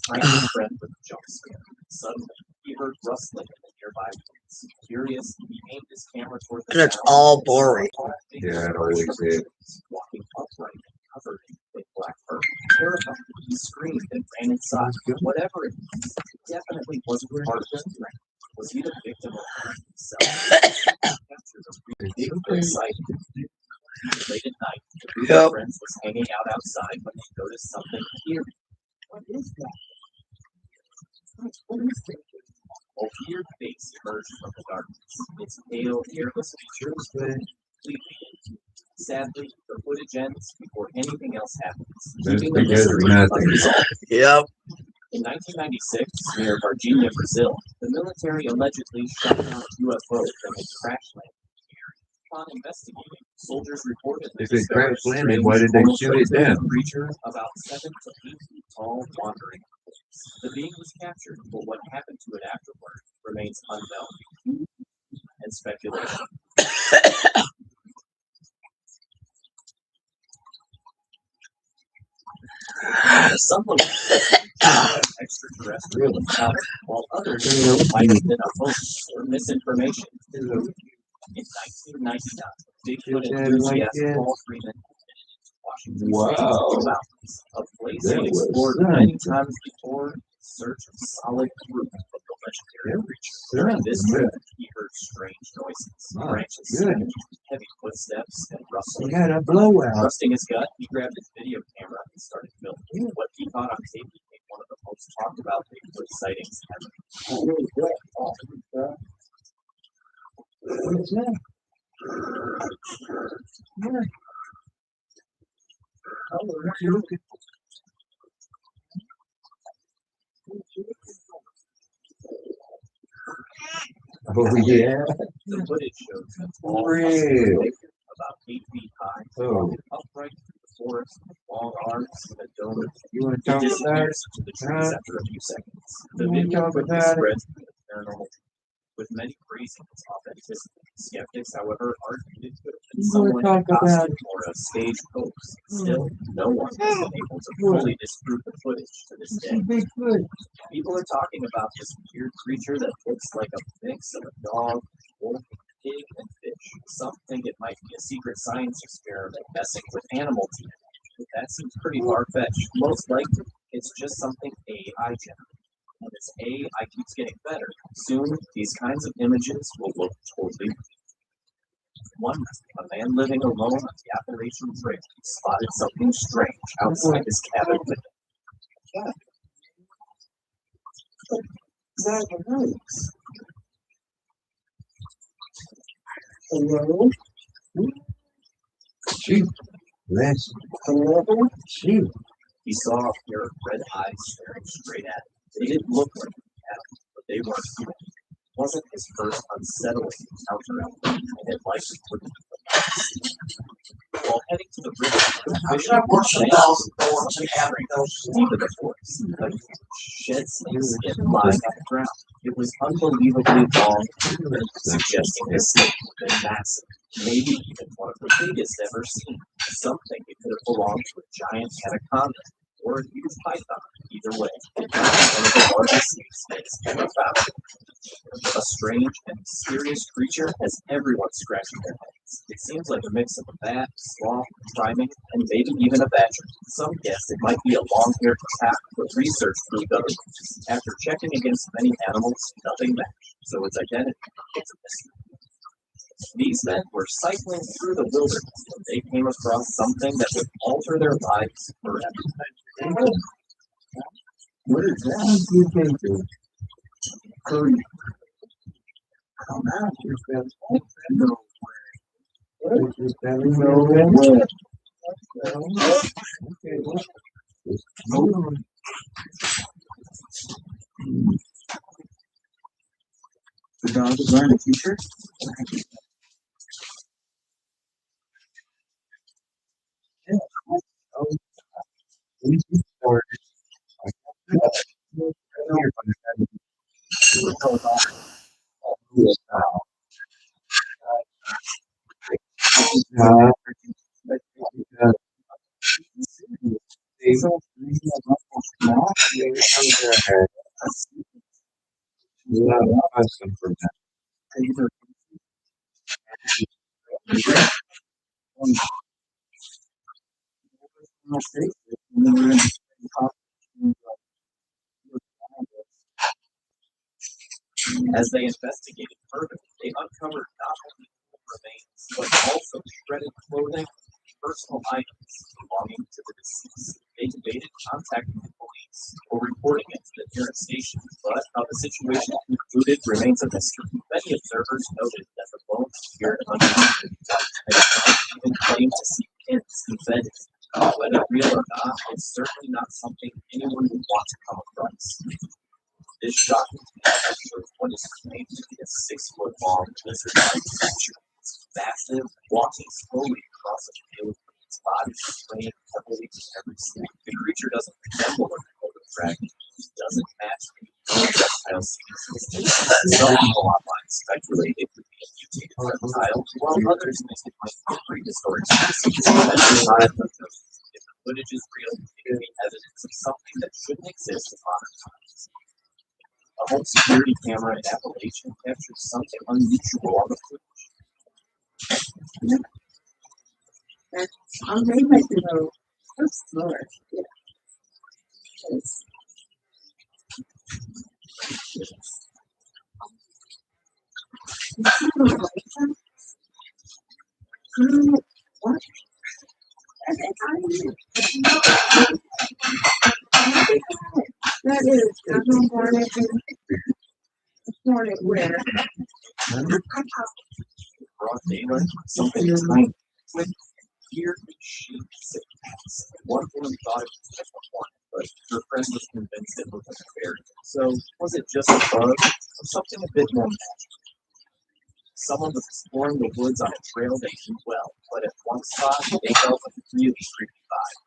trying to friend with a jump scare. Suddenly, he heard rustling in the nearby woods. Curious, he aimed his camera toward the It's sound all and saw a boring. tall figure Yeah, it emerge always from the is. trees, walking upright and covered in thick black fur. Terrified, he screamed and ran inside. Whatever it was, it definitely wasn't part of his plan. Was he the victim of himself? Captured a big sight. Late at night, the group of friends was hanging out outside when they noticed something eerie. What is that? What is it? A weird face emerged from the darkness. Its pale, hairless features were completely empty. Sadly, the footage ends before anything else happens, keeping the mystery unresolved. Yep. In 1996, near Varginha, Brazil, the military allegedly shot down a UFO that had crash landed. Upon investigating, soldiers reported If it crash landed, why did they shoot it down? Creature about 7 to 8 feet tall, wandering. The being was captured, but what happened to it afterward remains unknown and speculation. Some extraterrestrial encounter, while others might have been a hoax or misinformation. In 1999, Bigfoot enthusiast Paul Freeman Washington State Mountains, a place he explored many times before in search of solid proof of the legendary creature. During this trip, he heard strange noises, branches snapping, heavy footsteps, and rustling. He had a blowout. Trusting his gut, he grabbed his video camera and started filming. What he caught on tape became one of the most talked about Bigfoot sightings ever. What is that? Oh yeah. The footage shows a tall, muscular figure about 8 feet high, walking upright through the forest with long arms and a dome. You want to He talk about it? disappears into the trees after a few seconds. The video quickly spreads through the paranormal, with many praising its authenticity. Skeptics, however, argued it could have been someone in costume or a stage hoax. Still, no one has been able to fully disprove the footage to this day. People are talking about this weird creature that looks like a mix of a dog, wolf, pig, and fish. Some think it might be a secret science experiment messing with animal DNA. But that seems pretty far-fetched. Most likely, it's just something AI generated. And as AI keeps getting better, soon these kinds of images will look totally real. One night, a man living alone on the Appalachian Trail spotted something strange outside his cabin window. Yeah. That works. Hello? Shoot. Let's shoot. He saw a pair of red eyes staring straight at him. They didn't look like animals, but they weren't human. It wasn't his first unsettling encounter, and it likely wouldn't be the last. While heading to the river, the fisherman deep in the forest, a shed snake skin lying on the ground. It was unbelievably long, suggesting this snake had been massive, maybe even one of the biggest ever seen. Some think it could have belonged to a giant anaconda or a huge python. Either way, it was one of the largest snakes ever found. A strange and mysterious creature has everyone scratching their heads. It seems like a mix of a bat, sloth, primate, and maybe even a badger. Some guess it might be a long-haired cat, but research proved otherwise. After checking against many animals, nothing matched, so its identity is a mystery. These men were cycling through the wilderness when they came across something that would alter their lives forever. What is that you think of? Curry. Come out, no way. Okay, well, hold on. The dog is wearing a t-shirt? Yeah. Oh, we started. As they investigated further, they uncovered not only remains, but also shredded clothing, personal items belonging to the deceased. They debated contacting the police or reporting it to the nearest station, but how the situation concluded remains a mystery. Many observers noted that the bones appeared unusual, and even claimed to see pins embedded. Whether real or not, it's certainly not something anyone would want to come across. This shocking picture of what is claimed to be a 6-foot long lizard-like creature. It's massive, walking slowly across a field with its body swaying heavily with every step. The creature doesn't resemble a golden dragon. It doesn't match any reptile species. Some people online speculate it could be a mutated reptile, while others think it might be a prehistoric species. If the footage is real, it could be evidence of something that shouldn't exist in modern times. A home security camera in Appalachian captured something unusual on the footage. I'm very much to go first floor. Yeah. What? That is, I'm on Hornet where? Broad daylight, something tiny, quick, weird shapes and pets. One woman thought it was just a hornet, but her friend was convinced it looked like a fairy. So, was it just a bug, or something a bit more magical? Someone was exploring the woods on a trail they knew well, but at one spot, they felt a really creepy vibe.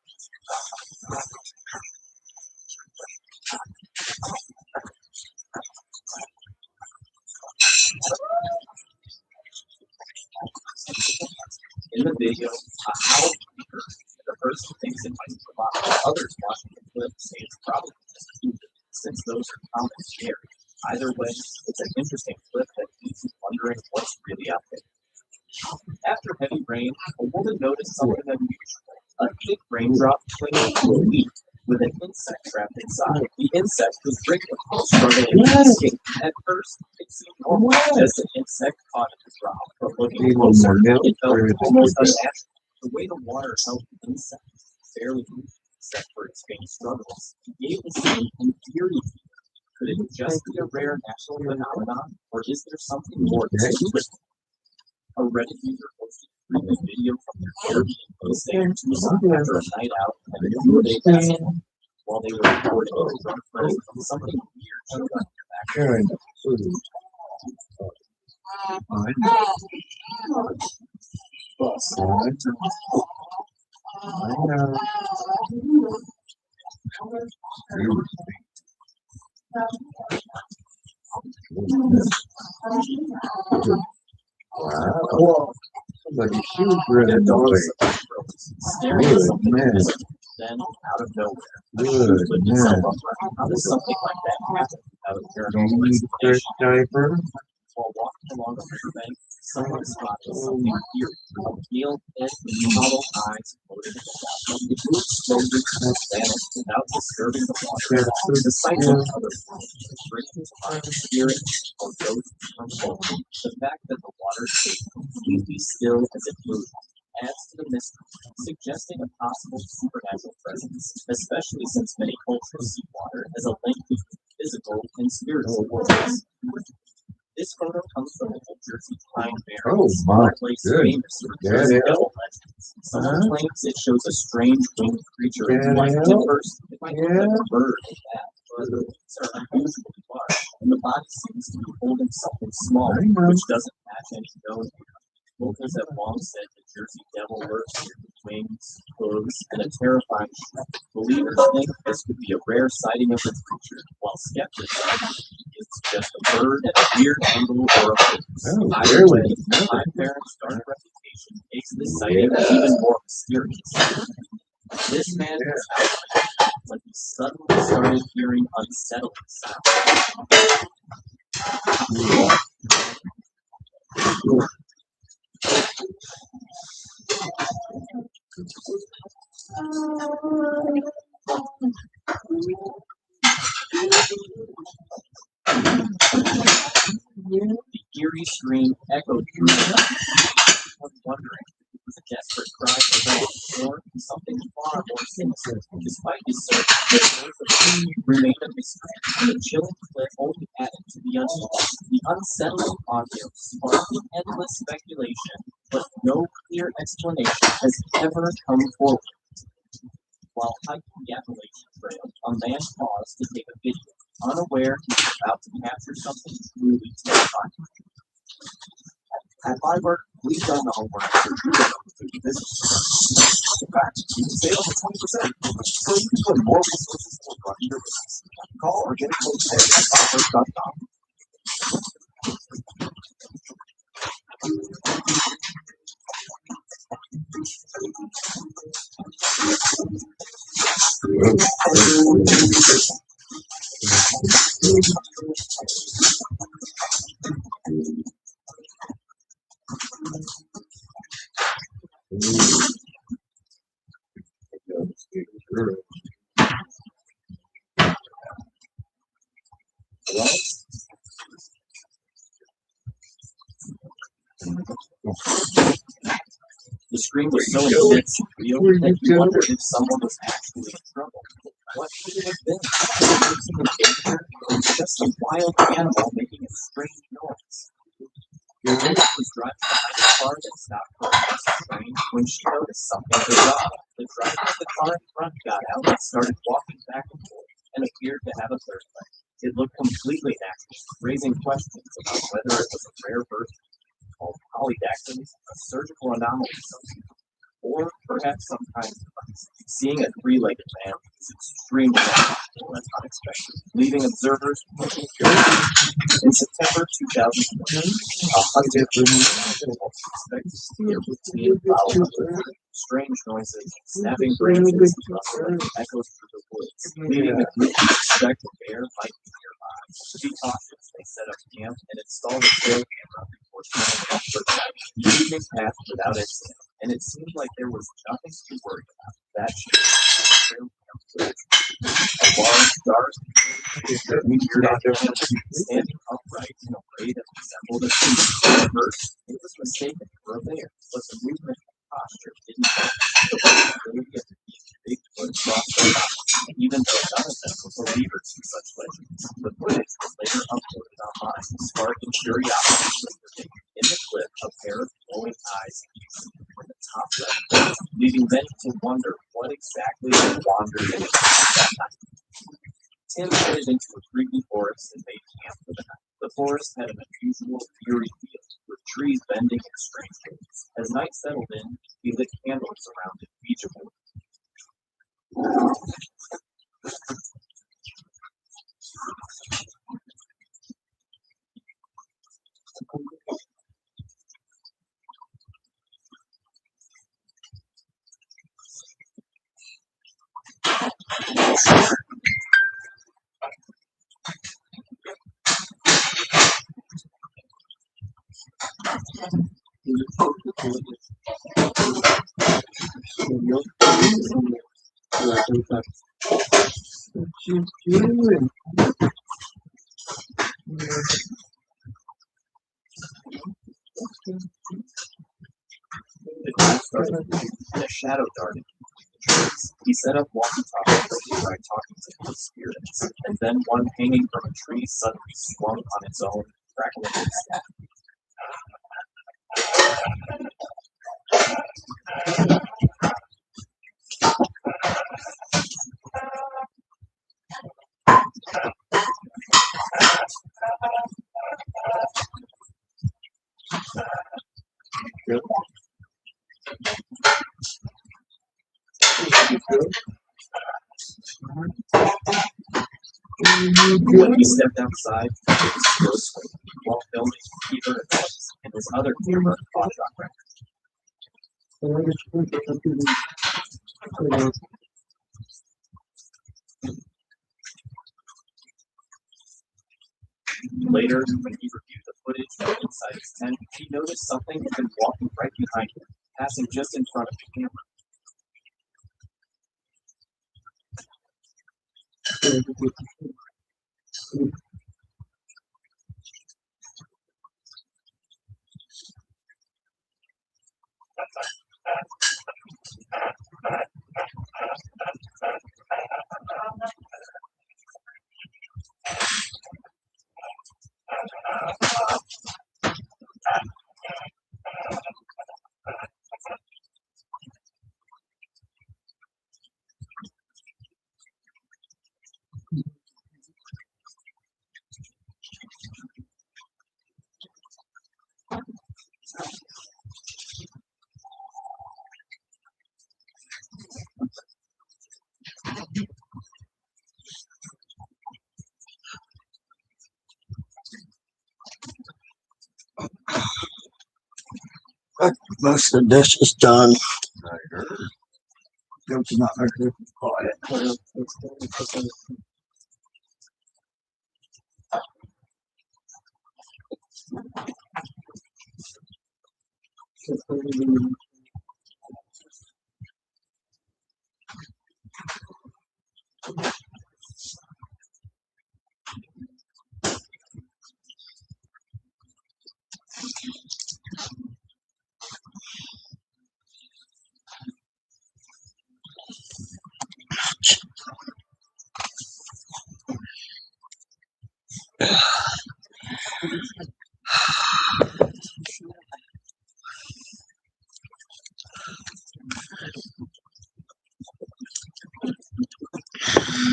In the video, a howl speaker, the person thinks it might provide. Others watching the clip say it's probably just stupid, since those are common and scary. Either way, it's an interesting clip that keeps you wondering what's really out there. After heavy rain, a woman noticed something unusual. A thick raindrop clinging to a leaf with an insect trapped inside. The insect was wriggling, struggling to escape. At first, it seemed normal, just an insect caught in the drop. But looking closer, it felt almost unnatural. The way the water held the insect barely moved, except for its faint struggles. It gave the scene an eerie feeling. Could it just be a rare natural phenomenon, or is there something more to it? A Reddit user posted a video from their Airbnb stay in Tucson after a night out and a few days festival. While they were recording a drunk friend, something weird showed up in their background. Wow. Somebody shoot red away. Man. Then, out of nowhere, Good man. how does something like that happen without a paranormal Need fresh explanation? diaper? While walking along a riverbank, someone spotted something eerie. A pale head with hollow eyes floated in the shadow. It moved slowly and vanished without disturbing the water. The sight of other things brings to mind spirits or ghosts from home. The fact that the water stayed completely still as it moved adds to the mystery, suggesting a possible supernatural presence, especially since many cultures see water as a link between physical and spiritual worlds. This photo comes from the New Jersey Pine Barrens, Oh, my place good. famous for Jersey Yeah. devil legends. Someone claims it shows a strange winged creature. Yeah. At first, it might look like a bird or bat, but the wings are unusually large, and the body seems to be holding something small, which doesn't match any known. Locals have long said the Jersey devil lurks here with wings, hooves, and a terrifying shriek. Believers think this could be a rare sighting of the creature, while skeptics think it's just a bird at a weird angle or a hoax. Oh, Either way, really? my parents' dark reputation makes this sighting even more mysterious. This man was out when he suddenly started hearing unsettling sounds. The eerie scream echoed through the night, wondering if it was a desperate cry for help or something far more sinister. Despite his search, the source of the remained a mystery, and the chilling cliff only added to the unknown. The unsettling audio sparked endless speculation, but no clear explanation has ever come forward. While hiking the Appalachian Trail, a man paused to take a video, unaware he was about to capture something truly terrifying. At my work, we've done the homework for this. In fact, you can save up to 20%, so you can put more resources toward running your business. Call or get a quote today at firework.com. The scream was so intense and real that you wondered if someone was actually in trouble. What could it have been? Was it danger, or just a wild animal making a strange noise? Your wife was driving behind a car that stopped for a next train when she noticed something bizarre. The driver of the car in front got out and started walking back and forth and appeared to have a third leg. It looked completely natural, raising questions about whether it was a rare birth called polydactyly, a surgical anomaly, or perhaps some kind of device. Seeing a three-legged man is extremely unusual and unexpected, leaving observers looking curious. In September 2020, a hunted people expect to see a routine follow-up. Strange noises, snapping branches, and rustling echoes through the woods, leading the group to suspect a bear might be nearby. To be cautious, they set up camp and installed a trail camera before turning off for the night. The evening passed without incident, and it seemed like there was nothing to worry about. That trail camp was a large, dark, weird standing upright in a way that resembled a tree. At first, it was mistaken for a bear, but the movement and posture didn't match the possibility of being Bigfoot crossed their eyes, even though none of them were believers in such legends. The footage was later uploaded online, sparking curiosity. In the clip, a pair of glowing eyes from the top left, leaving many to wonder what exactly had wandered in that night. Tim headed into a creepy forest and made camp for the night. The forest had an unusual, eerie feel, with trees bending in strange ways. As night settled in, he lit candles around an Ouija board. The night started and a shadow darted into the trees. He set up walkie-talkies to try talking to his spirits, and then one hanging from a tree suddenly swung on its own, crackling and snapping. When he stepped outside, he was still swinging while filming Peter and his other camera caught on record. Later, when he reviewed the footage from inside his tent, he noticed something had been walking right behind him, passing just in front of the camera. Most of the dishes done. Don't you not make it quiet?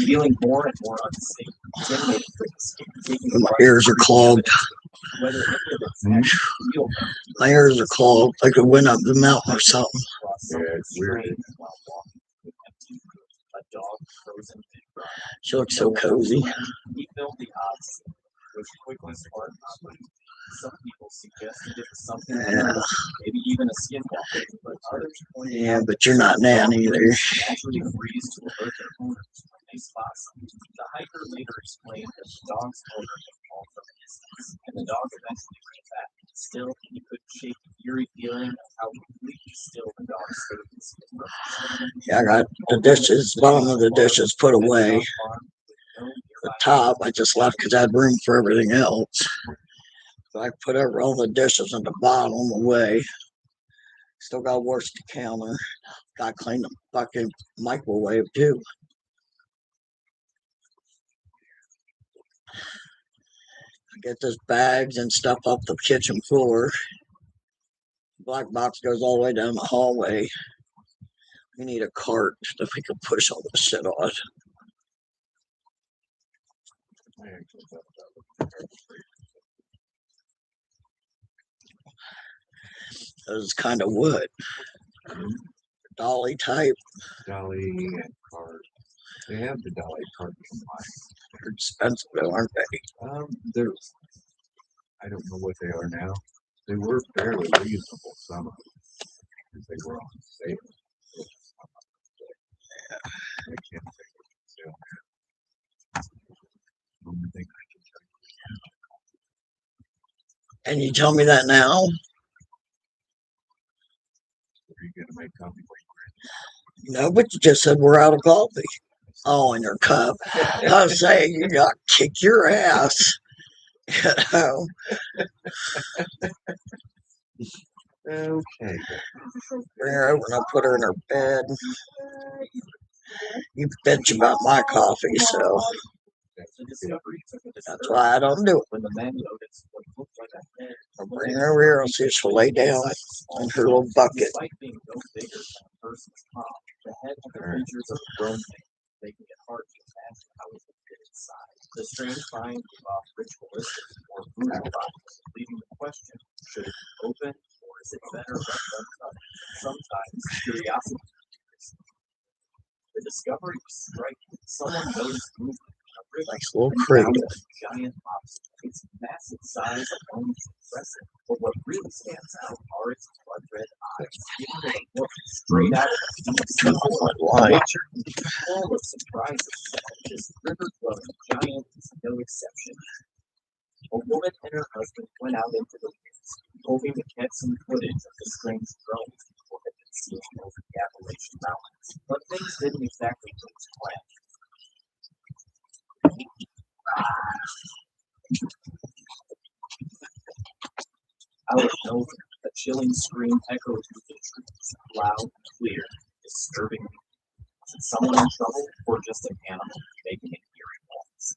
Feeling more and more unsafe, Tim made a quick escape, taking My ears are clogged. whether any of its next real My ears are clogged. I could went up the mountain or something. Yeah, it's weird. While walking with empty food, a dog frozen in dry. She looks so cozy. He filled the odds with quickly smart operating. Some people suggested it was something Yeah. maybe even a skinwalker, but others pointed Yeah, out but you're not Nan either. naturally freeze to alert their owners when they spot something. The hiker later explained that the dog's owner had called from a distance, and the dog eventually ran back. Still, he couldn't shake the eerie feeling of how completely still the dog stood in his presence. Yeah, I got the dishes, bottom of the dishes put away. The top I just left because I had room for everything else. So I put over all the dishes on the bottom away. Still got to wash the counter. Got to clean the fucking microwave too. Get those bags and stuff off the kitchen floor. Black box goes all the way down the hallway. We need a cart that we can push all this shit on. It was kind of wood. Dolly type. Dolly and cart. They have the dolly cart combined. They're expensive though, aren't they? They're, I don't know what they are now. They were fairly reasonable, some of them, because they were on sale. I can't think of sale now. Only thing I can tell And you tell me that now? you, are you gonna make coffee No, but you just said we're out of coffee. Oh, in your cup. I was saying you got to kick your ass. You know? Okay. Bring her over and I'll put her in her bed. You bitch about my coffee, so that's why I don't do it. When the man noticed what looked like a head, I'll bring her over here. I'll see if she'll lay down in her little bucket. despite being no bigger than a person's palm, the head had the features of a grown man, making it hard to imagine how it would fit inside. The strange find gave off ritualistic or voodoo vibes, leaving the question: should it be open, or is it better left untouched? Sometimes curiosity. The discovery was striking. Someone noticed movement a river. Nice little And creek. found a giant lobster. Its massive size alone is impressive, but what really stands out are its blood red eyes, giving it a look straight out of the sea. Nature is full of surprises, and this river-dwelling giant is no exception. A woman and her husband went out into the woods, hoping to catch some footage of the strange drones people had been seeing over the Appalachian Mountains, but things didn't exactly go as planned. Out of nowhere, a chilling scream echoed through the trees, loud, clear, disturbing. Was it someone in trouble or just an animal making an eerie noise?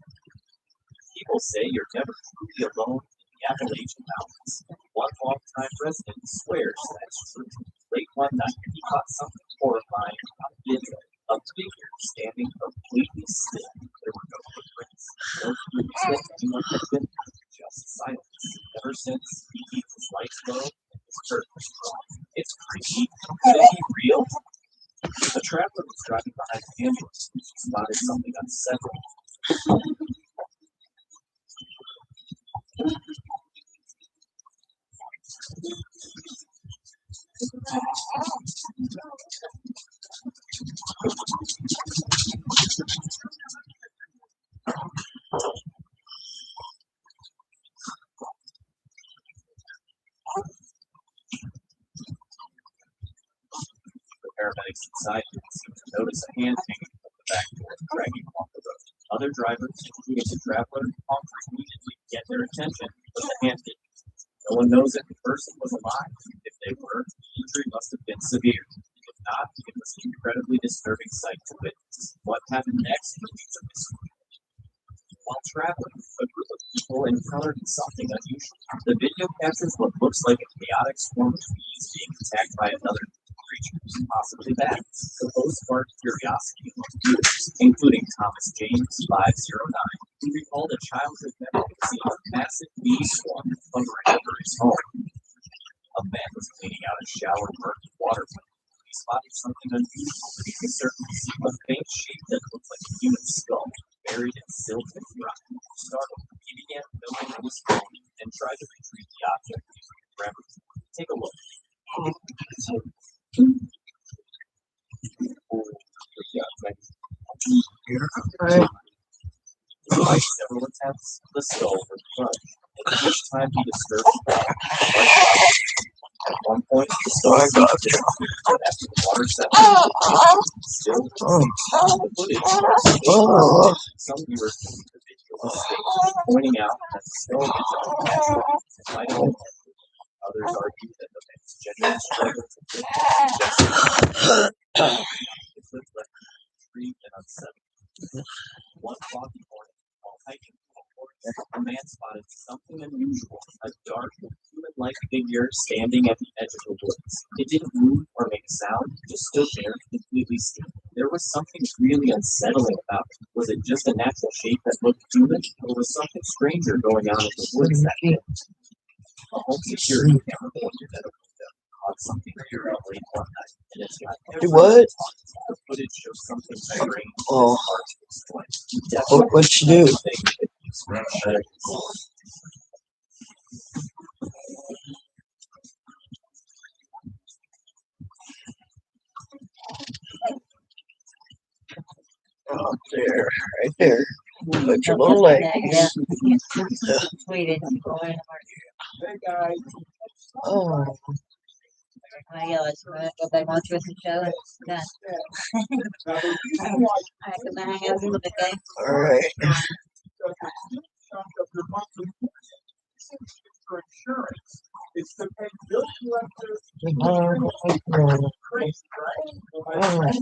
People say you're never truly alone in the Appalachian Mountains. One longtime resident swears that's true. Late one night, he caught something horrifying on video. A figure standing completely still. There were no footprints, no clues that anyone had been there, just silence. Ever since, he keeps his lights low and his curtains drawn. It's creepy. Could it be real? A traveler was driving behind the ambulance when she spotted something unsettling. The paramedics inside didn't seem to notice a hand hanging from the back door, dragging along the road. Other drivers, including the traveler, honked repeatedly to get their attention, but the hand didn't. No one knows if the person was alive. If they were, the injury must have been severe. If not, it was an incredibly disturbing sight to witness. What happened next remains a mystery. While traveling, a group of people encountered something unusual. The video captures what looks like a chaotic swarm of bees being attacked by another creature, possibly bats. The post sparked curiosity among viewers, including Thomas James 509, who recalled a childhood memory of seeing a massive bee swarm hovering over his home. A man was cleaning out a shower murky water when he spotted something unusual beneath the surface, a faint shape that looked like a human skull, buried in silt and rock. Startled, he began filming on his phone and tried to retrieve the object using his camera. Take a look. Despite several attempts, the skull was crushed, and each time he disturbed the ground, at one point, the skull seemed to disappear, but after the water settled, still the footage. Some viewers believe the video was staged, pointing out that the skull is unnatural and might have been edited. Others argue that the man's genuine struggle to live suggests his lips left intrigued and unsettled. One foggy morning, while hiking through a forest, a man spotted something unusual, a dark, human-like figure standing at the edge of the woods. It didn't move or make a sound, just stood there, completely still. There was something really unsettling about it. Was it just a natural shape that looked human, or was something stranger going on in the woods that day? A home security camera pointed at a window caught something eerie late one night, and it's got What? The footage shows something strange. Oh. Hard to explain. What'd you do? Oh, there, right there. Put your little leg. Tweeted. Hey guys. Oh, Yeah, let's go back on to the show. Done. All right, come hang out a little bit, guys. all right. For insurance, it's to pay bills collectors. Crazy, right?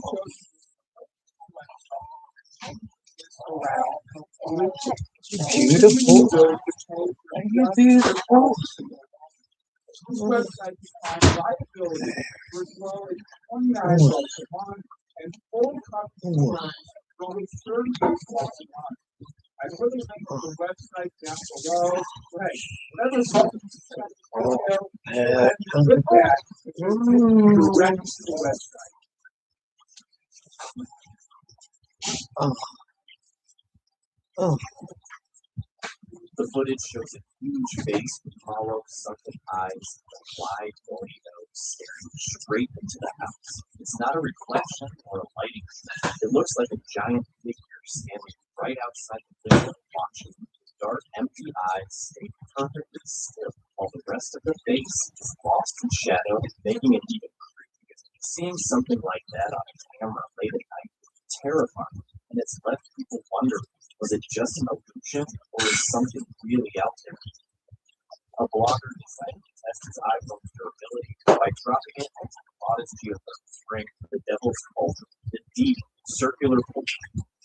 Beautiful. You're beautiful. Website behind liability for as low as $29 a month and full coverage only $30 a month. I put a link to the website down below. Right. Whatever with that, direct to the website. Oh. The footage shows a huge face with hollow, sunken eyes, and a wide, bony nose staring straight into the house. It's not a reflection or a lighting effect. It looks like a giant figure standing right outside the window watching. His dark, empty eyes stay perfectly still, while the rest of the face is lost in shadow, making it even creepier. Seeing something like that on a camera late at night is terrifying, and it's left people wondering, was it just an illusion, or is something really out there? A blogger decided to test his iPhone's durability by dropping it into the modest geothermal spring, the Devil's Cauldron. The deep, circular pool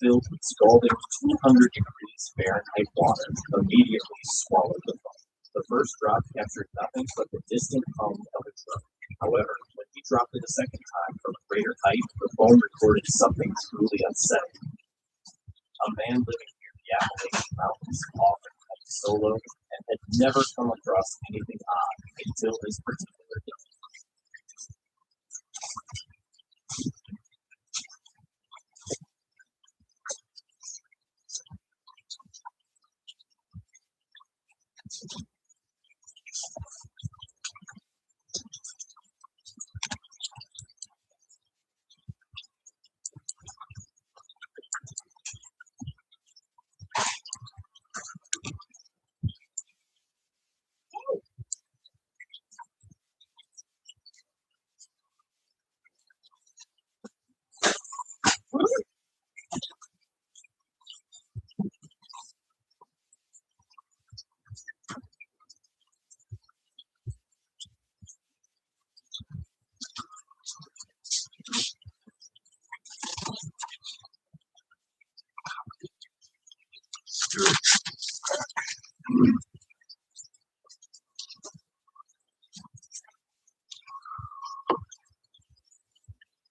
filled with scalding 200 degrees Fahrenheit water immediately swallowed the foam. The first drop captured nothing but the distant hum of a drum. However, when he dropped it a second time from a greater height, the foam recorded something truly unsettling. A man living near the Appalachian Mountains often hiked solo and had never come across anything odd until this particular day.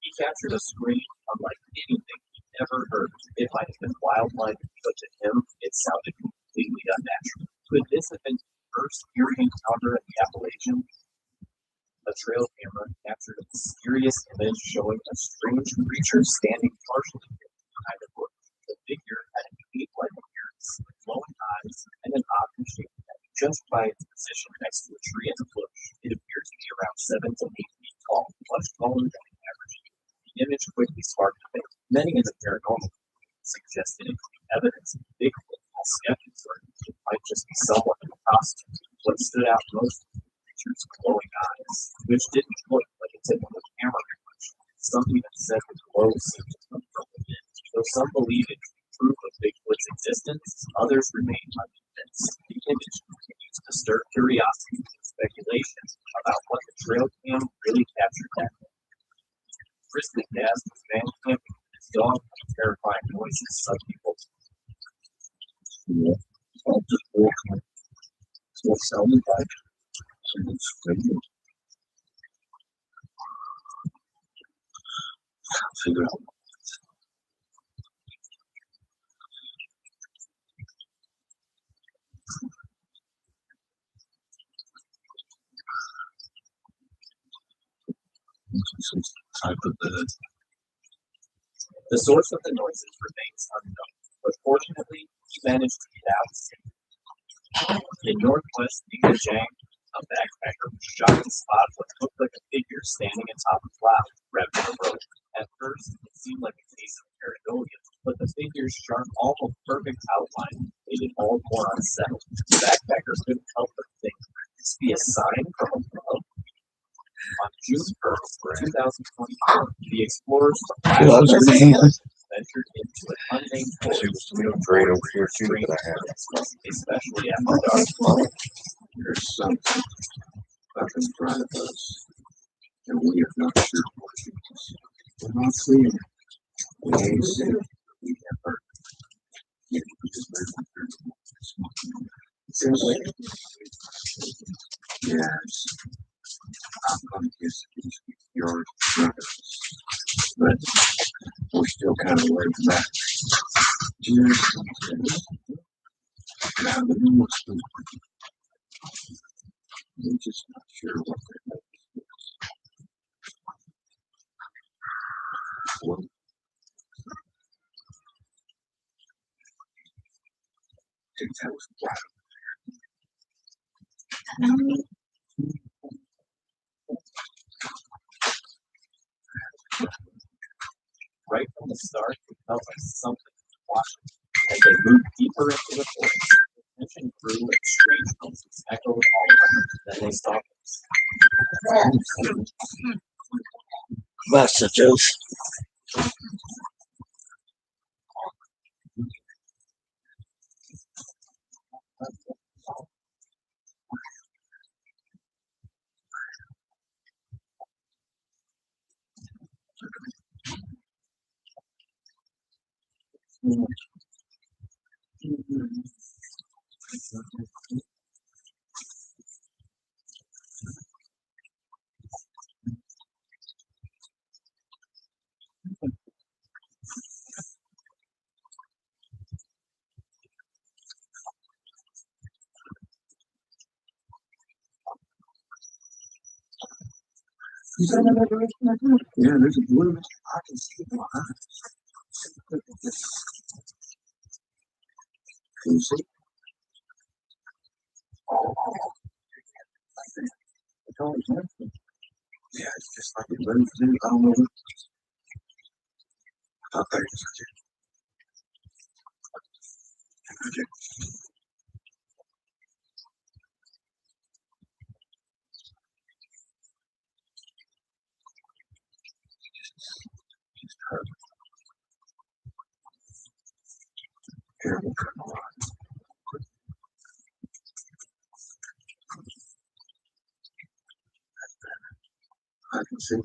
He captured a scream unlike anything he'd ever heard. It might have been wildlife, but to him, it sounded completely unnatural. Could this have been the first eerie encounter in the Appalachians? A trail camera captured a mysterious image showing a strange creature standing partially behind a bush. The figure had a cape-like appearance, glowing eyes, and an oddly shaped head. Just by its position next to a tree in the bush, it appeared to be around 7 to 8 feet tall, much taller than the average. The image quickly sparked debate. Many in the paranormal suggested it could be evidence of Bigfoot, while skeptics argued it might just be someone in a costume. What stood out most was the creature's glowing eyes, which didn't look like a typical camera reflection. Some even said the glow seemed to come from within. Though some believe it to be proof of Bigfoot's existence, others remain unconvinced. The image continues to stir curiosity and speculation about what the trail cam really captured that day. Chris McGass was van camping with his dog and terrifying noises some people. Yeah, I'll just walk my what's sounding like. Figure out. Some type of bird. The source of the noises remains unknown, but fortunately, he managed to get out safely. In northwest Jiang, a backpacker was shocked to spot what looked like a figure standing atop a cloud, wrapped in a rope. At first, it seemed like a case of pareidolia, but the figure's sharp, almost perfect outline made it all more unsettled. The backpacker couldn't help but think, could this be a sign from above? On June 1st, 2024, the explorers from Gloves in the hand. ventured into an unnamed See forest, what's the little grade over here too that I have. especially after dark. There's something up in front of us, and we are not sure what it is. We're not seeing it. We ain't seen it. We have heard it. Yet we just heard it. Seems like yes. I'm gonna guess it's your brothers, but we're still kind of way back. Yes. Now the new one's we're just not sure what they're well, think that was black. Right from the start, it felt like something was watching. As they moved deeper into the forest, the tension grew and strange noises echoed all around. Then they saw Messages. Yeah, there's a blue. I can see it behind. Can you see? It's always empty. Yeah, it's just like it runs in. I don't know what. Okay, here we'll turn the line. I can see it.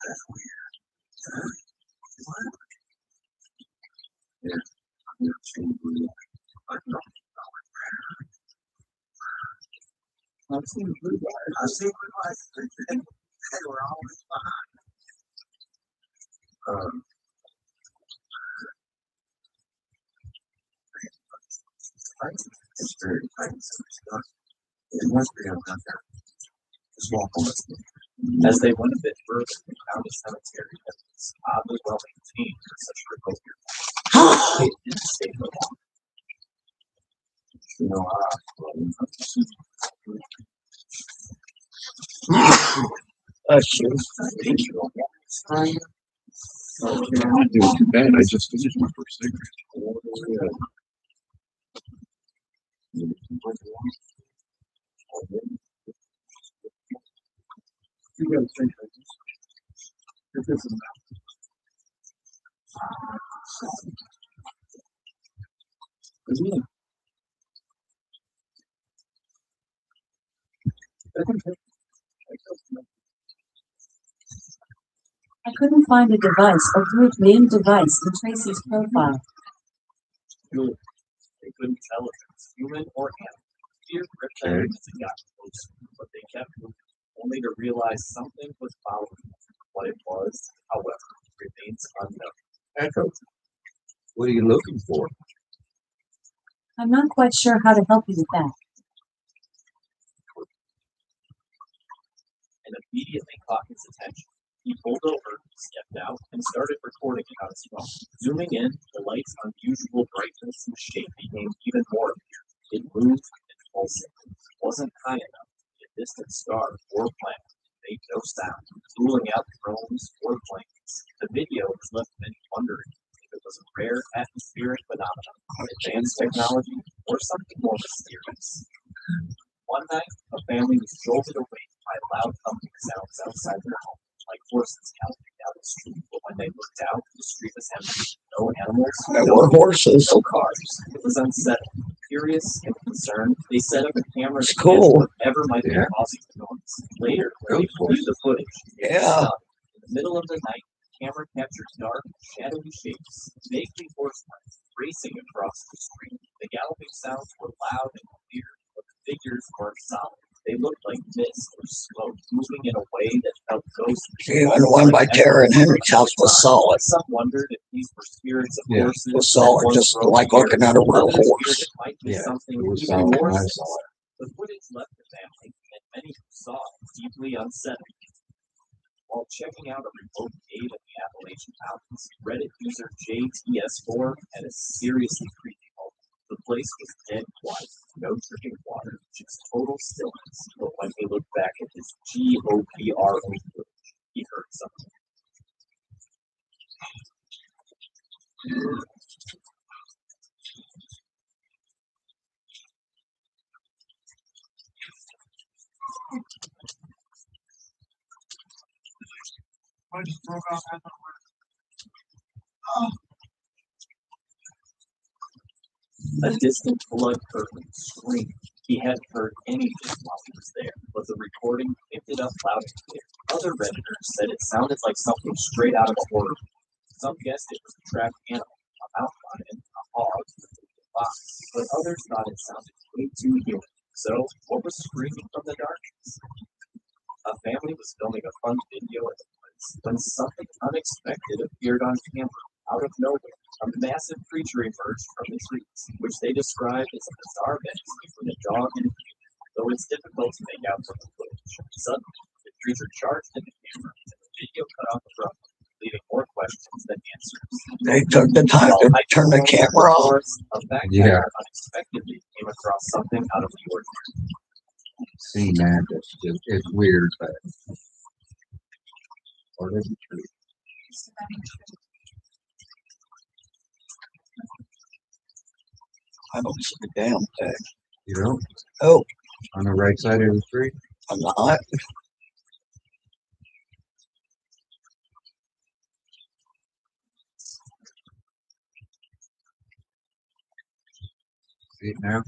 That's weird. Yeah, I've never seen blue. I know. I've seen blue lights. I've seen blue lights. They were always behind. It's very tight. It must be up there. Just walk on it. as they went a bit further, they found a cemetery that was oddly well maintained for such a remote area. It didn't stay for long. You know, Thank you. I'm not doing too bad. I just finished my first cigarette. You gotta think like this. If this is again. I couldn't find a device or group named device in Tracy's profile. Good. They couldn't tell if it was human or animal. Fear gripped them as it got closer, but they kept moving, only to realize something was following them. What it was, however, remains unknown. Echo. What are you looking for? I'm not quite sure how to help you with that. And immediately caught his attention. He pulled over, stepped out, and started recording it on his phone. Zooming in, the light's unusual brightness and shape became even more apparent. It moved and pulsated. It wasn't high enough to be a distant star or planet. It made no sound, ruling out drones or planes. The video has left many wondering if it was a rare atmospheric phenomenon, advanced technology, or something more mysterious. One night, a family was jolted awake by loud thumping sounds outside their home, like horses galloping down the street. But when they looked out, the street was empty. No animals, There were horses. no cars. It was unsettling. Curious and concerned, they set up a camera It's to catch cool. whatever might be causing the noise. Later, when they viewed the footage, they were Yeah. stunned. In the middle of the night, the camera captured dark, shadowy shapes, vaguely horse-like, racing across the street. The galloping sounds were loud and clear, but the figures weren't solid. They looked like mist or smoke, moving in a way that felt ghostly. Even the one by Tara and Henry's house was solid. Some wondered if these were spirits of Yeah, horses. It was solid, that once just roamed like the looking at a earth. real Others feared horse. it might be Yeah, something it was even solid more when I sinister. saw it. The footage left the family and many who saw it deeply unsettled. While checking out a remote cave in the Appalachian Mountains, Reddit user JTS4 had a seriously creepy moment. The place was dead quiet, no dripping water, just total stillness. But when he looked back at his GOPRO footage, he heard something. I just broke off at the A distant blood curdling scream. He hadn't heard anything while he was there, but the recording picked it up loud and clear. Other Redditors said it sounded like something straight out of a horror movie. Some guessed it was a trapped animal, a mountain lion, a hog, a fox, but others thought it sounded way too human. So, what was screaming from the darkness? A family was filming a fun video at the place when something unexpected appeared on camera. Out of nowhere, a massive creature emerged from the trees, which they described as a bizarre mix between a dog and a human, though it's difficult to make out from the footage. Suddenly, the creature charged at the camera, and the video cut off abruptly, leaving more questions than answers. They took the time to turn the camera on. A backpacker unexpectedly came across something out of the ordinary. Seeing that, it's weird, but or is it true? I don't see the damn thing. You know, Oh, on the right side of the street. I'm not. See it now?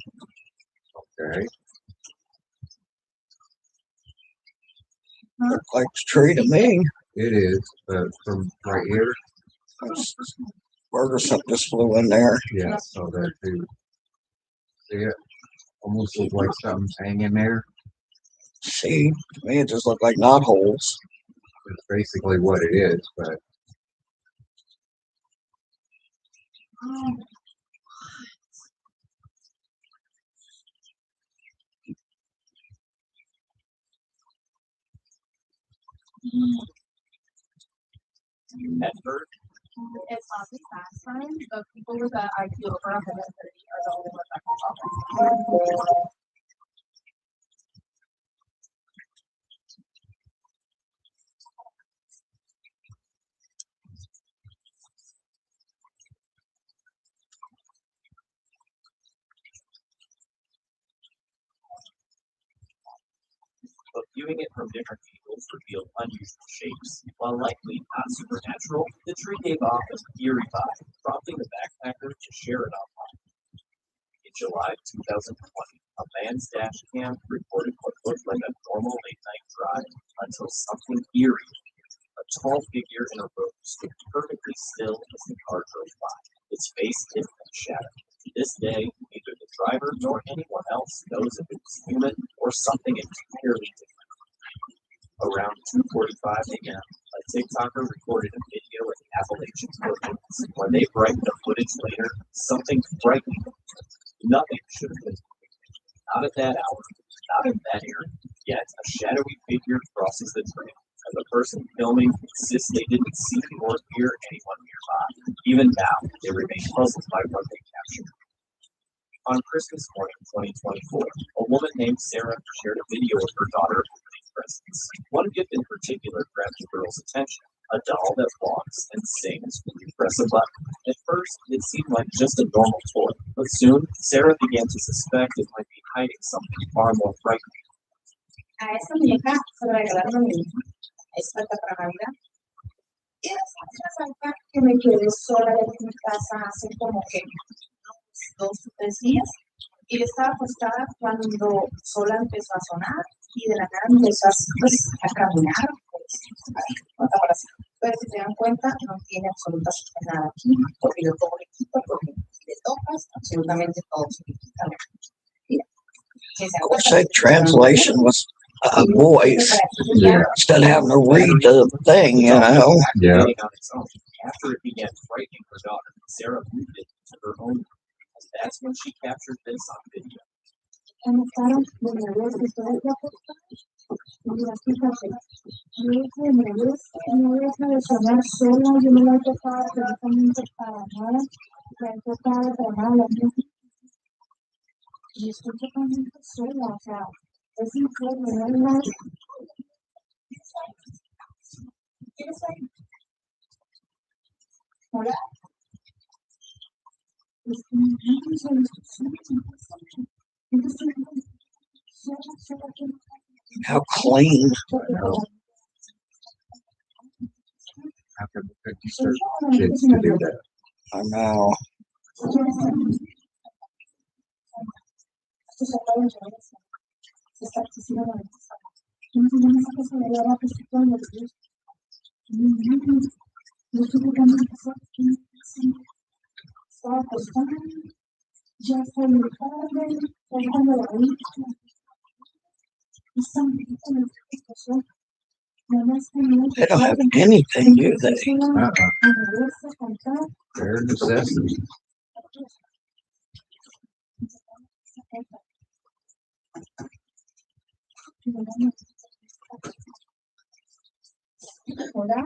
Okay. Looks like a tree to me. It is, but from right here, Bird or something just flew in there. yeah, so there too. See it? Almost looks like something's hanging there. See, to me it just looked like knot holes. It's basically what it is, but That bird It's not the fast time, but people with that IQ over 130 are the only ones that can talk. but viewing it from different angles revealed unusual shapes. While likely not supernatural, the tree gave off an eerie vibe, prompting the backpacker to share it online. In July 2020, a man's dash cam recorded what looked like a normal late-night drive until something eerie appeared. A tall figure in a robe stood perfectly still as the car drove by, its face hidden in shadow. To this day, neither the driver nor anyone else knows if it was human or something entirely different. Around 2:45 a.m., a TikToker recorded a video of the Appalachian Mountains. When they brightened the footage later, something frightening. Nothing should have been. Not at that hour, not in that area. Yet a shadowy figure crosses the trail, and the person filming insists they didn't see or hear anyone nearby. Even now, they remain puzzled by what they captured. On Christmas morning 2024, a woman named Sarah shared a video of her daughter opening presents. One gift in particular grabbed the girl's attention, a doll that walks and sings when you press a button. At first, it seemed like just a normal toy, but soon, Sarah began to suspect it might be hiding something far more frightening. A esa muñeca se la regalaron a mi hija. Es falta para Navidad. Y esa falta que me quedé sola en mi casa hace como que 2 o 3 días. Y yo estaba acostada cuando sola empezó a sonar y de la nada empezó así, pues, a caminar. Pero si se dan cuenta, no tiene absolutamente nada aquí, porque yo todo le quito, porque le tocas, absolutamente todo se le quita. Mira, si se dan I wish cuenta, that translation was a voice yeah, instead of having to read the thing, you know. yeah. Activating on its own. After it began frightening her daughter, Sarah moved it to her own room. And that's when she captured this on video. Anotaron los nervios de toda la costa. Mira, fíjate, no deja de sonar sola, yo no la he tocado absolutamente para nada, la he tocado para nada, la música, y estoy totalmente sola, o sea, es increíble, no hay nada. ¿Quieres salir? Hola. How clean. After the 50 kids to do that. I know. Ya está muy tarde, dejando la vida. They don't have anything, do they? Bare necessities. Hola.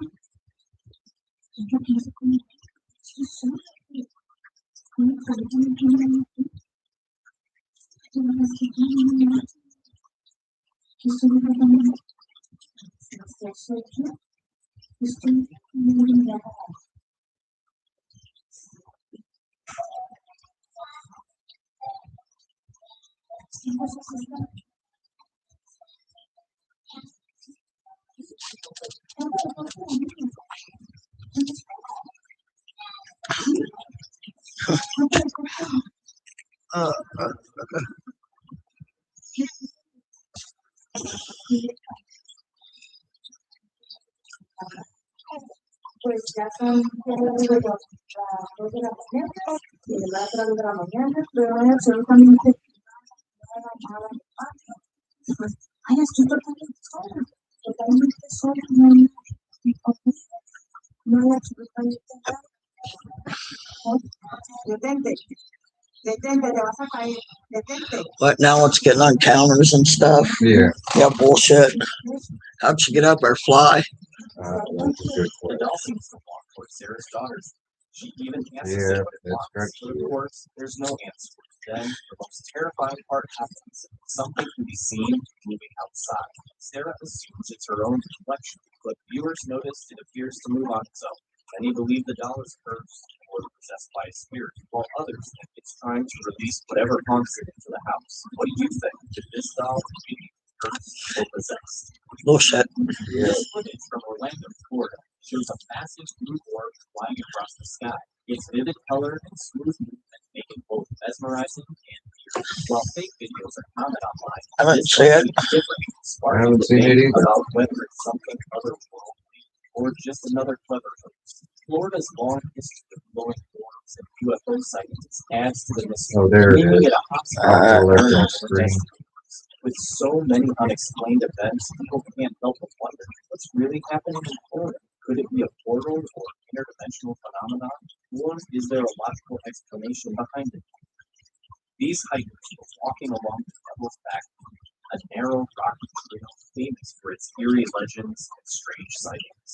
Pues ya son las 2 de la mañana, y las 3 de la mañana, pero no hay absolutamente nada. Pues, ay, estoy totalmente sola, no hay absolutamente nada. Detente, te vas a caer, detente. But now it's getting on counters and stuff. Yeah. Yeah, bullshit. How'd you get up there? Fly? That's a good The point. doll seems to walk towards Sarah's daughters. She even asks Yeah, Sarah what it that's wants, but of course, there's no answer. Then the most terrifying part happens. Something can be seen moving outside. Sarah assumes it's her own reflection, but viewers notice it appears to move on its own. Many believe the doll is cursed or possessed by a spirit, while others think it's trying to release whatever haunts it into the house. What do you think? Did this doll really cursed or possessed? Bullshit. This footage from Orlando, Florida, shows a massive blue orb flying across the sky. Its vivid color and smooth movement make it both mesmerizing and eerie. While fake videos are common online, I haven't this seen one it. is different, sparking I haven't seen it debate either. about whether it's something otherworldly or just another clever hoax. Florida's long history of glowing orbs and UFO sightings adds to the mystery, Oh, there it making is. it a hotspot Oh, for that's on paranormal screen. investigators. With so many unexplained events, people can't help but wonder what's really happening in Florida. Could it be a portal or interdimensional phenomenon, or is there a logical explanation behind it? These hikers were walking along the Devil's Back, a narrow rocky trail famous for its eerie legends and strange sightings.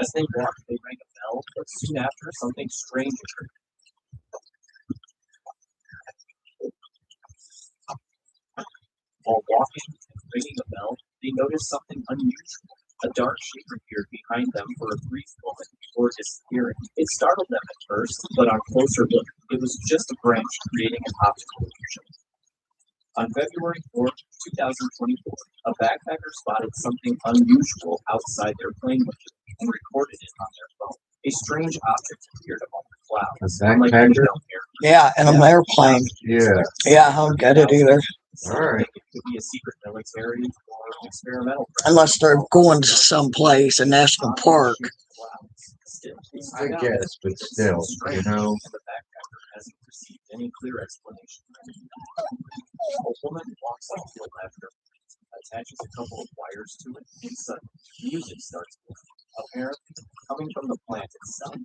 As they walked, they rang a bell, but soon after, something strange occurred. While walking and ringing a bell, they noticed something unusual. A dark shape appeared behind them for a brief moment before disappearing. It startled them at first, but on closer look, it was just a branch creating an optical illusion. On February 4th, 2024, a backpacker spotted something unusual outside their plane window and recorded it on their phone. A strange object appeared among the clouds. A unlike any backpacker? known aircraft. Yeah, in an airplane. Yeah. Yeah, I don't get it either. Some All right. think it could be a secret military or experimental. Unless they're going to some place, a national park. Still, I guess, but still, you know. The backpacker hasn't received any clear explanation. A woman walks up to a ladder, attaches a couple of wires to it, and suddenly music starts playing, apparently coming from the plant itself.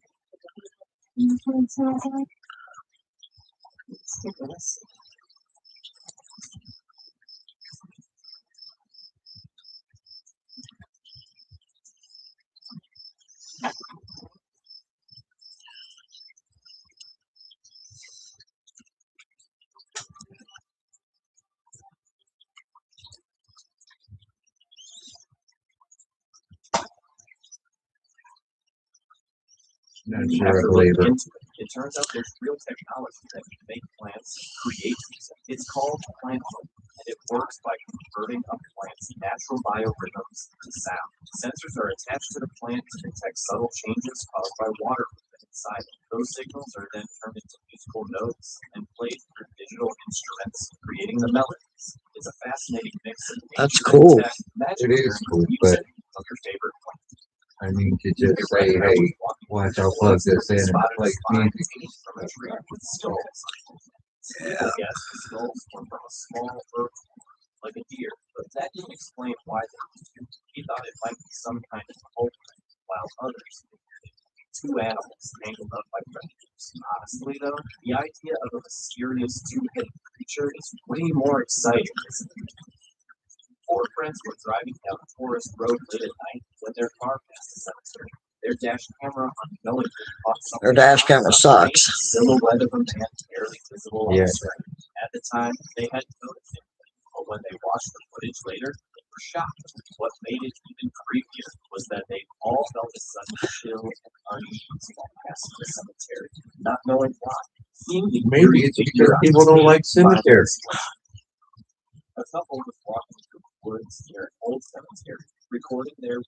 Not sure I After believe looking her. into it, it turns out there's real technology that can make plants create music. It's called plant foam, and it works by converting a plant's natural biorhythms to sound. Sensors are attached to the plant to detect subtle changes caused by water movement inside it. Those signals are then turned into musical notes and played through digital instruments, creating the melodies. It's a fascinating mix of That's nature cool. and tech. Imagine It is hearing cool, music of your favorite plant. I mean, to just say, hey, watch, I'll plug this in and play music. From a tree with skulls. People guess the skulls were from a small earth, like a deer, but that didn't explain why they were here. He thought it might be some kind of culprit, while others two animals tangled up by predators. Honestly, though, the idea of a mysterious two-headed creature is way more exciting, isn't it? Four friends were driving down a forest road late at night when their car passed a cemetery. Their dash camera unknowingly caught something. Their dash camera sucks. Silhouette of a man barely visible on Yeah. the screen. At the time, they hadn't noticed it, but when they watched the footage later, they were shocked. What made it even creepier was that they all felt a sudden chill and unease while passing the cemetery, not knowing why. Seeing the Maybe it's because people don't like cemeteries. A couple was walking through the woods near an old cemetery, recording their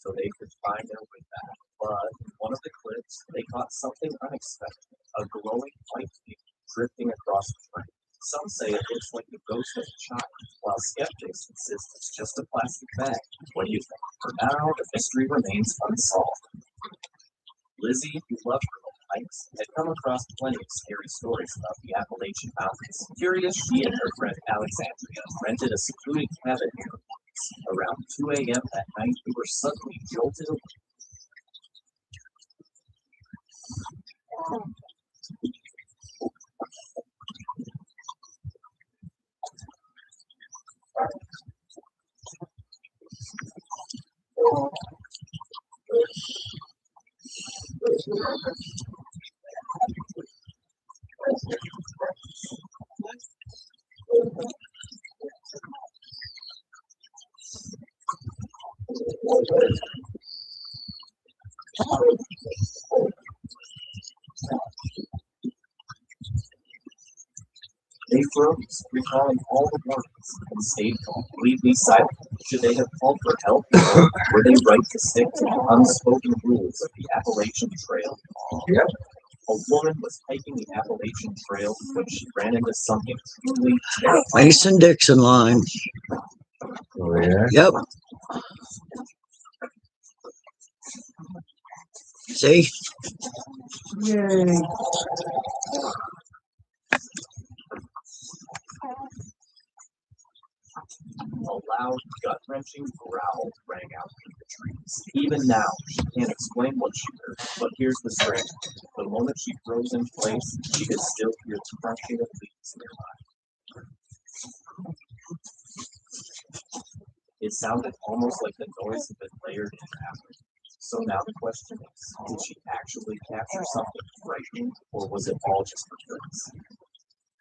so they could find their way back. But in one of the clips, they caught something unexpected, a glowing white thing drifting across the frame. Some say it looks like the ghost of a child, while skeptics insist it's just a plastic bag. What do you think? For now, the mystery remains unsolved. Lizzie, who loved her own hikes, had come across plenty of scary stories about the Appalachian Mountains. Curious, she and her friend Alexandria rented a secluded cabin near the woods. Around 2 a.m. that night, they were suddenly jolted away. They froze, recalling all the warnings, and stayed completely silent. Should they have called for help? Were they right to stick to the unspoken rules of the Appalachian Trail? Yep. A woman was hiking the Appalachian Trail when she ran into something truly terrifying. Mason-Dixon line. Oh, yeah. Yep. See? Yay. A loud, gut-wrenching growl rang out from the trees. Even now, she can't explain what she heard, but here's the strange thing. The moment she froze in place, she could still hear the crunching of leaves nearby. It sounded almost like the noise had been layered in after. So now the question is, did she actually capture something frightening, or was it all just for tricks?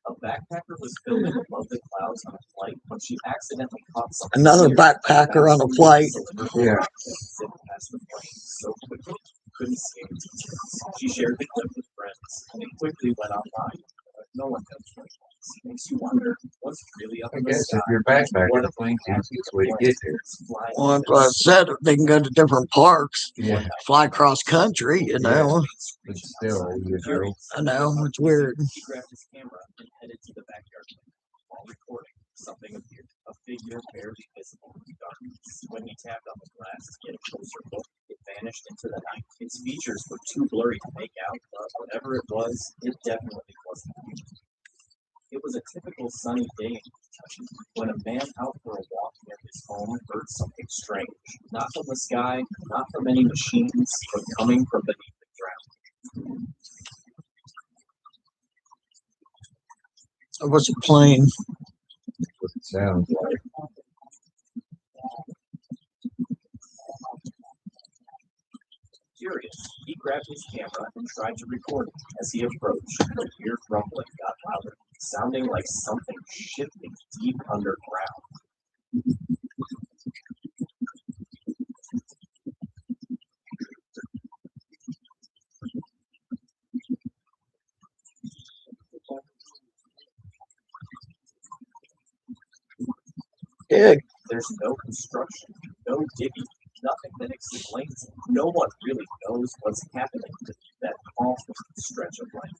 A backpacker was filming above the clouds on a flight when she accidentally caught something. Another weird. backpacker on a flight. Yeah. Zipped past the plane so quickly, couldn't see any details. She shared the clip with friends, and it quickly went online. But no one knows what it was. Makes you wonder what's really up I in the guess sky. if you're backpacking, the plane can't see the way to get there. Well, that's what I said. They can go to different parks, Yeah. fly cross country, you know. But still, you know. I know, it's weird. He grabbed his camera and headed to the backyard. While recording, something appeared, a figure barely visible in the darkness. When he tapped on the glass to get a closer look, it vanished into the night. Its features were too blurry to make out, but whatever it was, it definitely wasn't human. It was a typical sunny day in Kentucky when a man out for a walk near his home heard something strange, not from the sky, not from any machines, but coming from beneath the ground. It was a plane. What it sounds like. Curious, he grabbed his camera and tried to record it. As he approached, the weird rumbling got louder, sounding like something shifting deep underground. Dig. There's no construction, no digging, nothing that explains it. No one really knows what's happening to that calm stretch of light.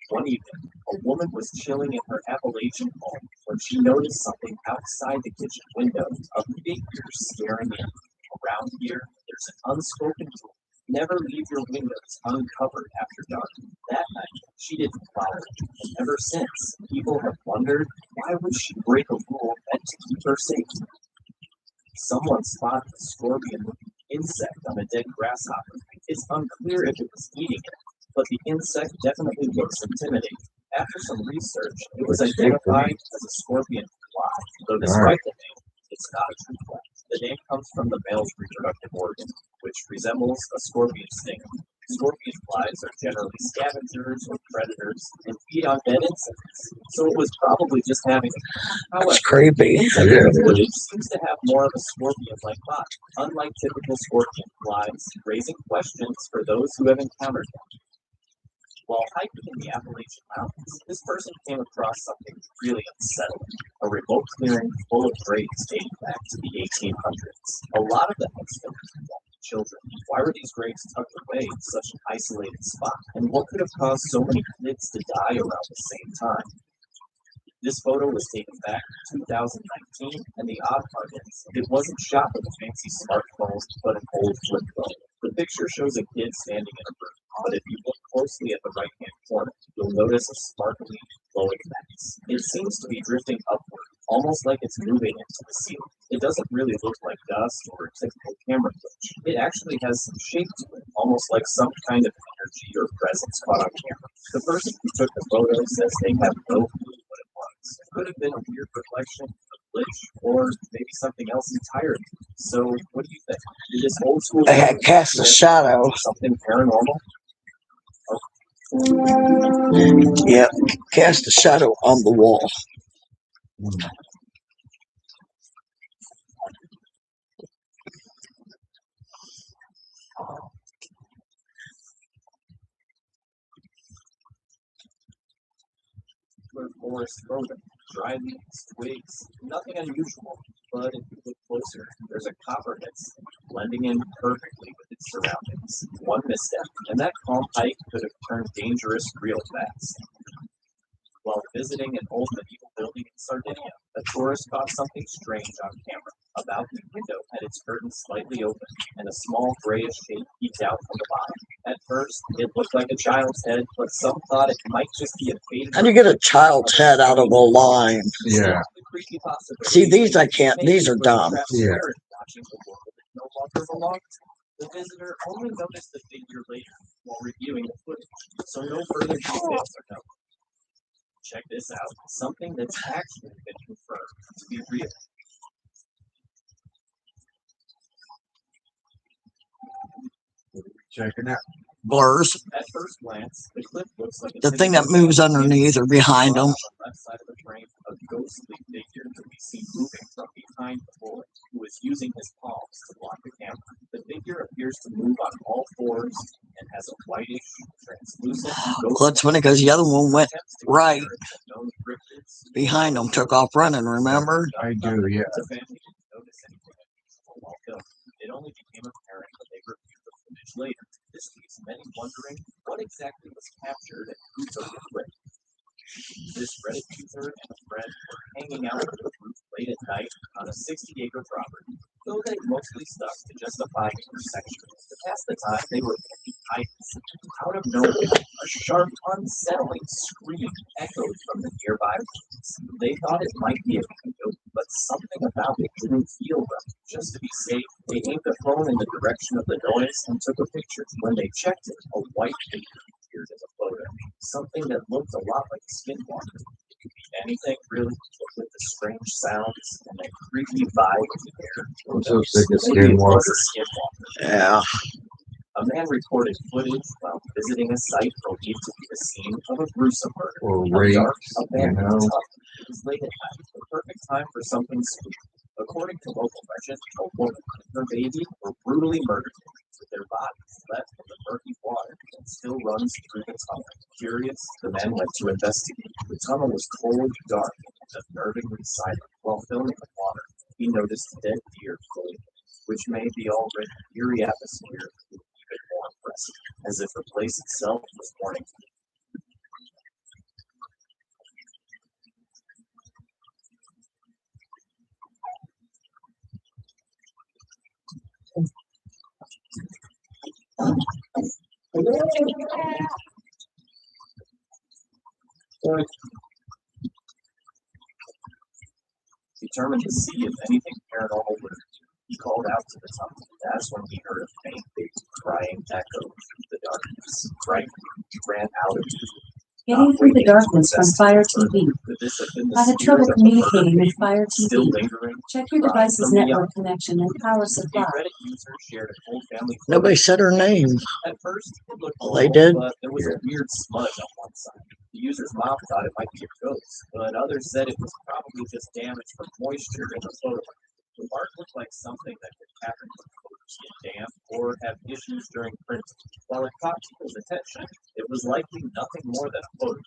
One evening, a woman was chilling in her Appalachian home when she noticed something outside the kitchen window, a figure staring in. Around here, there's an unspoken rule. Never leave your windows uncovered after dark. That night, she didn't follow it, and ever since, people have wondered why would she break a rule meant to keep her safe. Someone spotted a scorpion-looking insect on a dead grasshopper. It's unclear if it was eating it, but the insect definitely looks intimidating. After some research, it was identified as a scorpion fly, though despite the name, it's not a true fly. The name comes from the male's reproductive organ, which resembles a scorpion sting. Scorpion flies are generally scavengers or predators and feed on dead insects, so it was probably just having a That's creepy. insect footage seems to have more of a scorpion-like body, unlike typical scorpion flies, raising questions for those who have encountered them. While hiking in the Appalachian Mountains, this person came across something really unsettling, a remote clearing full of graves dating back to the 1800s. A lot of the headstones belonged to children. Why were these graves tucked away in such an isolated spot? And what could have caused so many kids to die around the same time? This photo was taken back in 2019, and the odd part is, it wasn't shot with a fancy smartphone, but an old flip phone. The picture shows a kid standing in a room, but if you look closely at the right-hand corner, you'll notice a sparkly, glowing mass. It seems to be drifting upward, almost like it's moving into the ceiling. It doesn't really look like dust or a typical camera footage. It actually has some shape to it, almost like some kind of energy or presence caught on camera. The person who took the photo says they have no clue what it was. It could have been a weird reflection, a glitch, or maybe something else entirely. So, what do you think? Did this old school They had cast a shadow. something paranormal? Yep, cast a shadow on the wall. Forest rodent, dry leaves, twigs, nothing unusual. But if you look closer, there's a copperhead snake blending in perfectly with its surroundings. One misstep, and that calm hike could have turned dangerous real fast. While visiting an old medieval building in Sardinia, a tourist caught something strange on camera. A balcony window had its curtains slightly open, and a small grayish shape peeked out from the bottom. At first, it looked like a child's head, but some thought it might just be a faded. How do you get a child's head out of a line? Yeah. See, these I can't. These are dumb. Yeah. Watching the world that no longer belonged to. The visitor only noticed the figure later while reviewing the footage, so no further details are known. Check this out, something that's actually been confirmed to be real. Checking out. Blurs. At first glance, the cliff looks like The thing that moves underneath or behind them. On the left side of the frame, a ghostly figure can be seen moving from behind the boy, who is using his palms to block the camera. The figure appears to move on all fours and has a whitish, translucent ghost. Well, that's funny because the other one went right behind them, took off running, remember? I do, yeah. The family didn't notice anything unusual while filming. It only became apparent when they reviewed the footage later. This leaves many wondering what exactly was captured and who took the clip. This Reddit user and a friend were hanging out on the roof late at night on a 60-acre property. though they mostly stuck to justifying intersections. To pass the time, they were picking heights. Out of nowhere, a sharp, unsettling scream echoed from the nearby woods. They thought it might be a coyote, but something about it didn't feel right. Just to be safe, they aimed the phone in the direction of the noise and took a picture. When they checked it, a white figure appeared in the photo, something that looked a lot like a skinwalker. It could be anything, really, but with the strange sounds and that creepy vibe in the air. I'm so sick of Maybe it was skinwalkers. a skinwalker. Yeah. A man reported footage while visiting a site believed to be the scene of a gruesome murder. Or A rape, dark, you abandoned know. tunnel. It was late at night, the perfect time for something spooky. According to local legend, a woman and her baby were brutally murdered, with their bodies left in the murky water that still runs through the tunnel. Curious, the men went to investigate. The tunnel was cold, dark, and unnervingly silent. While filming the water, he noticed dead deer floating, which made the already eerie atmosphere even more impressive, as if the place itself was warning. Determined to see if anything paranormal would appear, he called out to the tunnel. That's when he heard a faint baby crying echo through the darkness. Frightened, he ran out of the Getting through the darkness from Fire TV. Having trouble communicating with Fire Still TV. lingering. Check your device's network connection and power A supply. Reddit user shared a whole family photo. Nobody said her name. At first, it looked Well, they normal, did. but there was a weird smudge on one side. The user's mom thought it might be a ghost, but others said it was probably just damage from moisture in the photo. The mark looked like something that could happen when photos get damp or have issues during printing. While it caught people's attention, it was likely nothing more than a photo.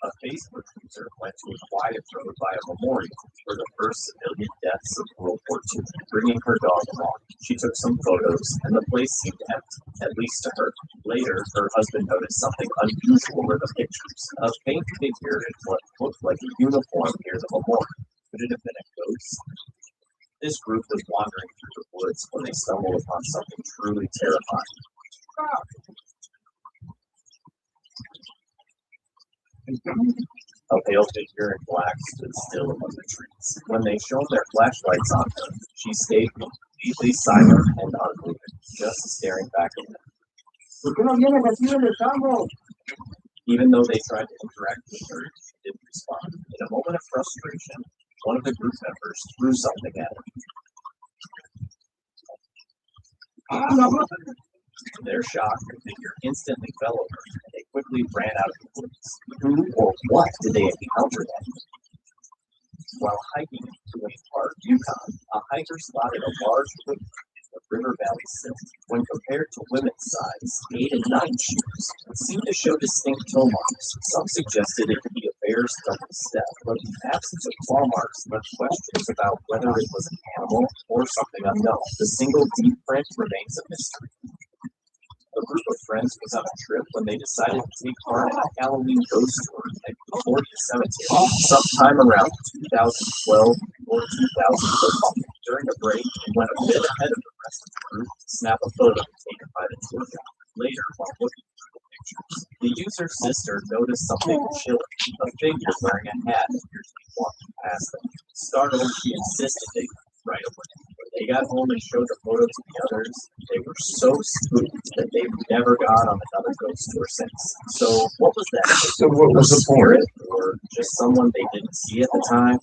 A Facebook user went to a quiet road by a memorial for the first civilian deaths of World War II, bringing her dog along. She took some photos, and the place seemed empty, at least to her. Later, her husband noticed something unusual in the pictures. A faint figure in what looked like a uniform near the memorial. Could it have been a ghost? This group was wandering through the woods when they stumbled upon something truly terrifying. A pale figure in black stood still among the trees. When they shone their flashlights on her, she stayed completely silent and unmoving, just staring back at them. Even though they tried to interact with her, she didn't respond. In a moment of frustration, one of the group members threw something at her. To their shock, the figure instantly fell over, and they quickly ran out of the woods. Who or what did they encounter that? While hiking to a park, Yukon, a hiker spotted a large footprint in the River Valley Silt. When compared to women's size 8 and 9 shoes, it seemed to show distinct toe marks. Some suggested it could be a bear's double step, but the absence of claw marks left questions about whether it was an animal or something unknown. The single deep print remains a mystery. A group of friends was on a trip when they decided to take part in a Halloween ghost tour at the 40th Cemetery sometime around 2012 or 2013. During a break, they went a bit ahead of the rest of the group to snap a photo taken by the tour guide. Later, while looking through the pictures, the user's sister noticed something chilling. A figure wearing a hat appeared to be walking past them. Startled, she insisted they leave right away. When they got home and showed the photo to the others, they were so spooked that they've never gone on another ghost tour since. So, what was that? So what was the point? Spirit, or just someone they didn't see at the time?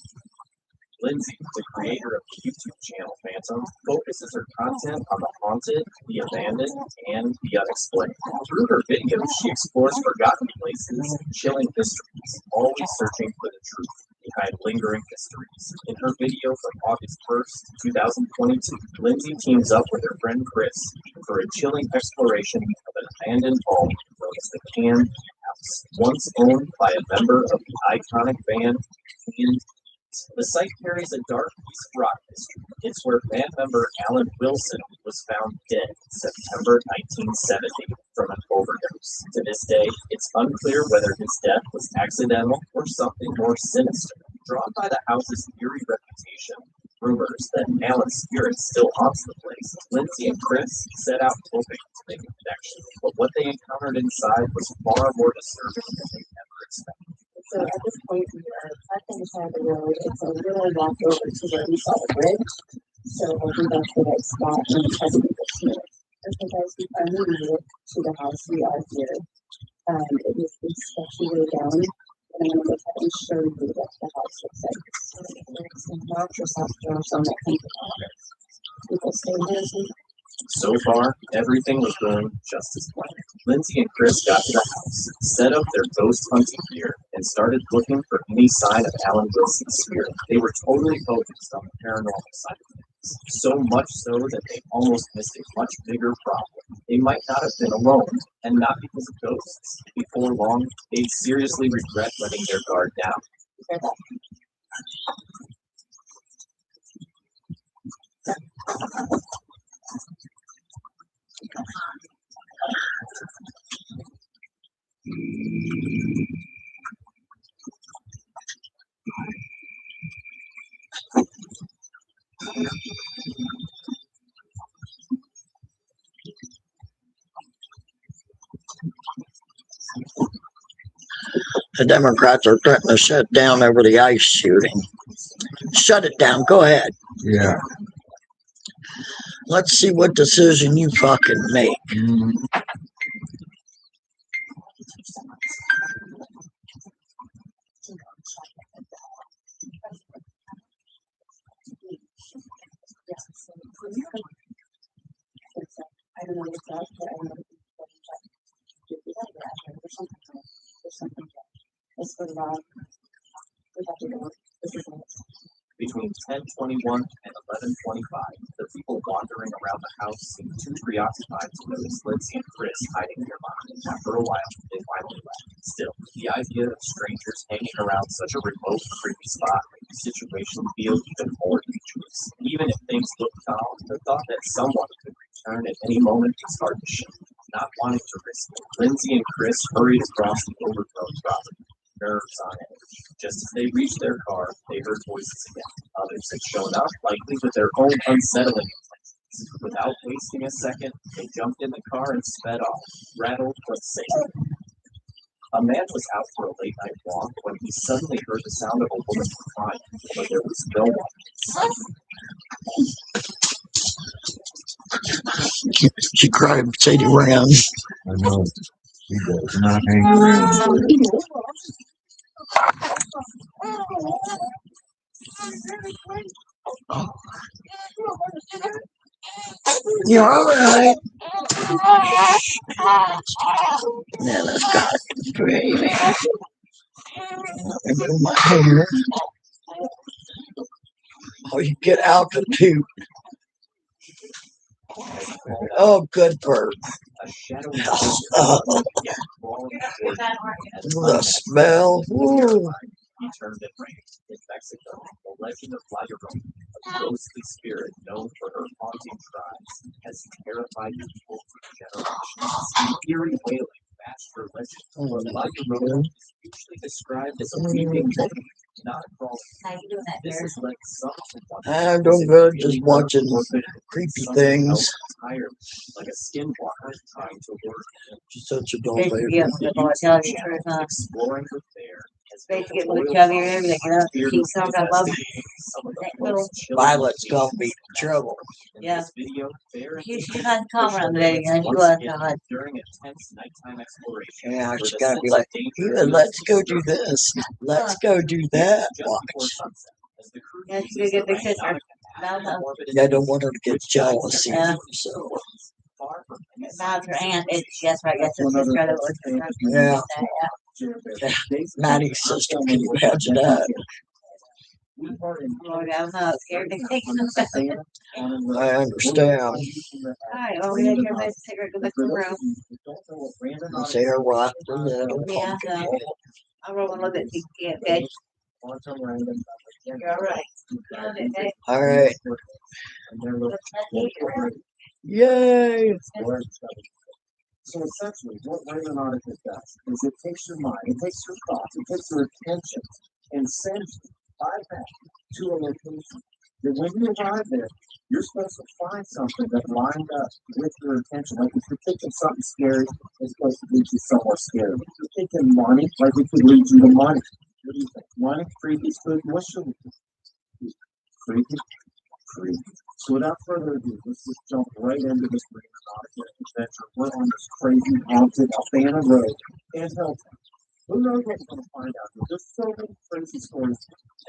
Lindsay, the creator of the YouTube channel Phantom, focuses her content on the haunted, the abandoned, and the unexplained. Through her videos, she explores forgotten places, chilling mysteries, always searching for the truth behind lingering mysteries. In her video from August 1st, 2022, Lindsay teams up with her friend Chris for a chilling exploration of an abandoned home known as the Can House, once owned by a member of the iconic band Can. The site carries a dark piece of rock history. It's where band member Alan Wilson was found dead in September 1970 from an overdose. To this day, it's unclear whether his death was accidental or something more sinister. Drawn by the house's eerie reputation, rumors that Alan's spirit still haunts the place, Lindsay and Chris set out hoping to make a connection, but what they encountered inside was far more disturbing than they ever expected. So at this point, we are at the side of the road. It's a little walk over to where we saw the bridge. So we'll do that for that spot and try to get this here. Okay, guys, we finally made it to the house. We are here. It was a sketchy way down. And I'm going to go ahead and show you what the house looks like. So there's some rocks or soft doors on that kind of water. People stay there. So far, everything was going just as planned. Lindsay and Chris got to the house, set up their ghost hunting gear, and started looking for any sign of Alan Wilson's spirit. They were totally focused on the paranormal side of things, so much so that they almost missed a much bigger problem. They might not have been alone, and not because of ghosts. Before long, they'd seriously regret letting their guard down. The Democrats are threatening to shut down over the ICE shooting. Shut it down. Go ahead. Yeah. Let's see what decision you fucking make. I don't know what's up, but I know there's something. It's for Rob. We have to go. This is it. Between 10:21 and 11:25, the people wandering around the house seemed too preoccupied to notice Lindsay and Chris hiding nearby. After a while, they finally left. Still, the idea of strangers hanging around such a remote, creepy spot made the situation feel even more dangerous. Even if things looked calm, the thought that someone could return at any moment was hard to shake. Not wanting to risk it, Lindsay and Chris hurried across the overgrown property, nerves on edge. Just as they reached their car, they heard voices again. Others had shown up, likely with their own unsettling intentions. Without wasting a second, they jumped in the car and sped off, rattled but safe. A man was out for a late night walk when he suddenly heard the sound of a woman crying, but there was no one. She cried, Sadie ran. I know. He does not hang around. You're all right. Yeah, that's got it. Great. Let me move my hair. Oh, you get altitude. Oh, good bird. A shadowy The smell. Ooh. He turned and ran. In Mexico, the legend of La Llorona, a ghostly spirit known for her haunting cries, has terrified people for generations. Eerie wailing matched her legend, but La Llorona is usually described as a weeping woman, not a crawling. How you doing that, This Bear? has led some to wonder I'm if doing it good, really just watching or could it be creepy something things. else entirely, like a skinwalker trying to lure him. She's such a doll Basically, baby. yeah, the boy tells you Channel, truth, huh? exploring with bear has been Basically, a with loyal Chubby following, River, they get up, feared keep talking about investigating some of the that most little chilling Violet's gonna locations be in in trouble. In Yeah. this video, Bear and She April had push comment on the the limits video, and she once was again God. during intense nighttime exploration. Yeah, where she's the gotta sense be of like, danger here, feels let's go do disturbing. this. Let's go do that. Just Watch. before sunset, as the crew Yeah, she uses did get the the sister. Rhinoceros No, no. morbid Yeah, I don't want her to get which guides jealous them Yeah. either. So, far from any Not her signs aunt. of It's yes, right. Yes, it's his brother. Was her son. yeah, Yeah. Maddie's sister. Can you imagine that? Lord, I don't know. Scared to take him. I understand. All right, well, we had your best cigarette. Go back to the room. I say her right for little Yeah, pumpkin. I'll roll a little bit. Yeah, okay. You're all right. Okay. All right. Yay. So essentially, what Raymonautica does is it takes your mind, it takes your thoughts, it takes your attention, and sends you by that to a location that when you arrive there, you're supposed to find something that lined up with your attention. Like if you're thinking something scary, it's supposed to lead you somewhere scary. If you're thinking money, like it could lead you to money. What do you think? Money, creepy, spooky, what should we do? Creepy, creepy. So without further ado, let's just jump right into this Green adventure. We're on this crazy haunted Alabama road and Helltown. Who knows what we're going to find out here? There's so many crazy stories.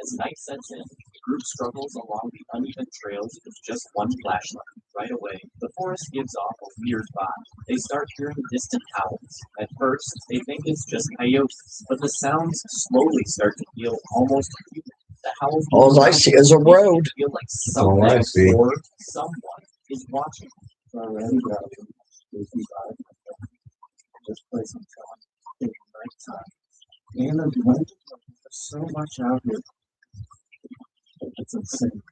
As night sets in, the group struggles along the uneven trails with just one flashlight. Right away, the forest gives off a weird vibe. They start hearing distant howls. At first, they think it's just coyotes, but the sounds slowly start to feel almost human. The howls All I see is a road. feel like All I something see. or someone is watching. Already, this place I'm telling you, it's nighttime. And there's so much out here. It's insane.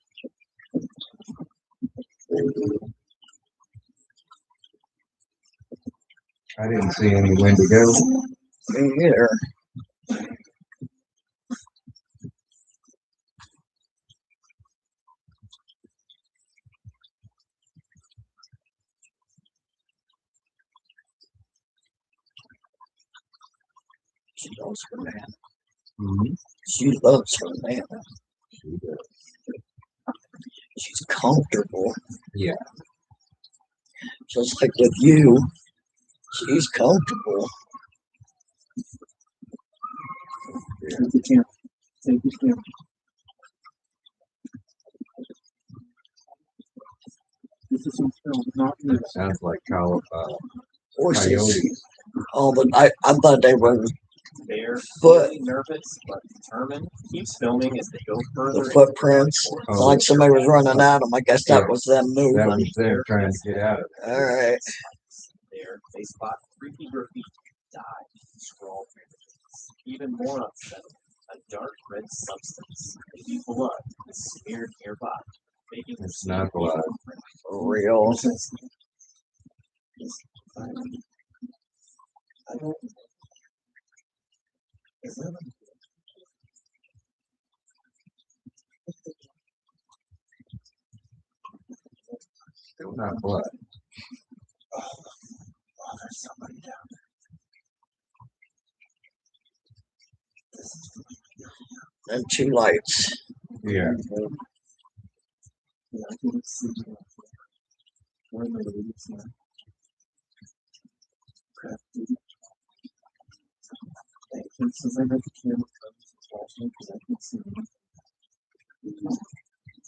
I didn't see any Wendigo. Me either. She loves her man. Mm-hmm. She loves her man. She does. She's comfortable. Yeah. Just like with you, she's comfortable. Take your camera. Take your camera. This is some film, not me. Sounds like Horses. coyotes. Oh, but I thought they were They're Foot. really nervous but determined. Keeps filming as they go further. the footprints. Oh. Like somebody was running at them. I guess that Yeah. was them That moving. was them trying to get out of it. All right. There, they spot creepy graffiti, dive, scroll images. Even more unsettling, a dark red substance, maybe blood, is smeared nearby, making the It's scene not blood. For real. I don't. Is that Still not blood. oh, there's somebody down there. And two lights. Yeah. Yeah, I didn't see that. Where are the leaves now? Crap, dude. Thank you. Since I got the camera, watching because I can see them.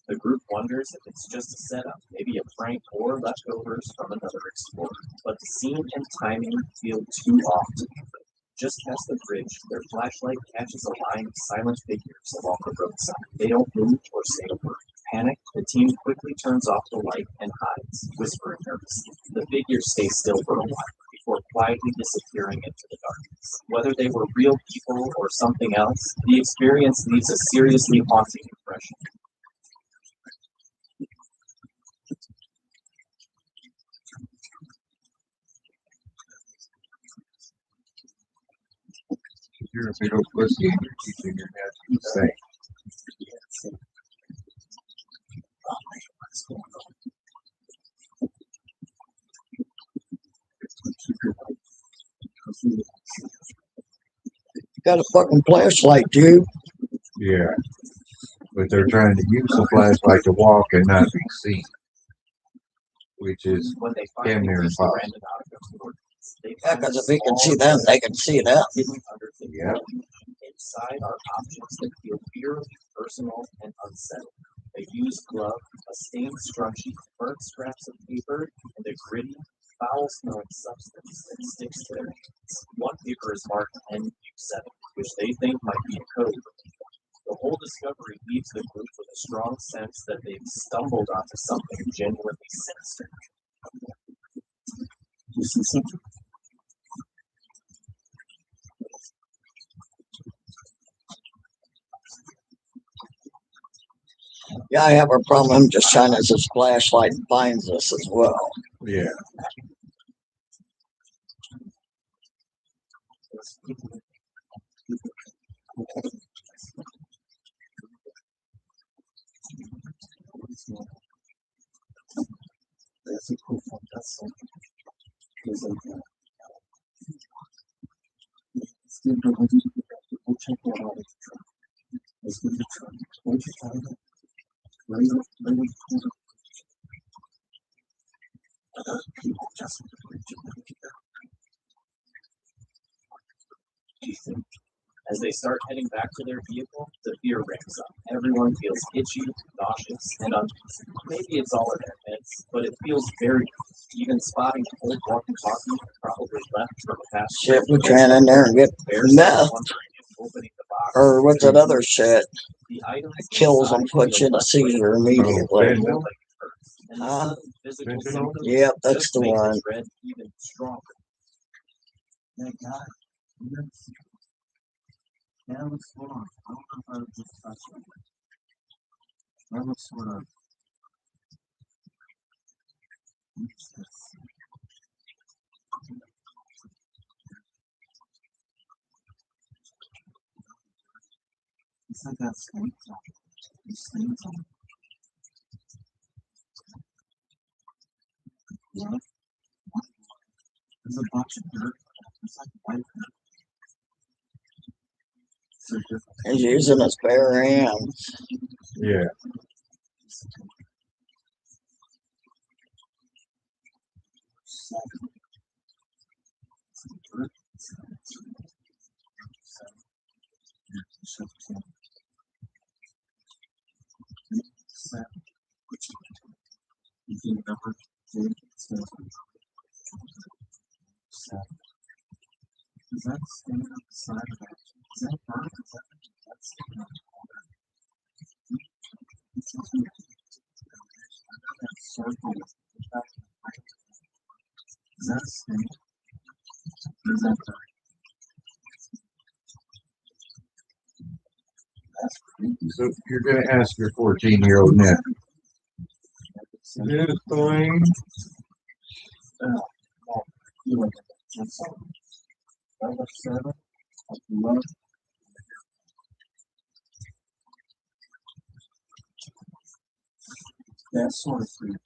The group wonders if it's just a setup, maybe a prank or leftovers from another explorer. But the scene and timing feel too off to be true. Just past the bridge, their flashlight catches a line of silent figures along the roadside. They don't move or say a word. Panicked, the team quickly turns off the light and hides, whispering nervously. The figures stay still for a while before quietly disappearing into the darkness. Whether they were real people or something else, the experience leaves a seriously haunting impression. You're a big old pussy and you're teaching your dad to be safe. Got a fucking flashlight, dude. Yeah. But they're trying to use the flashlight to walk and not be seen. Which is When they damn finally near reach the impossible. random outpost coordinates, they Yeah, find because a if we can small see them, they can see them. hidden under the Yeah. building. Inside are objects that feel eerily personal and unsettling. A used glove, a stained scrunchie, burnt scraps of paper, and a gritty, foul-smelling substance that sticks to their hands. One paper is marked NU7, which they think might be a code. The whole discovery leaves the group with a strong sense that they've stumbled onto something genuinely sinister. You see something? Yeah, I have a problem. I'm just shining his flashlight and finds us as well. Yeah. That's a cool one. That's something. It's like that. It's good, but when you get back, we'll check that out at the truck. Let's get the truck. What'd you tell them? Right up the corner. People just want to bridge and make it out. As they start heading back to their vehicle, the fear ramps up. Everyone feels itchy, nauseous, and uneasy. Maybe it's all in their heads, but it feels very good. Even spotting an old walkie-talkie probably left from a past Shit, we ran in there and get meth. opening the box. Or what's that other shit? The items That kills them, puts you in a seizure immediately. Fentanyl? Huh? Physical Fentanyl? symptoms Yep, that's just the make one. dread even stronger. That guy. That looks sort of. I don't know if I would just touch it. That looks sort of. It's like that snake on it. These things on it. Yeah. There's a bunch of dirt. It's like white dirt. So different. He's using his bare hands. Yeah. Is that standing on the side of that? Is that bird? Is that that's sticking on the corner? It's just that circle with the back of the right. Is that a snake? Is that bird? That's creepy. So you're gonna ask your 14-year-old nephew. This thing. You look at that. That's all. Number 7. I love that sort of creepy.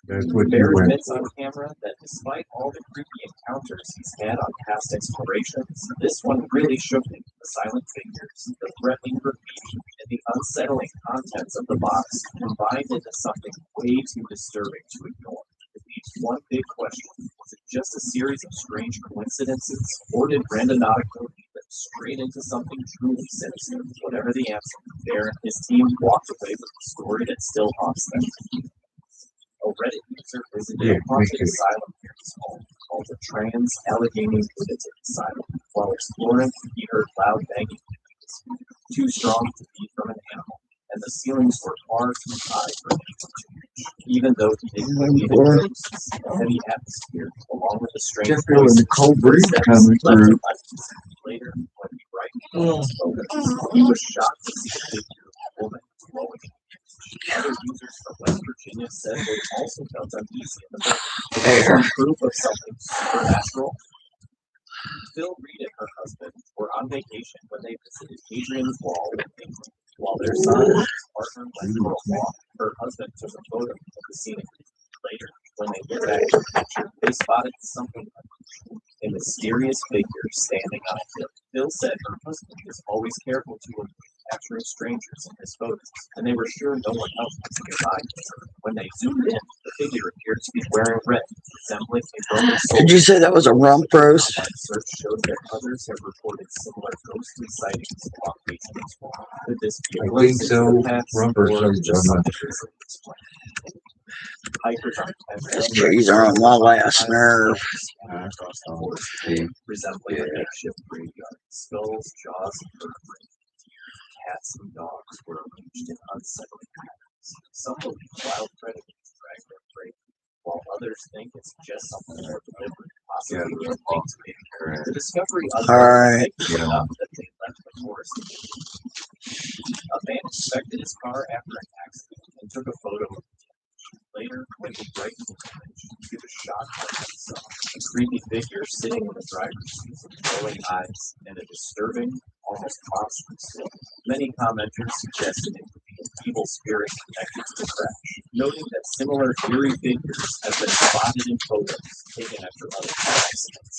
That's what Bear you went admits on camera that despite all the creepy encounters he's had on past explorations, this one really shook him. The silent figures, the threatening graffiti, and the unsettling contents of the box combined into something way too disturbing to ignore. It leaves one big question. Was it just a series of strange coincidences, or did Randonautica lead them straight into something truly sinister? Whatever the answer, Bear and his team walked away with a story that still haunts them. A Reddit user visited a haunted asylum near his home called the Trans Allegheny Lunatic Asylum. While exploring, he heard loud banging noises, too strong to be from an animal, and the ceilings were far too high for anyone to reach. Even though he didn't believe in ghosts, the heavy atmosphere, along with the strange Kept feeling the cold breeze footsteps, coming left through. him uneasy. Later, when he brightened his photos, he was shocked to see a figure of a woman glowing in the image. Other users from West Virginia said they also felt uneasy in the building. Some proof of something supernatural. Phil Reed and her husband were on vacation when they visited Adrian's Wall in England. While their son and his partner went for a walk, her husband took a photo of the scenery. Later, when they looked back at the picture, they spotted something unusual, a mysterious figure standing on a hill. Phil said her husband is always careful to avoid capturing strangers in his photos, and they were sure no one else was nearby. When they zoomed in, the figure appeared to be wearing red, resembling a Roman soldier. Did you say that was a rump roast? Online search shows that others have reported similar ghostly sightings along Adrian's Wall. Could this be a I glimpse think into so. the past, Rumper or search, just I'm not something easily explained? Hikers on These trees are on my last nerve. across the forest, resembling a makeshift graveyard. Skulls, jaws, and vertebrae. Cats and dogs were arranged in unsettling patterns. Some believe wild predators drag their prey, while others think it's just something more deliberate, possibly linked to maybe the discovery of Alright. enough that they left the forest. A man inspected his car after an accident and took a photo of it. Later, when he brightened his image, he was shocked when he saw a creepy figure sitting in the driver's seat with glowing eyes and a disturbing, almost monstrous look. Many commenters suggested it could be a evil spirit connected to the crash, noting that similar eerie figures have been spotted in photos taken after other accidents.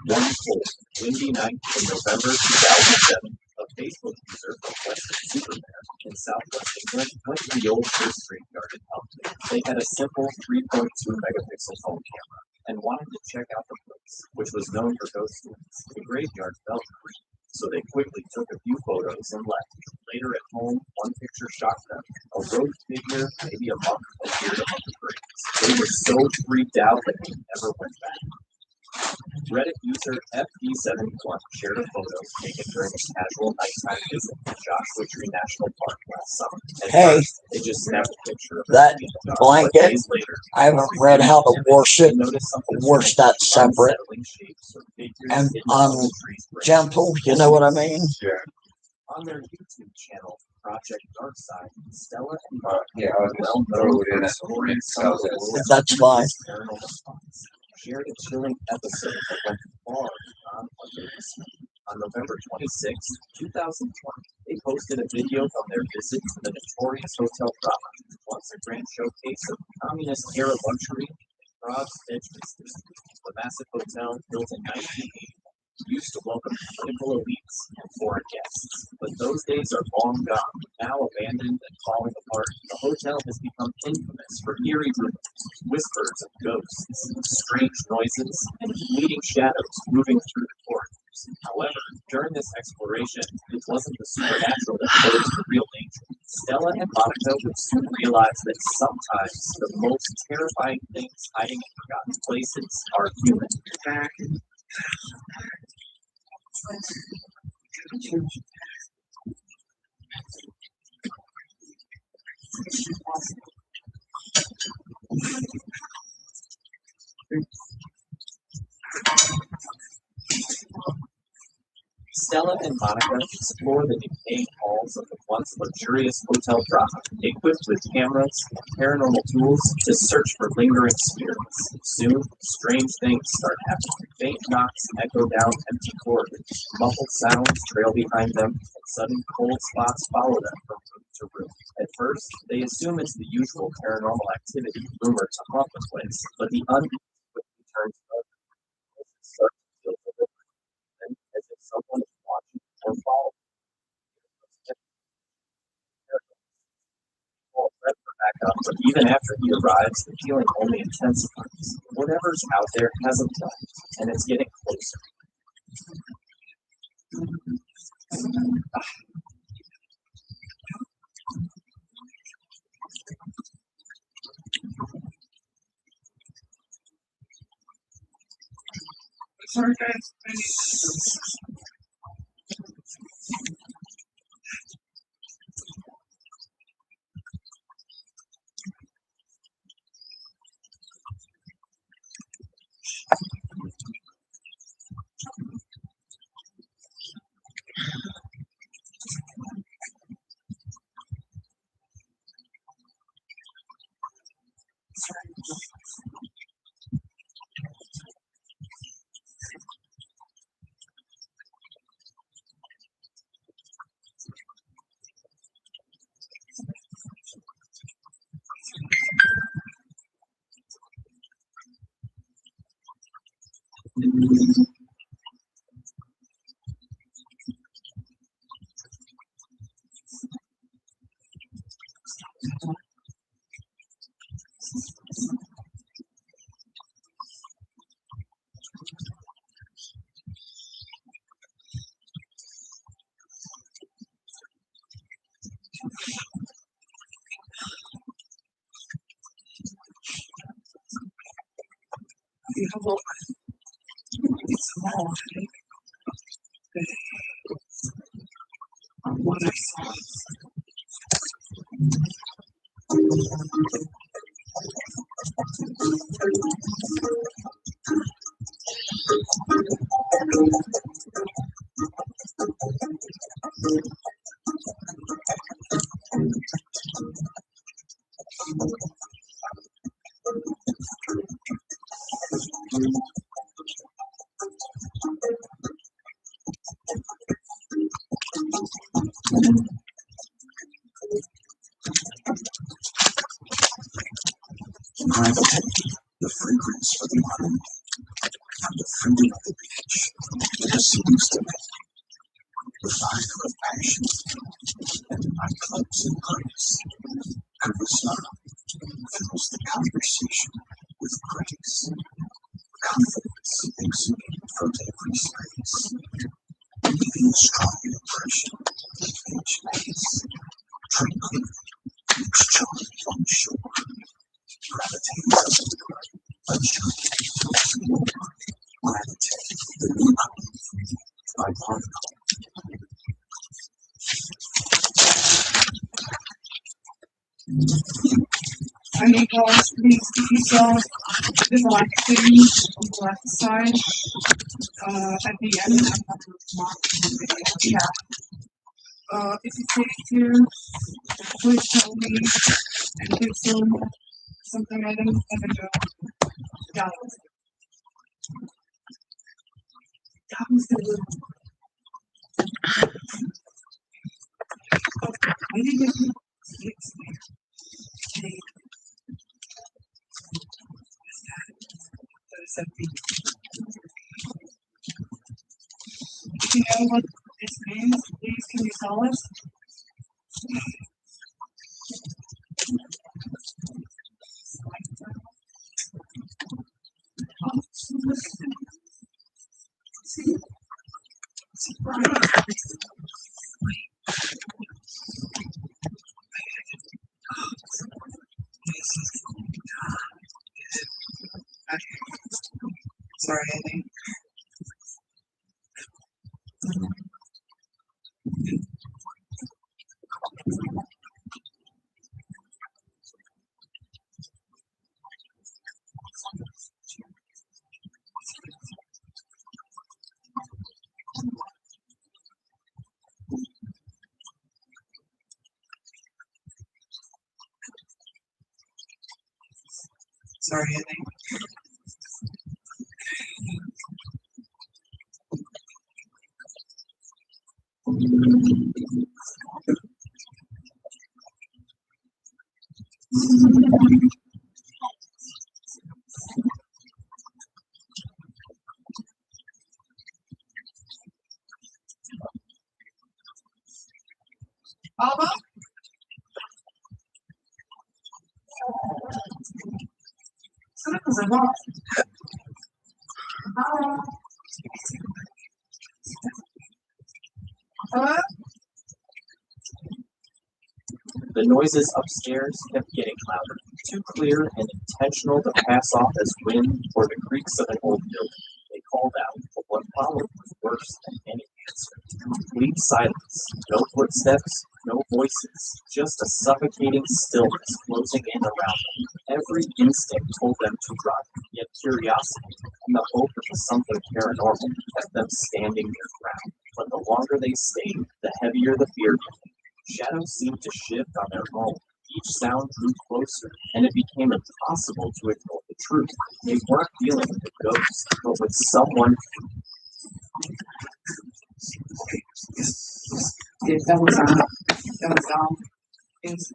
One cold, windy night in November 2007, a Facebook user from Western Supermare in Southwest England went to the old First Street Yard in Elmwood. They had a simple 3.2 megapixel phone camera and wanted to check out the place, which was known for ghost stories. The graveyard felt creepy, so they quickly took a few photos and left. Later at home, one picture shocked them. A robed figure, maybe a monk, appeared above the graves. They were so freaked out that they never went back. Reddit user FD71 shared a photo taken during a casual nighttime visit to Joshua Tree National Park last summer. At Hey, first, they just snapped a picture of that it in the dark, but blanket, days later, I haven't read how to wash it. they noticed something Wash strange, that separate unsettling shapes or figures and hidden among the trees' branches. gentle, you know what I mean? Yeah. On their YouTube channel, Project Darkside, Stella and Yeah, I'll just throw it in at the rinse. How's that? That's fine. paranormal spots, shared a chilling episode that went far beyond what they discovered. On November 26, 2020, they posted a video from their visit to the notorious Hotel Drama, once a grand showcase of communist-era luxury in Prague's Edge District. The massive hotel, built in 1980, used to welcome political elites and foreign guests. But those days are long gone. Now abandoned and falling apart, the hotel has become infamous for eerie rumors, whispers of ghosts, strange noises, and fleeting shadows moving through the corridors. However, during this exploration, it wasn't the supernatural that posed the real danger. Stella and Monica would soon realize that sometimes the most terrifying things hiding in forgotten places are human. Stella and Monica explore the decaying halls of the once luxurious Hotel Drama, equipped with cameras and paranormal tools to search for lingering spirits. Soon, strange things start happening. Faint knocks echo down empty corridors, muffled sounds trail behind them, and sudden cold spots follow them from room to room. At first, they assume it's the usual paranormal activity rumored to haunt the place, but the unease quickly turns ugly as it starts to feel deliberate, as if someone is watching or following. Paul Redford back up, but even after he arrives, the feeling only intensifies. Whatever's out there hasn't left, and it's getting closer. the freedom of the beach, with a seduced to the fire of passion, and nightclubs and parties. Charisma fills the conversation with grace. Confidence exuding from every space, leaving a strong impression each pace. Tranquility, each charm on shore, gravitates upward, unsure, gravitate, the new by particle. I need guys, please keep yourself the black thing on the left side. At the end, I have to mark the video. Yeah. If you take here, please tell me and give something item and then go down. That was the I need to fix if you know what this means, please can you tell us? Sorry, I think. Sorry, I think. Alba? Sana kızım. Hello? The noises upstairs kept getting louder, too clear and intentional to pass off as wind or the creaks of an old building. They called out, but what followed was worse than any answer. Complete silence, no footsteps, no voices, just a suffocating stillness closing in around them. Every instinct told them to run, yet curiosity and the hope of something paranormal kept them standing their ground. But the longer they stayed, the heavier the fear became. Shadows seemed to shift on their own. Each sound drew closer, and it became impossible to ignore the truth. They weren't dealing with a ghost, but with someone. Yes, that was is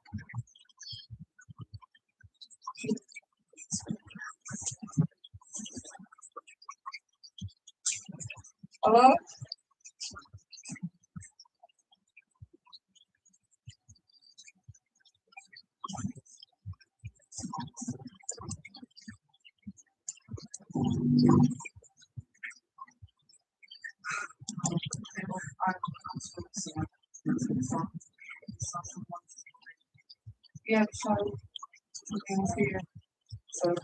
hello? Yeah, so here. So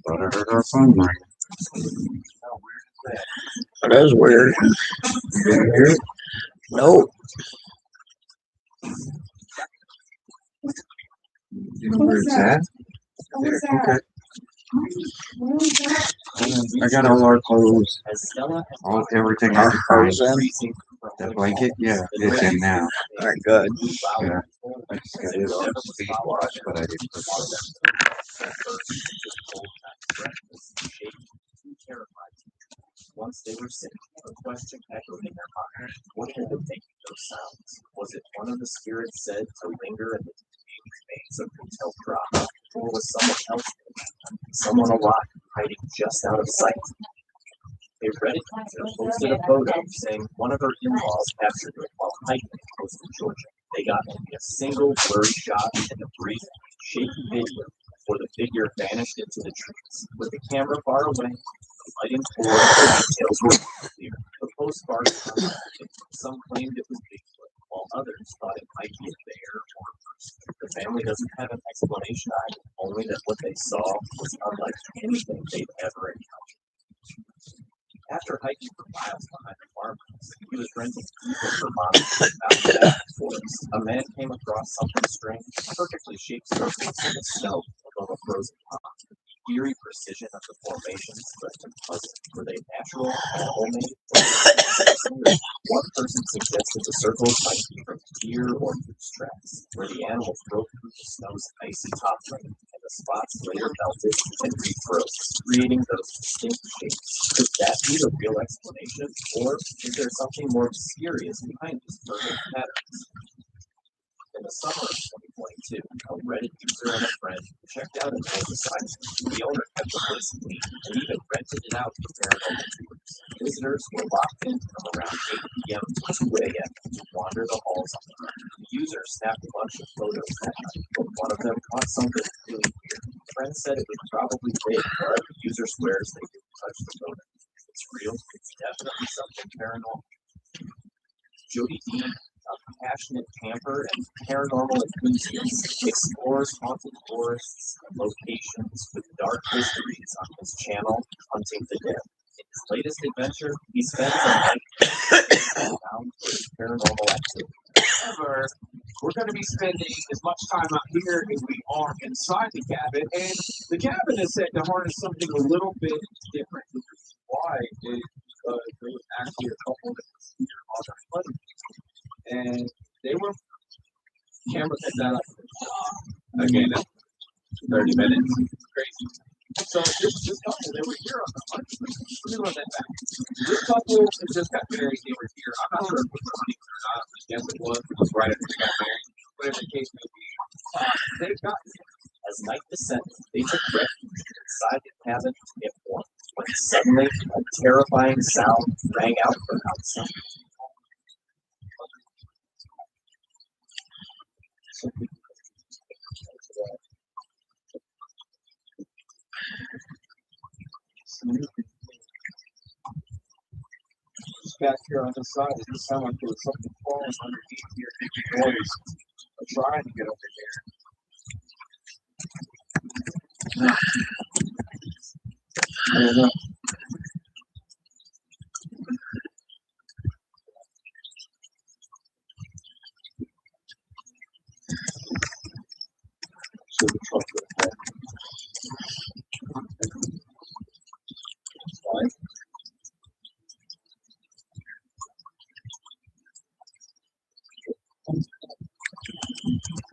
Thought I heard our phone ring. That is weird. You didn't hear it? Nope. You know where it's at? what was There, that? okay. I got all our clothes, As Stella all everything I Our could find. clothes in. That blanket, yeah, it's in now. All right, good. Yeah, I just got it on speed watch, but I didn't put it on. Once they were sitting, a question echoed in their mind. What had been making those sounds? Was it one of the spirits said to linger in the decaying remains of Hotel Crop? Or was someone else there? Someone alive, hiding just out of sight? They read it and posted a photo saying one of her in-laws captured it while hiking in coastal Georgia. They got only a single blurry shot and a brief, shaky video before the figure vanished into the trees. With the camera far away, the lighting poor, the details were clear. The postcards contacted. Some claimed it was Bigfoot, while others thought it might be a bear or a person. The family doesn't have an explanation either, only that what they saw was unlike anything they'd ever encountered. After hiking for miles behind the farmhouse, he was renting people for months out in the forest. A man came across something strange, perfectly shaped circles in the snow above a frozen pond. The eerie precision of the formations left him puzzled. Were they natural, homemade? One person suggested the circles might be from deer or moose tracks, where the animals broke through the snow's icy top layer, and the spots later melted and refroze, creating those distinct shapes. Could that be the real explanation, or is there something more mysterious behind these perfect patterns? In the summer of 2022, a Reddit user and a friend checked out an old assignment. The owner kept the place clean and even rented it out for paranormal tours. Visitors were locked in from around 8 p.m. to 2 a.m. to wander the halls on their own. The user snapped a bunch of photos that night, but one of them caught something really weird. The friend said it was probably fake, but the user swears they didn't touch the photo. It's real. It's definitely something paranormal. Jody D, a passionate camper and paranormal enthusiast, explores haunted forests and locations with dark histories on his channel, Hunting the Dead. In his latest adventure, he spends a night down for his paranormal activity. However, we're going to be spending as much time out here as we are inside the cabin, and the cabin is set to harness something a little bit different. The reason why is there was actually a couple that was here on their honeymoon, and they were camera set that up again. 30 minutes, crazy. So this couple, they were here on the honeymoon. Let me run that back. This couple just got married. They were here. I'm not sure if it was honeymoon or not. I guess it was right after they got married. Whatever the case may be, they got here. As night descended, they took refuge inside the cabin to get warm, when suddenly a terrifying sound rang out from outside. Just back here on this side, it just sounded like there was something falling underneath here, making noise. I'm trying to get over here. I don't know. So the truck was back. Fine.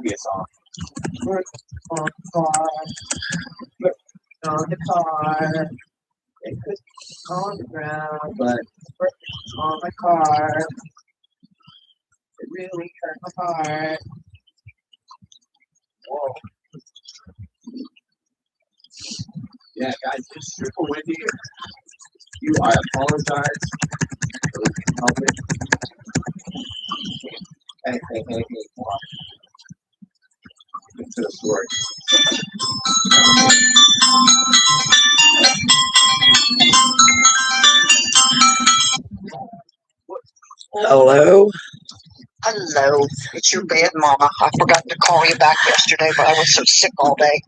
Yes, put on the car. Put on the car. They put on the ground, but put on my car. It really hurt my heart. Whoa. Yeah, guys, it's super windy here. I apologize. Help it. Hey, come on. Get to the story. Hello? Hello, it's your bad mama. I forgot to call you back yesterday, but I was so sick all day.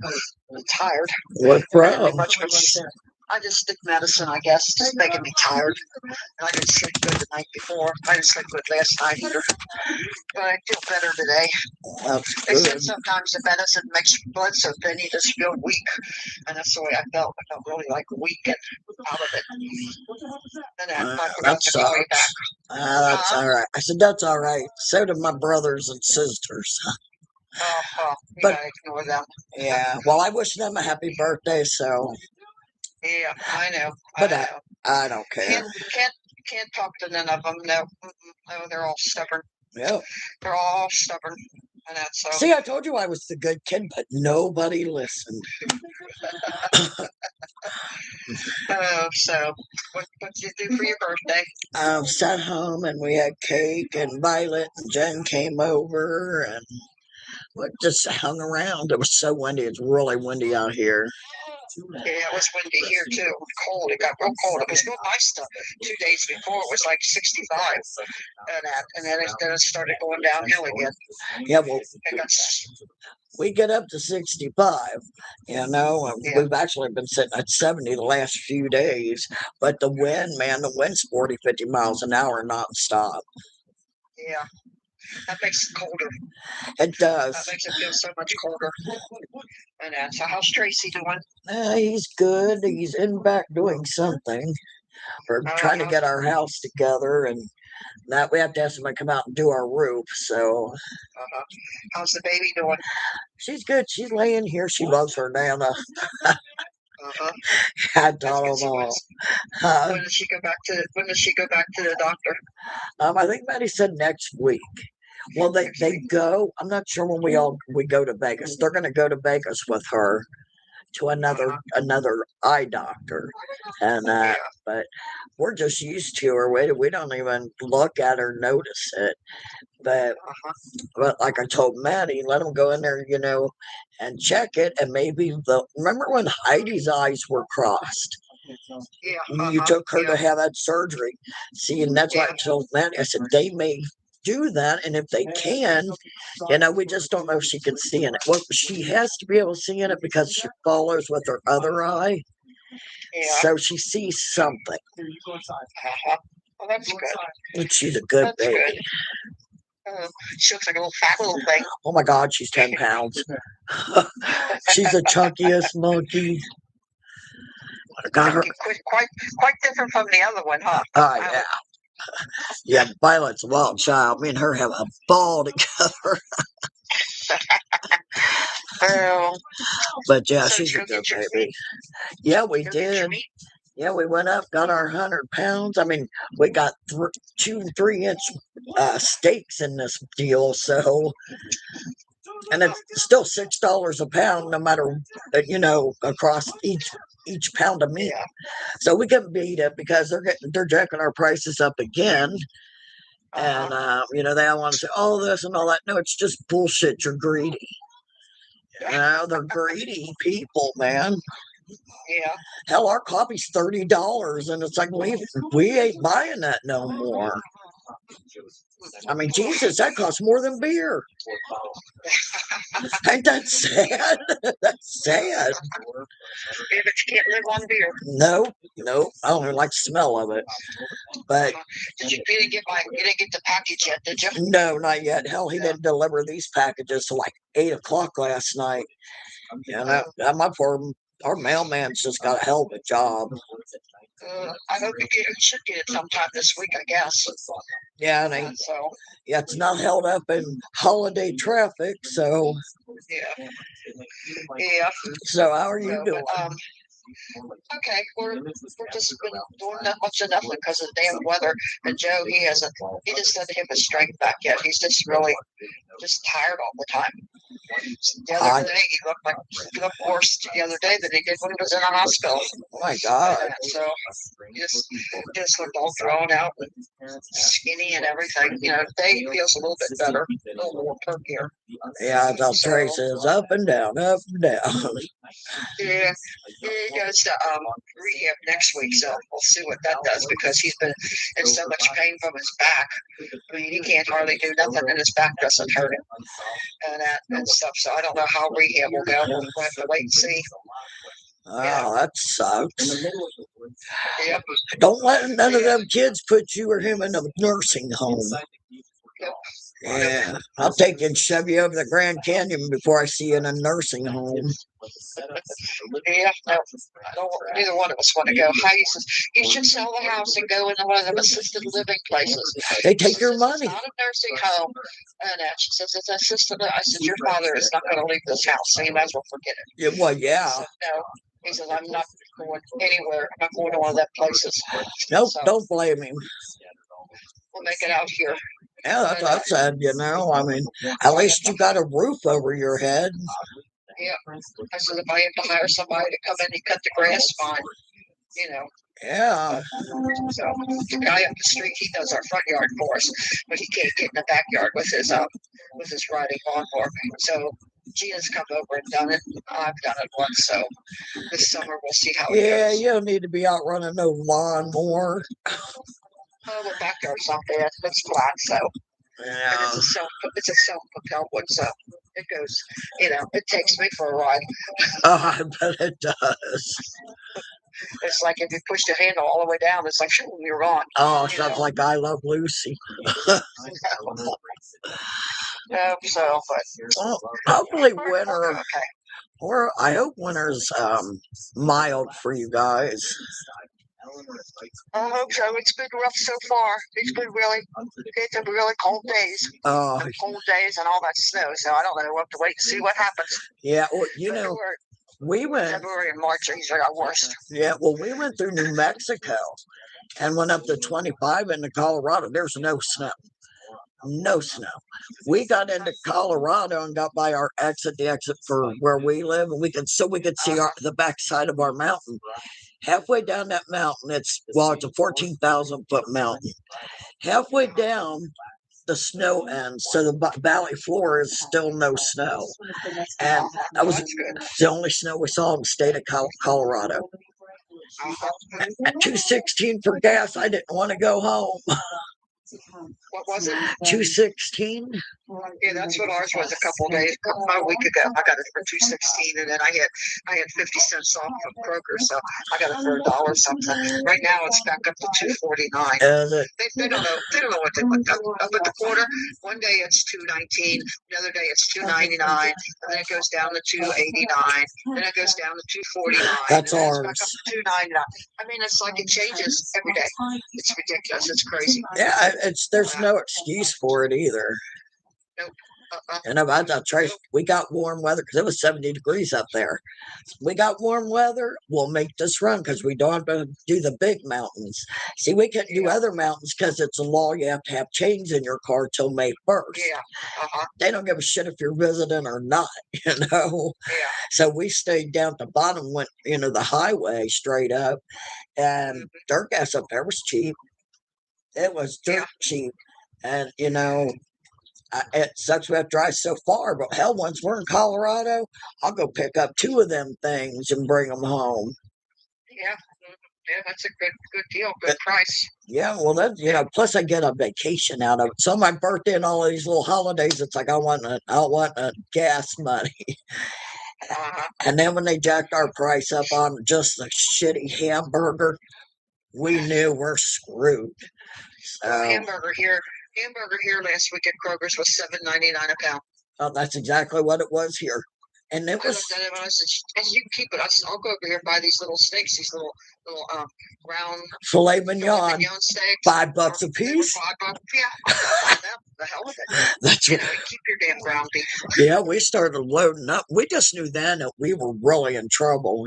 I'm tired. What Pretty from? much was, I just stick medicine, I guess, just making me tired. And I didn't sleep good the night before. I didn't sleep good last night either. But I feel better today. That's They said good. sometimes the medicine makes your blood so thin you just feel weak. And that's the way I felt. I felt really like weak and out of it. And I forgot That to call you back. sucks. That's all right. I said, that's all right. So did my brothers and sisters. Oh, you But gotta ignore them. yeah, well, I wish them a happy birthday. So, Yeah, I know. but I know. I don't care. Can't talk to none of them. No, no, they're all stubborn. Yep. They're all stubborn, and that's so. See, I told you I was the good kid, but nobody listened. So what did you do for your birthday? Sat home and we had cake, and Violet and Jen came over, and we just hung around. It was so windy. It's really windy out here. Yeah, it was windy here too. It was cold. It got real cold. It was real nice 2 days before. It was like 65, and then it started going downhill again. Yeah, well, It got we get up to 65, and we've actually been sitting at 70 the last few days. But the wind, man, the wind's 40, 50 miles an hour nonstop. Yeah, that makes it colder. It does. That makes it feel so much colder. And so how's Tracy doing? He's good. He's in back doing something. We're trying to get our house together, and that we have to have somebody come out and do our roof. So, how's the baby doing? She's good. She's laying here. She loves her Nana. I don't know. When does she go back to? When does she go back to the doctor? I think Maddie said next week. Well, they go. I'm not sure when we go to Vegas. They're going to go to Vegas with her to another eye doctor, and but we're just used to her. We don't even look at her, notice it. But like I told Maddie, let them go in there, and check it. And maybe remember when Heidi's eyes were crossed? Yeah. You took her to have that surgery. See, and that's why I told Maddie. I said they may do that, and if they can, we just don't know if she can see in it. Well, she has to be able to see in it because she follows with her other eye. Yeah. So she sees something. Well, that's good. And she's a good baby. Good. She looks like a little fat little thing. Oh my God, she's 10 pounds. She's the chunkiest monkey. Got her. Quite different from the other one, huh? Yeah. Yeah, Violet's a wild child. Me and her have a ball together. But yeah, she's a good baby. Yeah, we did. Yeah, we went up, got our 100 pounds. I mean, we got 2 3-inch steaks in this deal. So, and it's still $6 a pound, no matter across each pound of meat. So we couldn't beat it because they're jacking our prices up again. And they all want to say, oh, this and all that. No, it's just bullshit. You're greedy. They're greedy people, man. Yeah. Hell, our coffee's $30, and it's like we ain't buying that no more. I mean, Jesus, that costs more than beer. Ain't that sad? That's sad. Yeah, but you can't live on beer. No, I don't even like the smell of it. But you didn't get the package yet, did you? No, not yet. Hell, he didn't deliver these packages till like 8 o'clock last night. Our mailman's just got a hell of a job. I hope he should get it sometime this week, I guess. Yeah, it's not held up in holiday traffic, so. Yeah. So how are you doing? Okay, we're just been doing not much of nothing because of the damn weather. And Joe, he just doesn't have his strength back yet. He's just really tired all the time. The other day he looked worse the other day than he did when he was in the hospital. Oh my God! So he just looked all drawn out and skinny and everything. Today he feels a little bit better, a little more perkier. Yeah, I thought Trace is up and down, up and down. Yeah, he goes to rehab next week, so we'll see what that does because he's been in so much pain from his back. I mean, he can't hardly do nothing, and his back doesn't hurt him and stuff. So I don't know how rehab will go. We'll have to wait and see. Oh, that sucks. In the middle of the woods, Yep. Don't let none of them kids put you or him in a nursing home. inside the cages were dogs. Yeah, I'll take you and shove you over the Grand Canyon before I see you in a nursing home. Yeah, no, I don't. Neither one of us want to go. Heidi says you should sell the house and go into one of them assisted living places. They take your money. It's not a nursing home. And she says it's assisted. I said your father is not going to leave this house, so you might as well forget it. Yeah, well, yeah. So, no, he says I'm not going anywhere. I'm not going to one of them places. Nope, So, don't blame him. we'll make it out here. Yeah, that's what I said, you know. I mean, at least you got a roof over your head. Yeah. I said if I have to hire somebody to come in and cut the grass, fine. You know. Yeah. So the guy up the street, he does our front yard for us, but he can't get in the backyard with his riding lawnmower. So Gina's come over and done it. I've done it once, so this summer we'll see how it goes. You don't need to be out running no lawnmower. Oh, the backyard's not bad. It's flat, so and it's a self-propelled one, so it goes. You know, it takes me for a ride. Oh, I bet it does. It's like if you push the handle all the way down, it's like you're on. Oh, sounds like I Love Lucy. So, but well, hopefully winter. Okay. Or I hope winter's mild for you guys. I hope so. It's been rough so far. It's been really cold days. Cold days and all that snow. So I don't know. We'll have to wait and see what happens. Yeah, well, you know, we went February and March are usually our worst. Yeah, well, we went through New Mexico and went up to 25 into Colorado. There's no snow. No snow. We got into Colorado and got by our the exit for where we live, and we could see the backside of our mountain. Halfway down that mountain, it's a 14,000 foot mountain. Halfway down, the snow ends, so the valley floor is still no snow, and that was the only snow we saw in the state of Colorado. At 216 for gas, I didn't want to go home. What was it? 216. Yeah, that's what ours was about a week ago. I got it for $2.16, and then I had 50 cents off from Kroger, so I got it for $1 something. Right now it's back up to $2.49. They don't know. They don't know what they went up at the quarter. One day it's $2.19, another day it's $2.99, and then it goes down to $2.89, then it goes down to $2.49. That's ours. It's back up to $2.99. I mean, it's like it changes every day. It's ridiculous. It's crazy. Yeah, there's no excuse for it either. Nope. And we got warm weather because it was 70 degrees up there. We got warm weather. We'll make this run because we don't have to do the big mountains. See, we can't do other mountains because it's a law. You have to have chains in your car till May 1st. Yeah. They don't give a shit if you're visiting or not, you know. Yeah. So we stayed down at the bottom, went the highway straight up, and dirt gas up there was cheap. It was dirt cheap, and it sucks we have to drive so far, but hell, once we're in Colorado, I'll go pick up 2 of them things and bring them home. Yeah, that's a good deal, good price. Yeah, well, plus I get a vacation out of it. So my birthday and all these little holidays, it's like I want a gas money. And then when they jacked our price up on just a shitty hamburger, we knew we're screwed. So, hamburger here last week at Kroger's was $7.99 a pound. Oh, that's exactly what it was here. And it was. I looked at it and I said, you can keep it. I said, I'll go over here and buy these little steaks, these little round filet mignon steaks. $5 a piece. $5, yeah. The hell with it. That's right. Keep your damn ground beef. Yeah, we started loading up. We just knew then that we were really in trouble,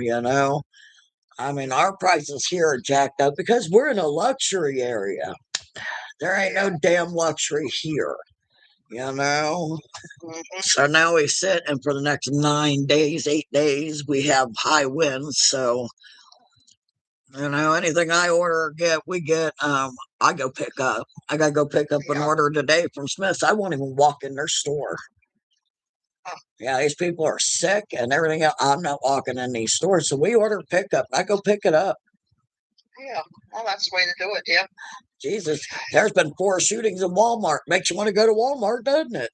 I mean, our prices here are jacked up because we're in a luxury area. There ain't no damn luxury here, So now we sit, and for the next 8 days, we have high winds. So, anything I order or get, we get, I go pick up. I got to go pick up an order today from Smith's. I won't even walk in their store. Yeah, these people are sick and everything else. I'm not walking in these stores. So we order pickup. I go pick it up. Yeah, well, that's the way to do it, yeah. Jesus, there's been 4 shootings in Walmart. Makes you want to go to Walmart, doesn't it?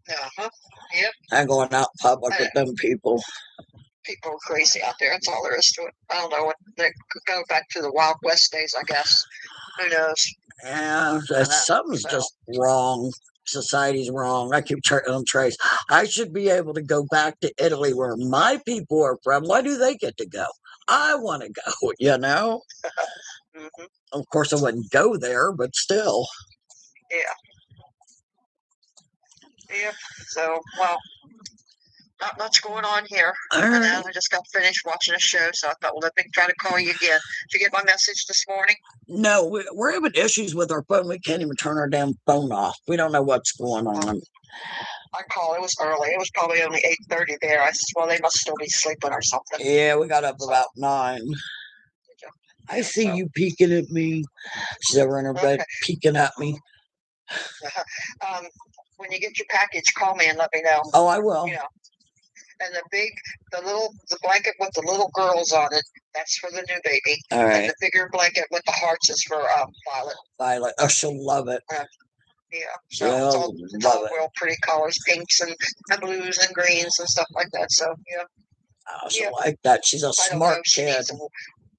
Yep. I'm going out in public with them people. people are crazy out there. That's all there is to it. I don't know what they go back to the Wild West days, I guess. Who knows? Yeah, know, something's so. just wrong. Society's wrong. I keep telling Trace, I should be able to go back to Italy where my people are from. Why do they get to go? I want to go, you know? Mhm. Of course, I wouldn't go there, but still. Yeah. Yep. So, well, not much going on here. All I right. know. I just got finished watching a show, so I thought, well, let me try to call you again. Did you get my message this morning? No, we're having issues with our phone. We can't even turn our damn phone off. We don't know what's going on. I called. It was early. It was probably only 8:30 there. I said, well, they must still be sleeping or something. Yeah, we got up about 9. I see you peeking at me. She's over in her bed peeking at me. When you get your package, call me and let me know. Oh, I will. You know. And the blanket with the little girls on it, that's for the new baby. All right. And the bigger blanket with the hearts is for Violet. Violet. Oh, she'll love it. Yeah. So it's all real pretty colors, pinks and blues and greens and stuff like that. So yeah. Oh, she'll like that. She's a smart kid.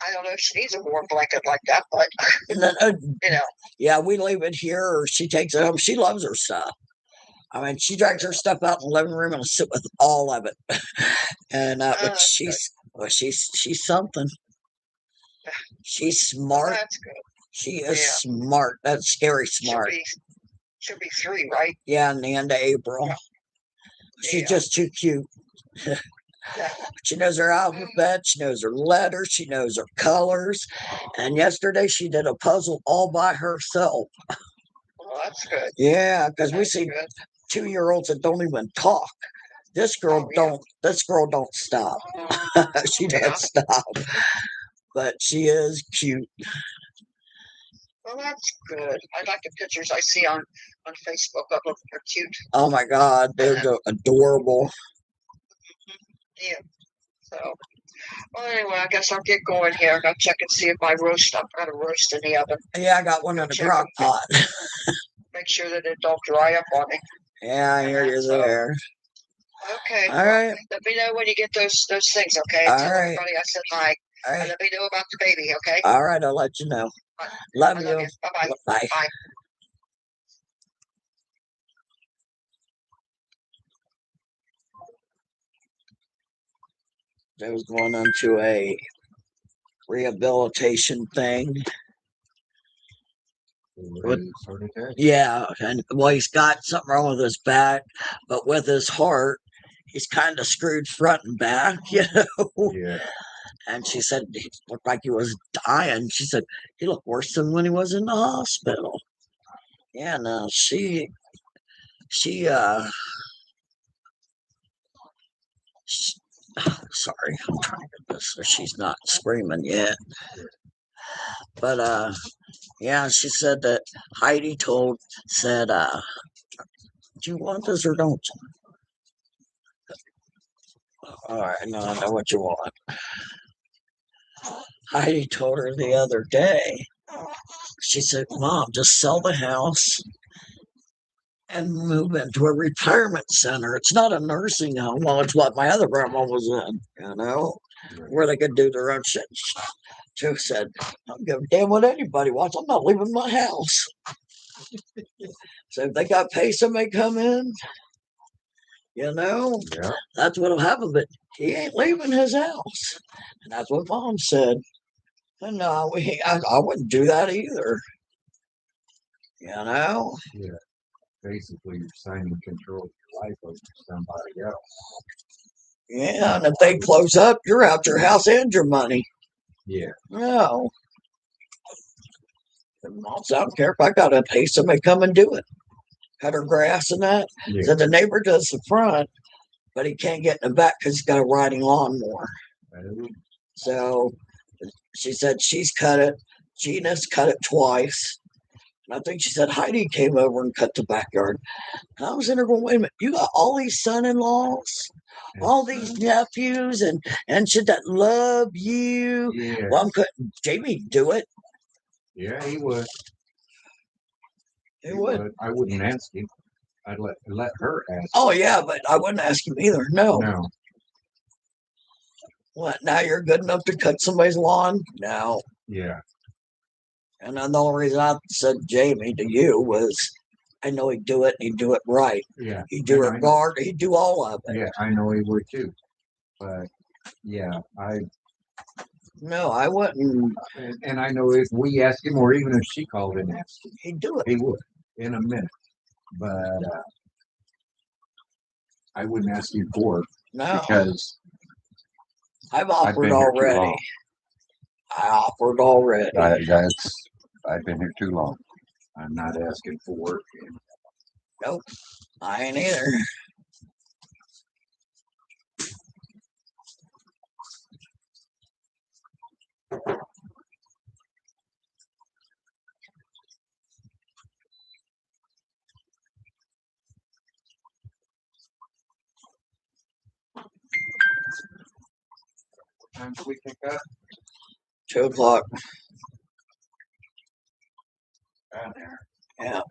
I don't know if she needs a warm blanket like that, but you know. Yeah, we leave it here, or she takes it home. She loves her stuff. I mean, she drags her stuff out in the living room and will sit with all of it. And but she's something. She's smart. That's good. She is smart. That's scary smart. She'll be 3, right? Yeah, in the end of April. Yeah. She's just too cute. She knows her alphabet. She knows her letters. She knows her colors. And yesterday she did a puzzle all by herself. Well, that's good. Yeah, because we see 2-year-olds that don't even talk. This girl don't. This girl don't stop. She doesn't stop. But she is cute. Well, that's good. I like the pictures I see on Facebook of them. They're cute. Oh my God, they're adorable. Yeah. So, well, anyway, I guess I'll get going here. I gotta check and see if I've got a roast in the oven. Yeah, I got one in the crock pot. Make sure that it don't dry up on me. Yeah, I hear you there. Okay. All right. Let me know when you get those things, okay? All Tell right. everybody I said hi. All right. And let me know about the baby, okay? All right, I'll let you know. Love you. Bye-bye. Bye. Bye. I was going into a rehabilitation thing. Yeah, and well, he's got something wrong with his back, but with his heart, he's kind of screwed front and back, you know. Yeah. And she said he looked like he was dying. She said he looked worse than when he was in the hospital. Yeah, no, she sorry, I'm trying to get this so she's not screaming yet. But yeah, she said that Heidi said, do you want this or don't you? All right, no, I know what you want. Heidi told her the other day, she said, Mom, just sell the house and move into a retirement center. It's not a nursing home. Well, it's what my other grandma was in, you know, where they could do their own shit. Joe said, I don't give a damn what anybody wants. I'm not leaving my house. So if they got pay somebody come in, you know, that's what'll happen. But he ain't leaving his house. And that's what Mom said. And no, I wouldn't do that either. You know? Yeah. Basically, you're signing control of your life over somebody else. Yeah, and if they close up, you're out your house and your money. Yeah. No. I don't care if I got to pay somebody come and do it. Cut her grass and that. Yeah. So the neighbor does the front, but he can't get in the back because he's got a riding lawnmower. So she said she's cut it. Gina's cut it twice. And I think she said Heidi came over and cut the backyard. And I was in there going, wait a minute, you got all these son-in-laws, all these nephews, and should that love you? Yeah. Well, couldn't Jamie do it? Yeah, he would. He would. I wouldn't ask him. I'd let her ask. Oh yeah, but I wouldn't ask him either. No. What, now you're good enough to cut somebody's lawn? No. Yeah. And then the only reason I said Jamie to you was I know he'd do it and he'd do it right. Yeah. He'd do And it guard, he'd do all of it. Yeah, I know he would too. But yeah, No, I wouldn't. and I know if we asked him, or even if she called and asked him, He'd do it. he would in a minute. But I wouldn't ask you for it No, because I've I've been offered here too already. long. I offered already. I've been here too long. I'm not asking for it. Nope, I ain't either. Time do we pick up? 2 o'clock. Down there. Yeah.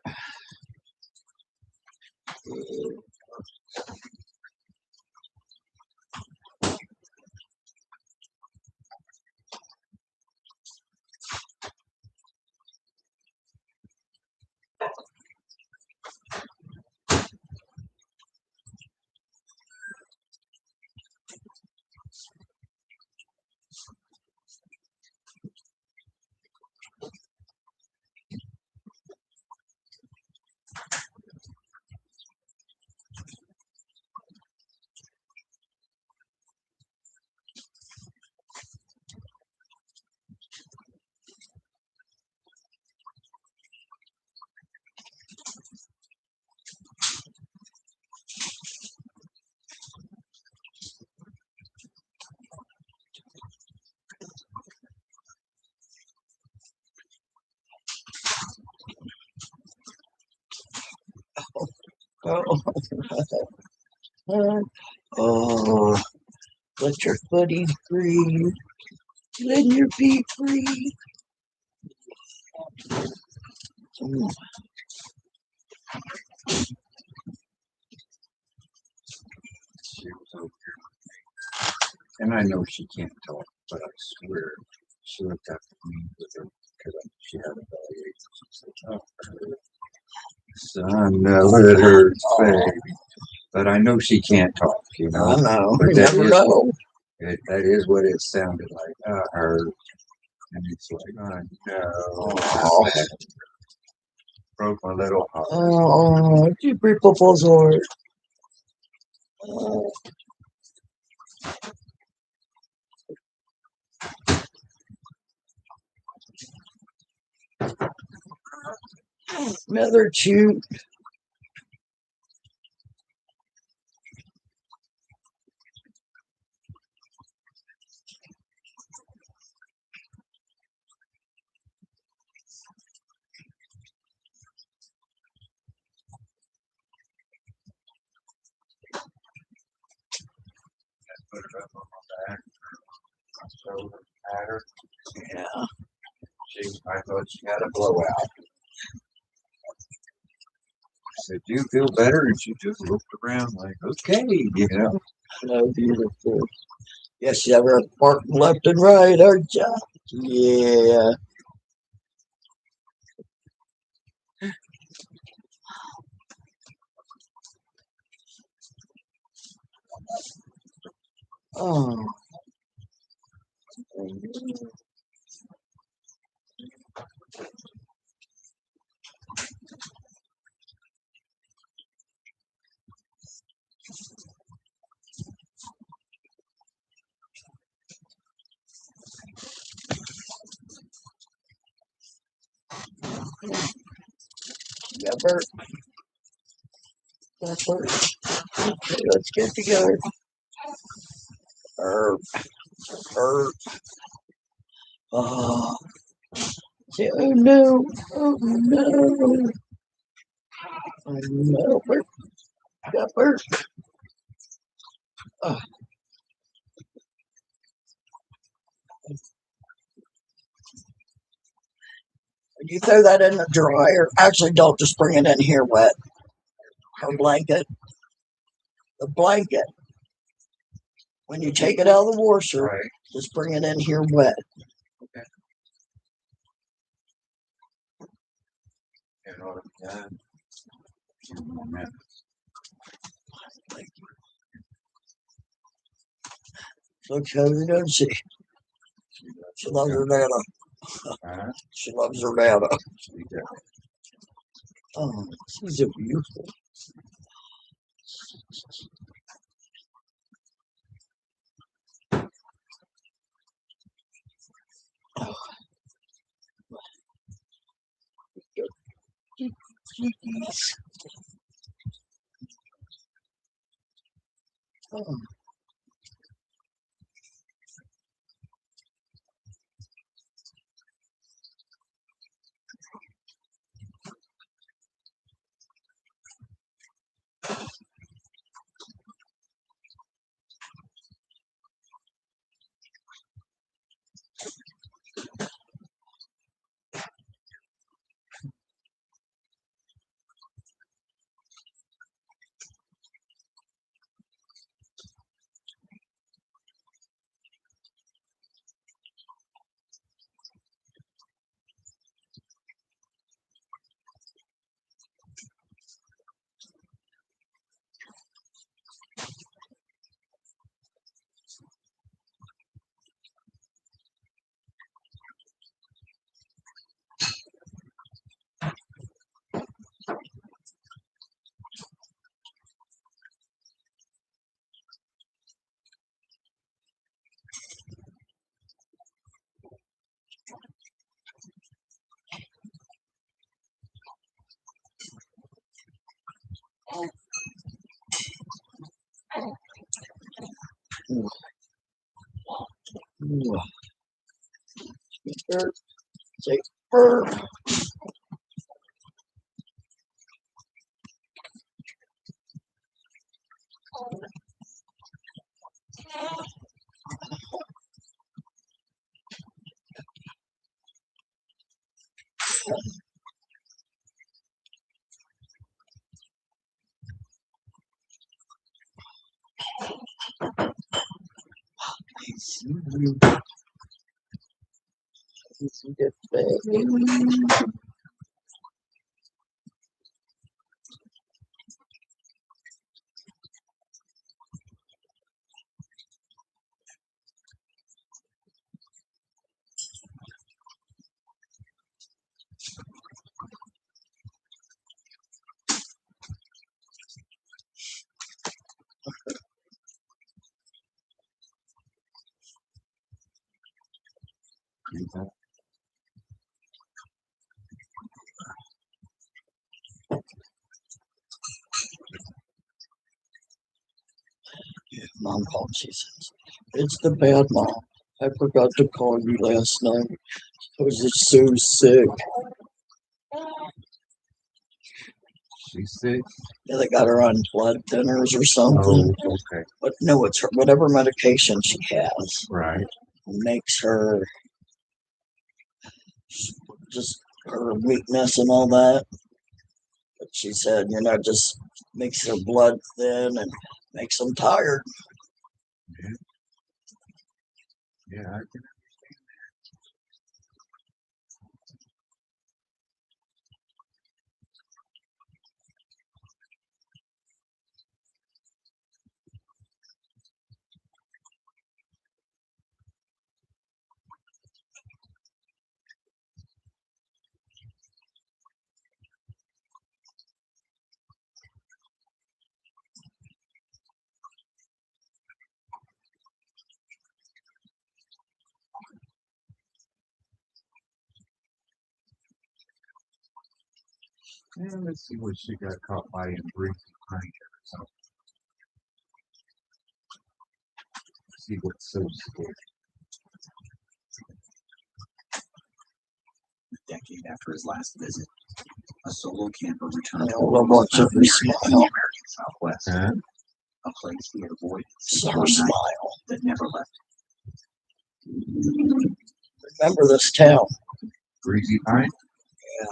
Oh, let your footies breathe. Let your feet breathe. She was over here. And I know she can't talk, but I swear she looked up at me with her because she had a belly ache. She said, "Oh, son, let her say." But I know she can't talk, you know. I know. But You that never is know. that is what it sounded like. Her. And it's like, oh no. Oh, Broke my little heart. oh, you break Papa's heart. Oh. Another chew. Put it up on my back. My shoulder at her. Yeah. I thought she had a blowout. I said, "Do you feel better?" And she just looked around like, okay, you know. No, beautiful. Yes, you ever barking left and right, aren't you? Yeah. Oh. Yeah, Bert. That's Bert. Okay, let's get together. Herb. Oh. Oh no. Oh no. Oh no, Bert. Yeah, Bert. Oh. You throw that in the dryer. Actually, don't just bring it in here wet. Her blanket. The blanket. when you take it out of the washer, Right. just bring it in here wet. Okay. And all of that. 2 more minutes. Looks heavy, doesn't she? She loves her data. She loves her data. Oh, she's a beautiful. Oh. Oh. Ooh. Say burp. Mom called, she says, it's the bad mom. I forgot to call you last night. I was just so sick. She's sick? Yeah, they got her on blood thinners or something. Oh, okay. But no, it's her, whatever medication she has. Right. Makes her just her weakness and all that. But she said, just makes her blood thin and makes them tired. Yeah. Yeah, I can. Yeah, let's see what she got caught by in brief behind her or something. See what's so scary. A decade after his last visit, a solo camper returned I love watching her the smile. American Southwest, a place he had avoided Her smile. that never left. Remember this town. Greasy Pine? Yeah.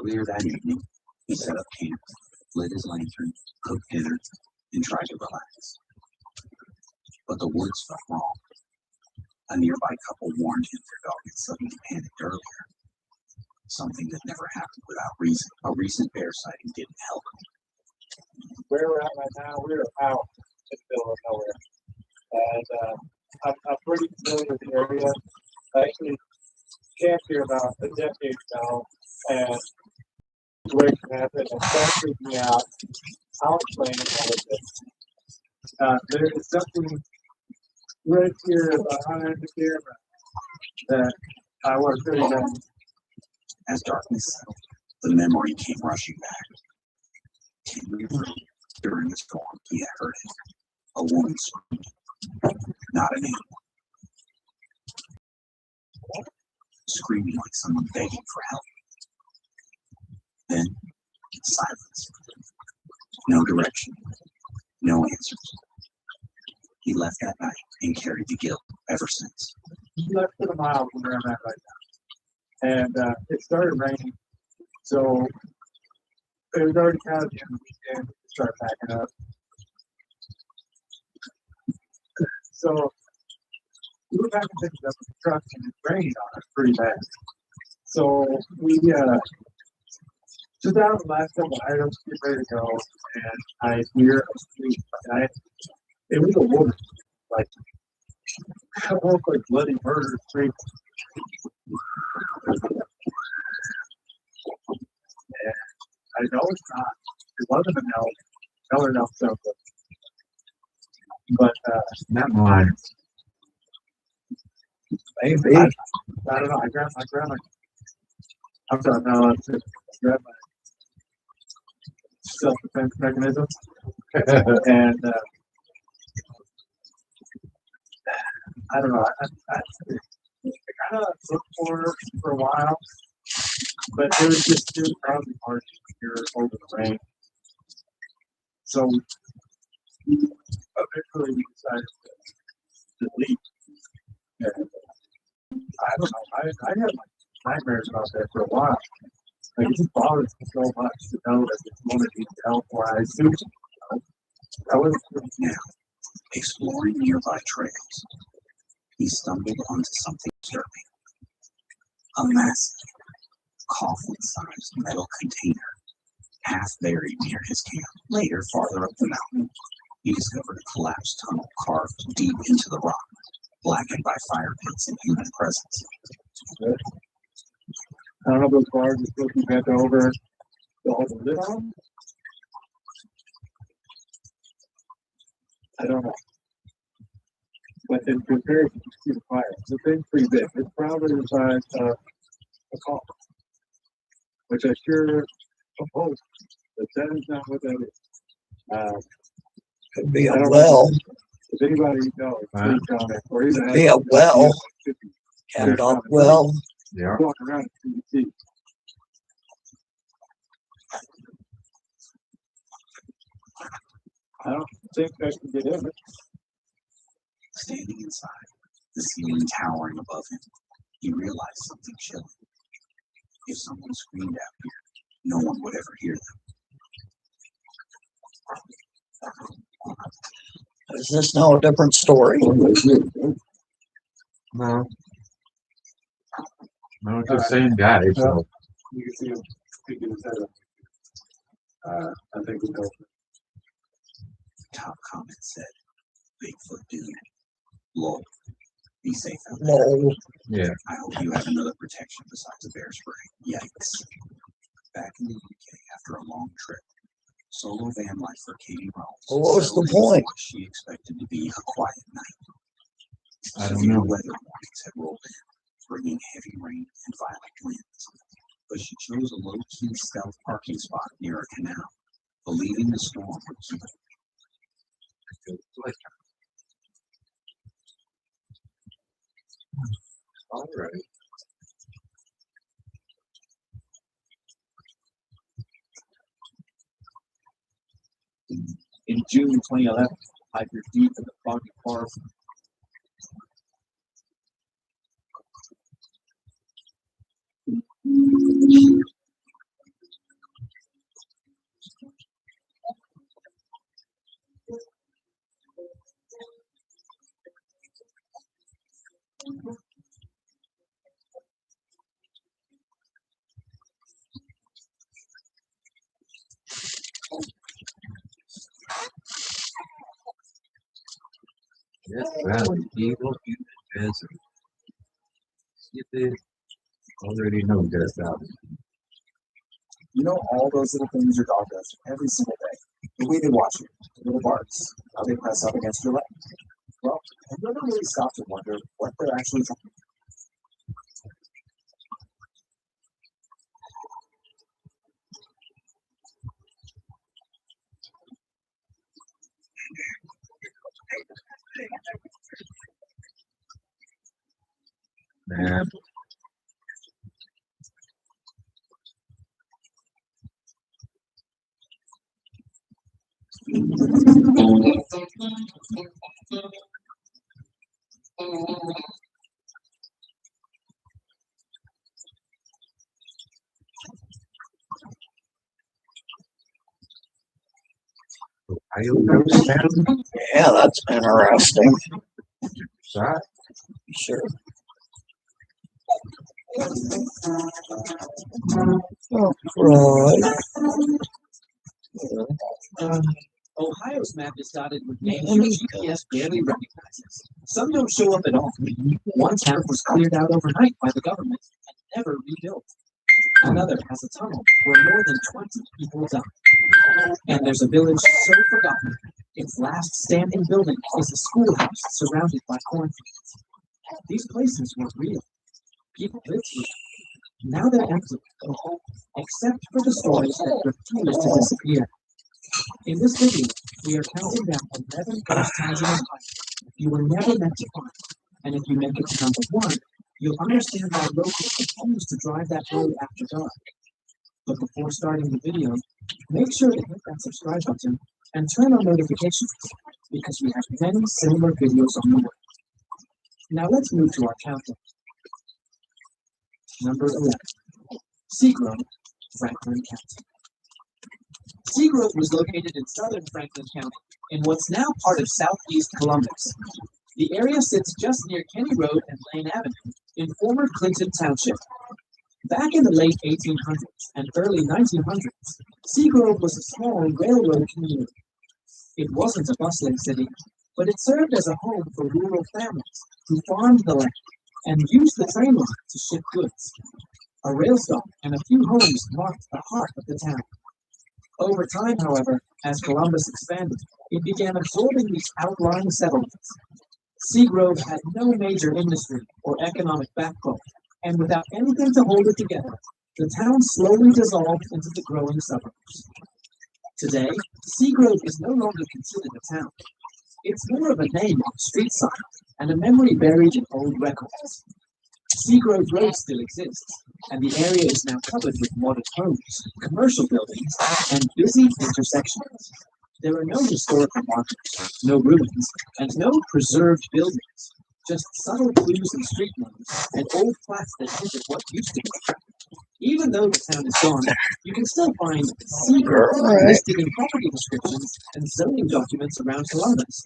Earlier that evening, he set up camp, lit his lantern, cooked dinner, and tried to relax. But the woods felt wrong. A nearby couple warned him their dog had suddenly panicked earlier. Something that never happened without reason. A recent bear sighting didn't help him. Where we're at right now, we're out in the middle of nowhere. And I'm pretty familiar with the area. I actually camped here about a decade ago, and the situation happened, and that freaked me out. I'll explain it a little bit. There is something right here behind the camera that I want to show you. As darkness settled, the memory came rushing back. 10 years earlier, during a storm, he had heard it. A woman screamed, not an animal. Screaming like someone begging for help. Then, silence. No direction. No answers. He left that night and carried the guilt ever since. Less than a mile from where I'm at right now. And it started raining, so it was already kind of the end of the weekend to start packing up. So we were packing things up in the truck, and it rained on us pretty bad. So we just out of the last couple of items, get ready to go, and I hear a squeak. It was a woman, like almost like bloody murder scream. And I know it's not. It wasn't an elk. Another elk something. But Not mine. maybe I don't know. I grabbed my. I'm sorry. No, I grabbed my self-defense mechanism, and I don't know. I kind of looked for her for a while, but it was probably hard to hear over the rain. So eventually we decided to leave. And I don't know. I had like nightmares about that for a while. Like it just bothers me so much to know that this woman needs help, or I assume I wasn't now exploring nearby trails. He stumbled onto something disturbing. A massive, coffin-sized metal container, half buried near his camp. Later, farther up the mountain, he discovered a collapsed tunnel carved deep into the rock, blackened by fire pits and human presence. I don't know if those bars are supposed to be bent over to hold the lid on. I don't know. But in comparison to the fire, the thing's pretty big. It's probably the size of a coffin, which I sure hope that is not what that is. Could be a well. If anybody knows, please comment. Or even Could be a well. Capped off well. Yeah. Walk around and see. I don't think I can get in it. Standing inside, the ceiling towering above him, he realized something chilling. If someone screamed out here, no one would ever hear them. Is this now a different story? No. No, it's the same guy. So. You can see him picking his head up. I think we go. Top comment said, Bigfoot dude. Lol. Be safe out there. No. Yeah. I hope you have another protection besides a bear spray. Yikes. Back in the UK after a long trip. Solo van life for Katie Rollins. Well, what was the point? What she expected to be a quiet night. I don't Severe know. weather warnings had rolled in, bringing heavy rain and violent winds. But she chose a low-key stealth parking spot near a canal, believing the storm would keep her. All right. In June 2011, I grew deep in the foggy forest. Death Valley, evil in the desert. See if they already know Death Valley. You know all those little things your dog does every single day. The way they watch you, the little barks, how they press up against your leg. Well, have you ever really stopped to wonder what they're actually trying? Man, Ohio Ghost Town? Yeah, that's interesting. Shot? Sure. Oh, right. Ohio's map is dotted with names your GPS barely recognizes. Some don't show up at all. One town was cleared out overnight by the government and never rebuilt. Another has a tunnel where more than 20 people died. And there's a village so forgotten, its last standing building is a schoolhouse surrounded by cornfields. These places were real. People lived here. Now they're empty, except for the stories that refuse to disappear. In this video, we are counting down 11 ghost towns in Ohio you were never meant to find. And if you make it to number 1, you'll understand why locals refuse to drive that road after dark. But before starting the video, make sure to hit that subscribe button and turn on notifications because we have many similar videos on the way. Now let's move to our countdown. Number 11, Seagrove, Franklin County. Seagrove was located in southern Franklin County in what's now part of southeast Columbus. The area sits just near Kenny Road and Lane Avenue in former Clinton Township. Back in the late 1800s and early 1900s, Seagrove was a small railroad community. It wasn't a bustling city, but it served as a home for rural families who farmed the land and used the train line to ship goods. A rail stop and a few homes marked the heart of the town. Over time, however, as Columbus expanded, it began absorbing these outlying settlements. Seagrove had no major industry or economic backbone, and without anything to hold it together, the town slowly dissolved into the growing suburbs. Today, Seagrove is no longer considered a town. It's more of a name on a street sign and a memory buried in old records. Seagrove Road still exists, and the area is now covered with modern homes, commercial buildings, and busy intersections. There are no historical markers, no ruins, and no preserved buildings, just subtle clues in street names and old flats that hint at what used to be. Even though the town is gone, you can still find Seagrove listed in property descriptions and zoning documents around Columbus.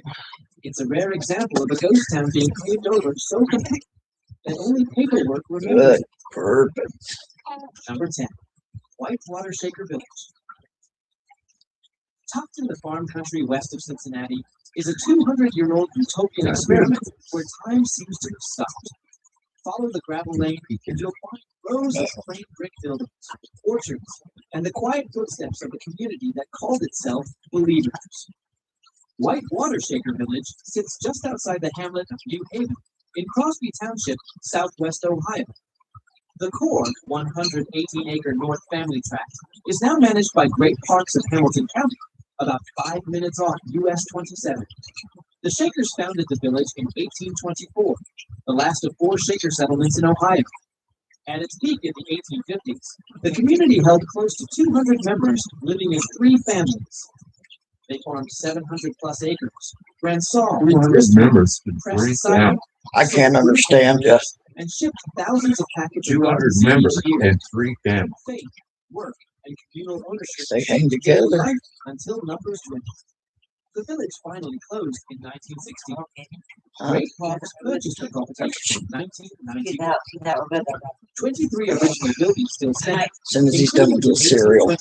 It's a rare example of a ghost town being paved over so completely that only paperwork remembers it. Perfect. Number 10, Whitewater Shaker Village. Tucked in the farm country west of Cincinnati is a 200-year-old utopian experiment where time seems to have stopped. Follow the gravel lane and you'll find rows of plain brick buildings, orchards, and the quiet footsteps of a community that called itself Believers. Whitewater Shaker Village sits just outside the hamlet of New Haven in Crosby Township, southwest Ohio. The core 118-acre North Family Tract is now managed by Great Parks of Hamilton County, about 5 minutes off US 27. The Shakers founded the village in 1824, the last of 4 Shaker settlements in Ohio. At its peak in the 1850s, the community held close to 200 members living in 3 families. They farmed 700-plus acres, ran saw, members in 3 pressed cider, I can't understand you. and shipped thousands of packages 200 members and 3 families. faith, work, and communal ownership. They hang together. Life until numbers dwindled. The village finally closed in 1960. Great Parks purchased the property in 1991. 23 original buildings still stand. As soon as he's done with the cereal. The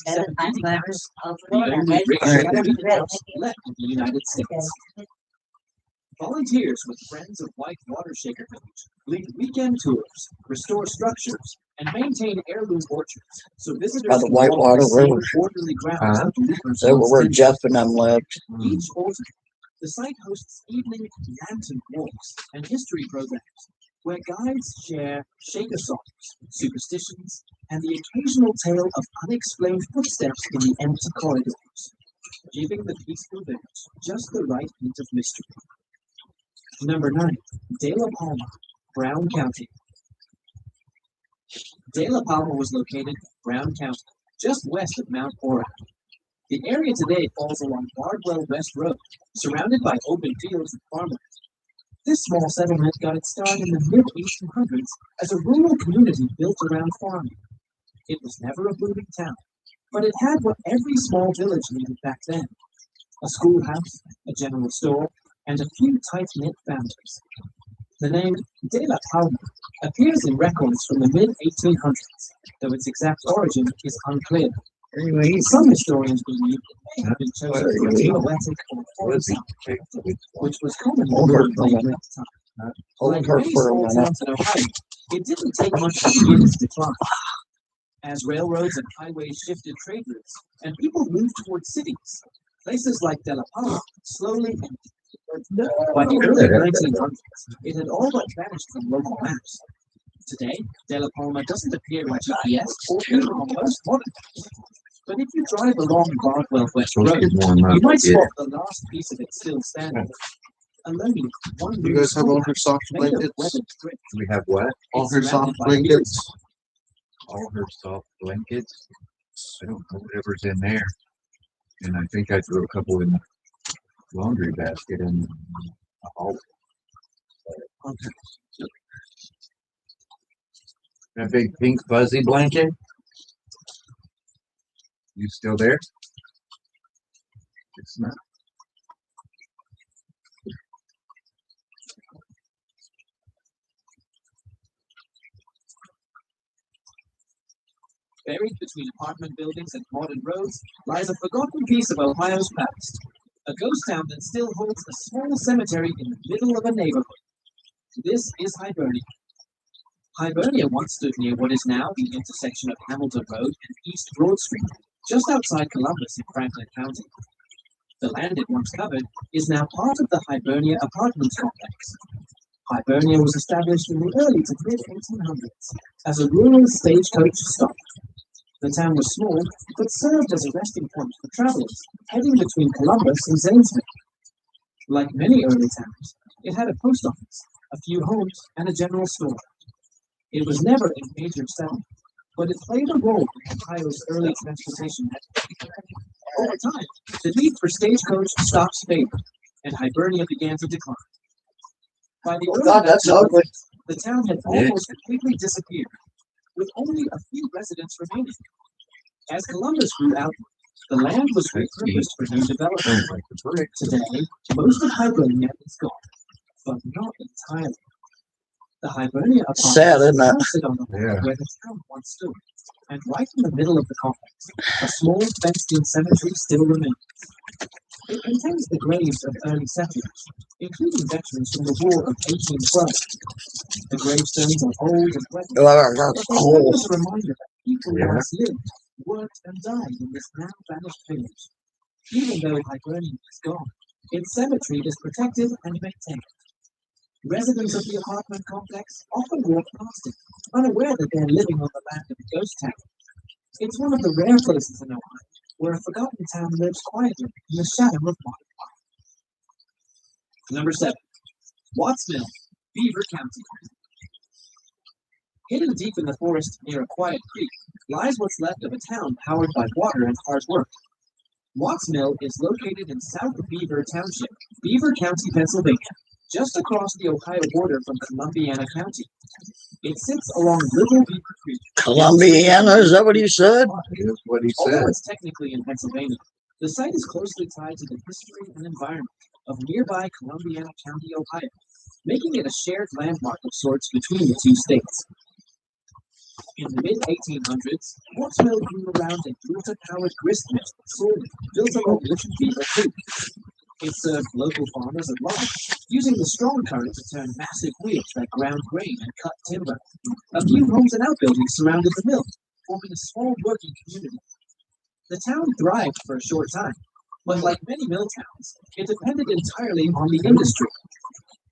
only brick shaker house left in the United States. Volunteers with Friends of White Water Shaker Village lead weekend tours, restore structures, and maintain heirloom orchards, so visitors By the can White walk Water the same River. orderly grounds that the rivers They were once where tended. Jeff and them lived. Each autumn, the site hosts evening lantern walks and history programs where guides share shaker songs, superstitions, and the occasional tale of unexplained footsteps in the empty corridors, giving the peaceful village just the right hint of mystery. Number 9, De La Palma, Brown County. De La Palma was located in Brown County, just west of Mount Ora. The area today falls along Bardwell West Road, surrounded by open fields and farmland. This small settlement got its start in the mid-1800s as a rural community built around farming. It was never a booming town, but it had what every small village needed back then: a schoolhouse, a general store, and a few tight-knit families. The name De La Palma appears in records from the mid-1800s, though its exact origin is unclear. Some historians believe it may have been chosen for its poetic or foreign sound, which was commonly played at the time. Like many small towns in Ohio, it didn't take much to begin its decline. As railroads and highways shifted trade routes, and people moved towards cities, places like De La Palma slowly ended. By the early 1900s, it had all but vanished from local maps. Today, De La Palma doesn't appear in GPS or even on most modern maps. But if you drive along Bardwell West Road, you might spot the last piece of it still standing. A lonely, one You guys have all her soft blankets? We have what? All her soft blankets? All her soft blankets. I don't know whatever's in there. And I think I threw a couple in the laundry basket in the hallway. That big pink fuzzy blanket. You still there? It's not. Buried between apartment buildings and modern roads lies a forgotten piece of Ohio's past, a ghost town that still holds a small cemetery in the middle of a neighborhood. This is Hibernia. Hibernia once stood near what is now the intersection of Hamilton Road and East Broad Street, just outside Columbus in Franklin County. The land it once covered is now part of the Hibernia Apartments complex. Hibernia was established in the early to mid-1800s as a rural stagecoach stop. The town was small, but served as a resting point for travelers heading between Columbus and Zanesville. Like many early towns, it had a post office, a few homes, and a general store. It was never a major settlement, but it played a role in Ohio's early transportation network. Over time, the need for stagecoach stops fading, and Hibernia began to decline. By the early That's ugly. 1900s, the town had almost completely disappeared, with only a few residents remaining. As Columbus grew outward, the land was repurposed for new development. Today, most of Hibernia is gone, but not entirely. The Hibernia apartments Sad, isn't it? now sit on the land where the town once stood, and right in the middle of the complex, a small fenced-in cemetery still remains. It contains the graves of early settlers, including veterans from the War of 1812. The gravestones are old and weathered, but That's they cool. serve as a reminder that people once lived, worked, and died in this now vanished village. Even though Hibernia is gone, its cemetery is protected and maintained. Residents of the apartment complex often walk past it, unaware that they are living on the land of a ghost town. It's one of the rare places in Ohio where a forgotten town lives quietly in the shadow of modern life. Number 7. Watts Mill, Beaver County. Hidden deep in the forest near a quiet creek lies what's left of a town powered by water and hard work. Watts Mill is located in South Beaver Township, Beaver County, Pennsylvania, just across the Ohio border from Columbiana County. It sits along Little Beaver Creek. Columbiana, is that what he said? That's what he said. Although it's technically in Pennsylvania, the site is closely tied to the history and environment of nearby Columbiana County, Ohio, making it a shared landmark of sorts between the two states. In the mid-1800s, Watts Mill grew around a water-powered grist mill, built along Little Beaver Creek. It served local farmers at large, using the strong current to turn massive wheels that ground grain and cut timber. A few homes and outbuildings surrounded the mill, forming a small working community. The town thrived for a short time, but like many mill towns, it depended entirely on the industry.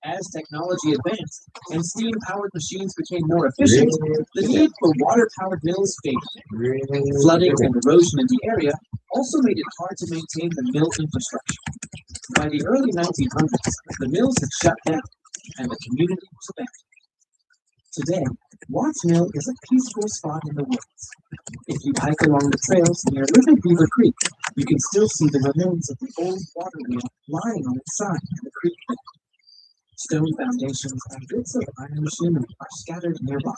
As technology advanced and steam-powered machines became more efficient, the need for water-powered mills faded. Flooding and erosion in the area also made it hard to maintain the mill infrastructure. By the early 1900s, the mills had shut down, and the community was abandoned. Today, Watts Mill is a peaceful spot in the woods. If you hike along the trails near Little Beaver Creek, you can still see the remains of the old water wheel lying on its side in the creek bed. Stone foundations and bits of iron machinery are scattered nearby,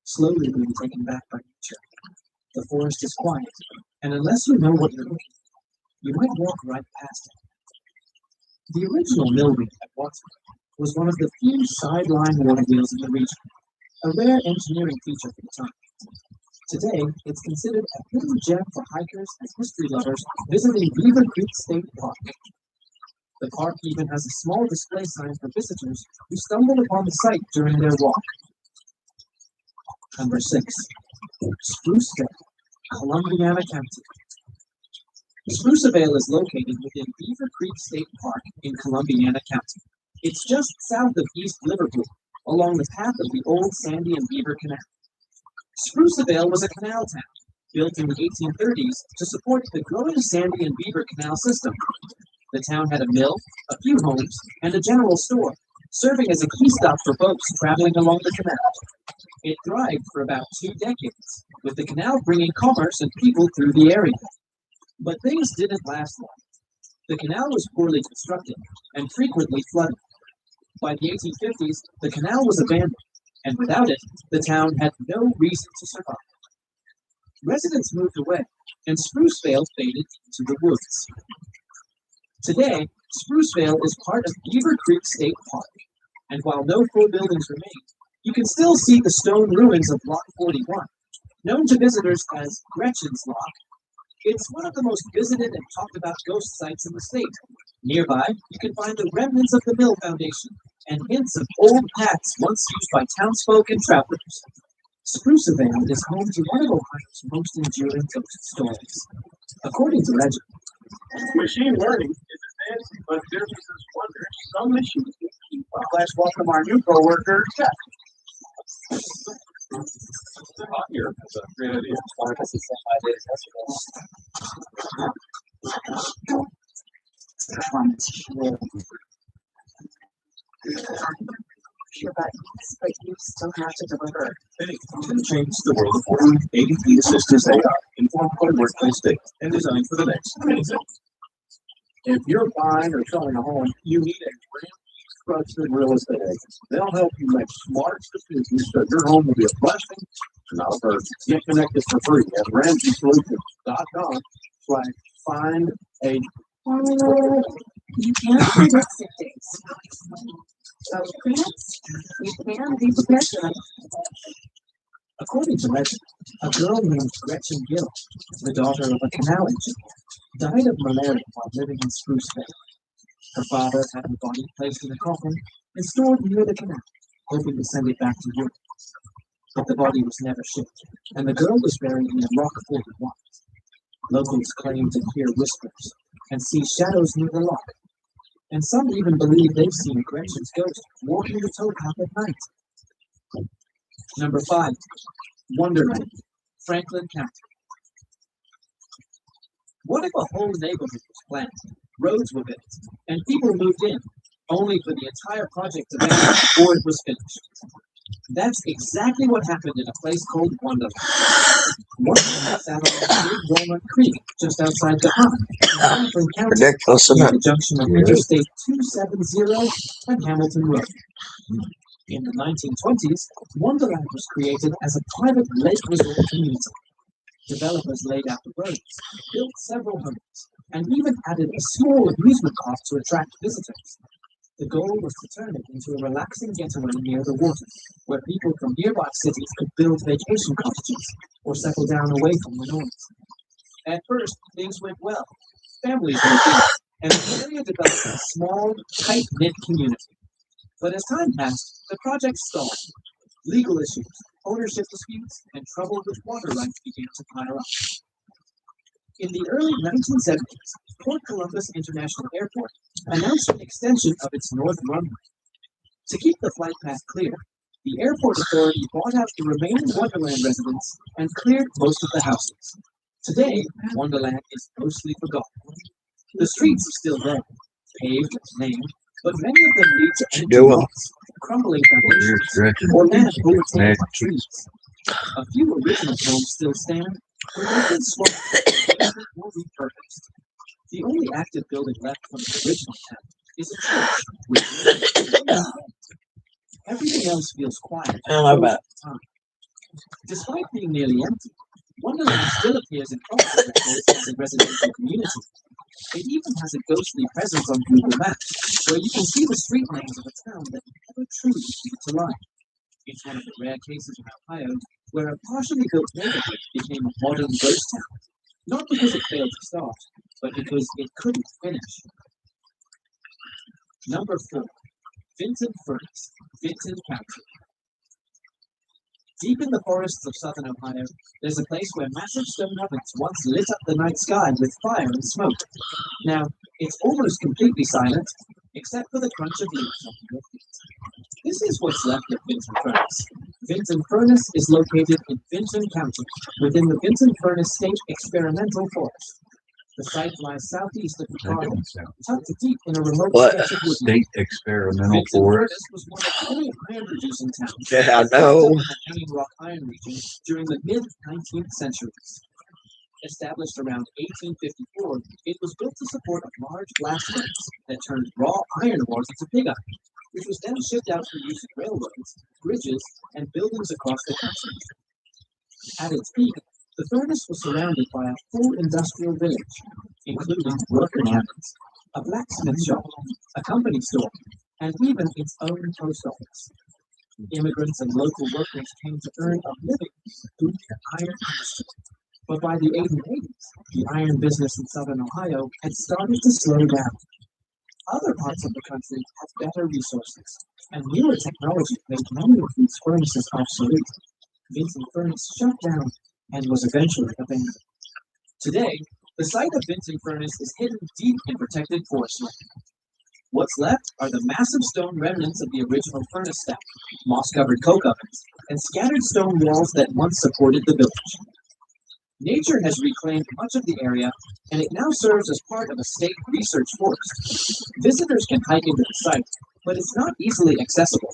slowly being taken back by nature. The forest is quiet, and unless you know what you're looking for, you might walk right past it. The original mill wheel at Watts Mill was one of the few sideline water wheels in the region, a rare engineering feature for the time. Today, it's considered a hidden gem for hikers and history lovers visiting Beaver Creek State Park. The park even has a small display sign for visitors who stumble upon the site during their walk. Number 6. Spruceville, Columbiana County. Spruceville is located within Beaver Creek State Park in Columbiana County. It's just south of East Liverpool, along the path of the old Sandy and Beaver Canal. Spruceville was a canal town, built in the 1830s to support the growing Sandy and Beaver Canal system. The town had a mill, a few homes, and a general store, serving as a key stop for boats traveling along the canal. It thrived for about 2 decades, with the canal bringing commerce and people through the area. But things didn't last long. The canal was poorly constructed and frequently flooded. By the 1850s, the canal was abandoned, and without it, the town had no reason to survive. Residents moved away, and Spruceville faded into the woods. Today, Spruceville is part of Beaver Creek State Park, and while no full buildings remain, you can still see the stone ruins of Lock 41, known to visitors as Gretchen's Lock. It's one of the most visited and talked about ghost sites in the state. Nearby, you can find the remnants of the mill foundation and hints of old paths once used by townsfolk and travelers. Spruceville is home to one of Ohio's most enduring ghost stories. According to legend, Machine learning is advancing, but businesses wonder if some machines can keep up. Let's welcome our new coworker, Jeff. Hot here. That's a great idea. Your buttons, but you still have to deliver. Hey, to change the world of work, ADP Assistance AI, informed by workplace data, and designed for the next anything. If you're buying or selling a home, you need a trusted real estate agent. They'll help you make smart decisions so your home will be a blessing, not a burden. Get connected for free at RamseySolutions.com/find a. You can't predict sick days. So parents, you can be prepared for them. according to legend, a girl named Gretchen Gill, the daughter of a canal engineer, died of malaria while living in Spruceville. Her father had her body placed in a coffin and stored near the canal, hoping to send it back to Europe. But the body was never shipped, and the girl was buried in a rock filled with water. Locals claim to hear whispers and see shadows near the lock, and some even believe they've seen Gretchen's ghost walking the towpath at night. Number 5. Wonderland, Franklin County. What if a whole neighborhood was planned, roads were built, and people moved in, only for the entire project to vanish before it was finished? That's exactly what happened in a place called Wonderland. Wonderland sat on Big Walnut Creek, just outside Gahan, in Franklin County, Ridiculous, isn't near it? the junction of Interstate 270 and Hamilton Road. In the 1920s, Wonderland was created as a private lake resort community. Developers laid out the roads, built several homes, and even added a small amusement park to attract visitors. The goal was to turn it into a relaxing getaway near the water, where people from nearby cities could build vacation cottages or settle down away from the noise. At first, things went well. Families moved in, and the area developed a small, tight-knit community. But as time passed, the project stalled. Legal issues, ownership disputes, and trouble with water rights began to pile up. In the early 1970s, Port Columbus International Airport announced an extension of its north runway. To keep the flight path clear, the airport authority bought out the remaining Wonderland residents and cleared most of the houses. Today, Wonderland is mostly forgotten. The streets are still there, paved and named, but many of them lead to empty lots, crumbling foundations, or land overtaken by trees. A few original homes still stand, but they've been swamped or repurposed. The only active building left from the original town is a church with everything else feels quiet. Despite being nearly empty, Wonderland still appears in property records as a residential community. It even has a ghostly presence on Google Maps, where you can see the street names of a town that never truly came to life. It's one of the rare cases in Ohio where a partially built neighborhood became a modern ghost town, not because it failed to start, but because it couldn't finish. Number 4. Vinton Furnace, Vinton County. Deep in the forests of southern Ohio, there's a place where massive stone ovens once lit up the night sky with fire and smoke. Now, it's almost completely silent, except for the crunch of leaves on your feet. This is what's left of Vinton Furnace. Vinton Furnace is located in Vinton County, within the Vinton Furnace State Experimental Forest. The site lies southeast of Chicago, tucked deep in a remote stretch of woodland. State Experimental Forest was one of the only iron-producing towns Yeah, I know. in the Hanging Rock Iron region during the mid-19th centuries. Established around 1854, it was built to support a large blast furnace that turned raw iron ores into pig iron, which was then shipped out for use in railroads, bridges, and buildings across the country. At its peak, the furnace was surrounded by a full industrial village, including worker cabins, a blacksmith shop, a company store, and even its own post office. Immigrants and local workers came to earn a living through the iron industry. But by the 1880s, the iron business in southern Ohio had started to slow down. Other parts of the country had better resources, and newer technology made many of these furnaces obsolete. Vinton Furnace shut down and was eventually abandoned. Today, the site of Vinton Furnace is hidden deep in protected forest land. What's left are the massive stone remnants of the original furnace stack, moss-covered coke ovens, and scattered stone walls that once supported the village. Nature has reclaimed much of the area, and it now serves as part of a state research forest. Visitors can hike into the site, but it's not easily accessible,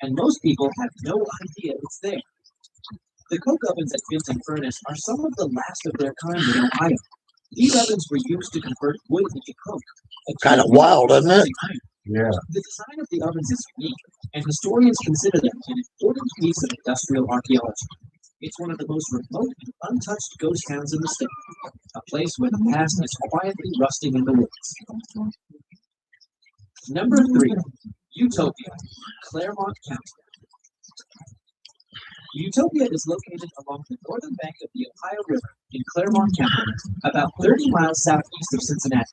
and most people have no idea it's there. The coke ovens at Vinton Furnace are some of the last of their kind in Ohio. These ovens were used to convert wood into coke. Kind of wild, isn't it? Yeah. The design of the ovens is unique, and historians consider them an important piece of industrial archaeology. It's one of the most remote and untouched ghost towns in the state, a place where the past is quietly rusting in the woods. Number 3, Utopia, Claremont County. Utopia is located along the northern bank of the Ohio River in Claremont County, about 30 miles southeast of Cincinnati.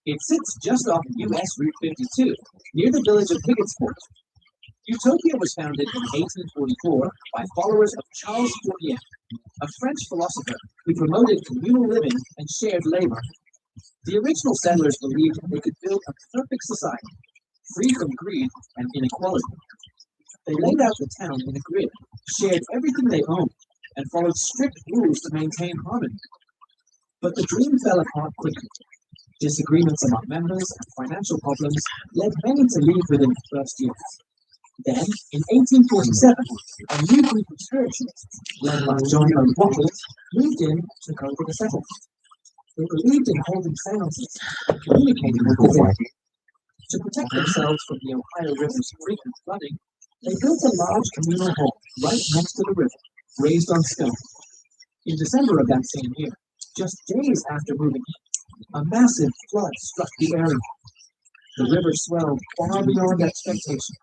It sits just off US Route 52, near the village of Higginsport. Utopia was founded in 1844 by followers of Charles Fourier, a French philosopher who promoted communal living and shared labor. The original settlers believed they could build a perfect society, free from greed and inequality. They laid out the town in a grid, shared everything they owned, and followed strict rules to maintain harmony. But the dream fell apart quickly. Disagreements among members and financial problems led many to leave within the first years. Then, in 1847, a new group of spiritualists, led by John O. Watkins, moved in and took over the settlement. They believed in holding seances and communicating with the dead. To protect themselves from the Ohio River's frequent flooding, they built a large communal hall right next to the river, raised on stone. In December of that same year, just days after moving in, a massive flood struck the area. The river swelled far beyond expectations,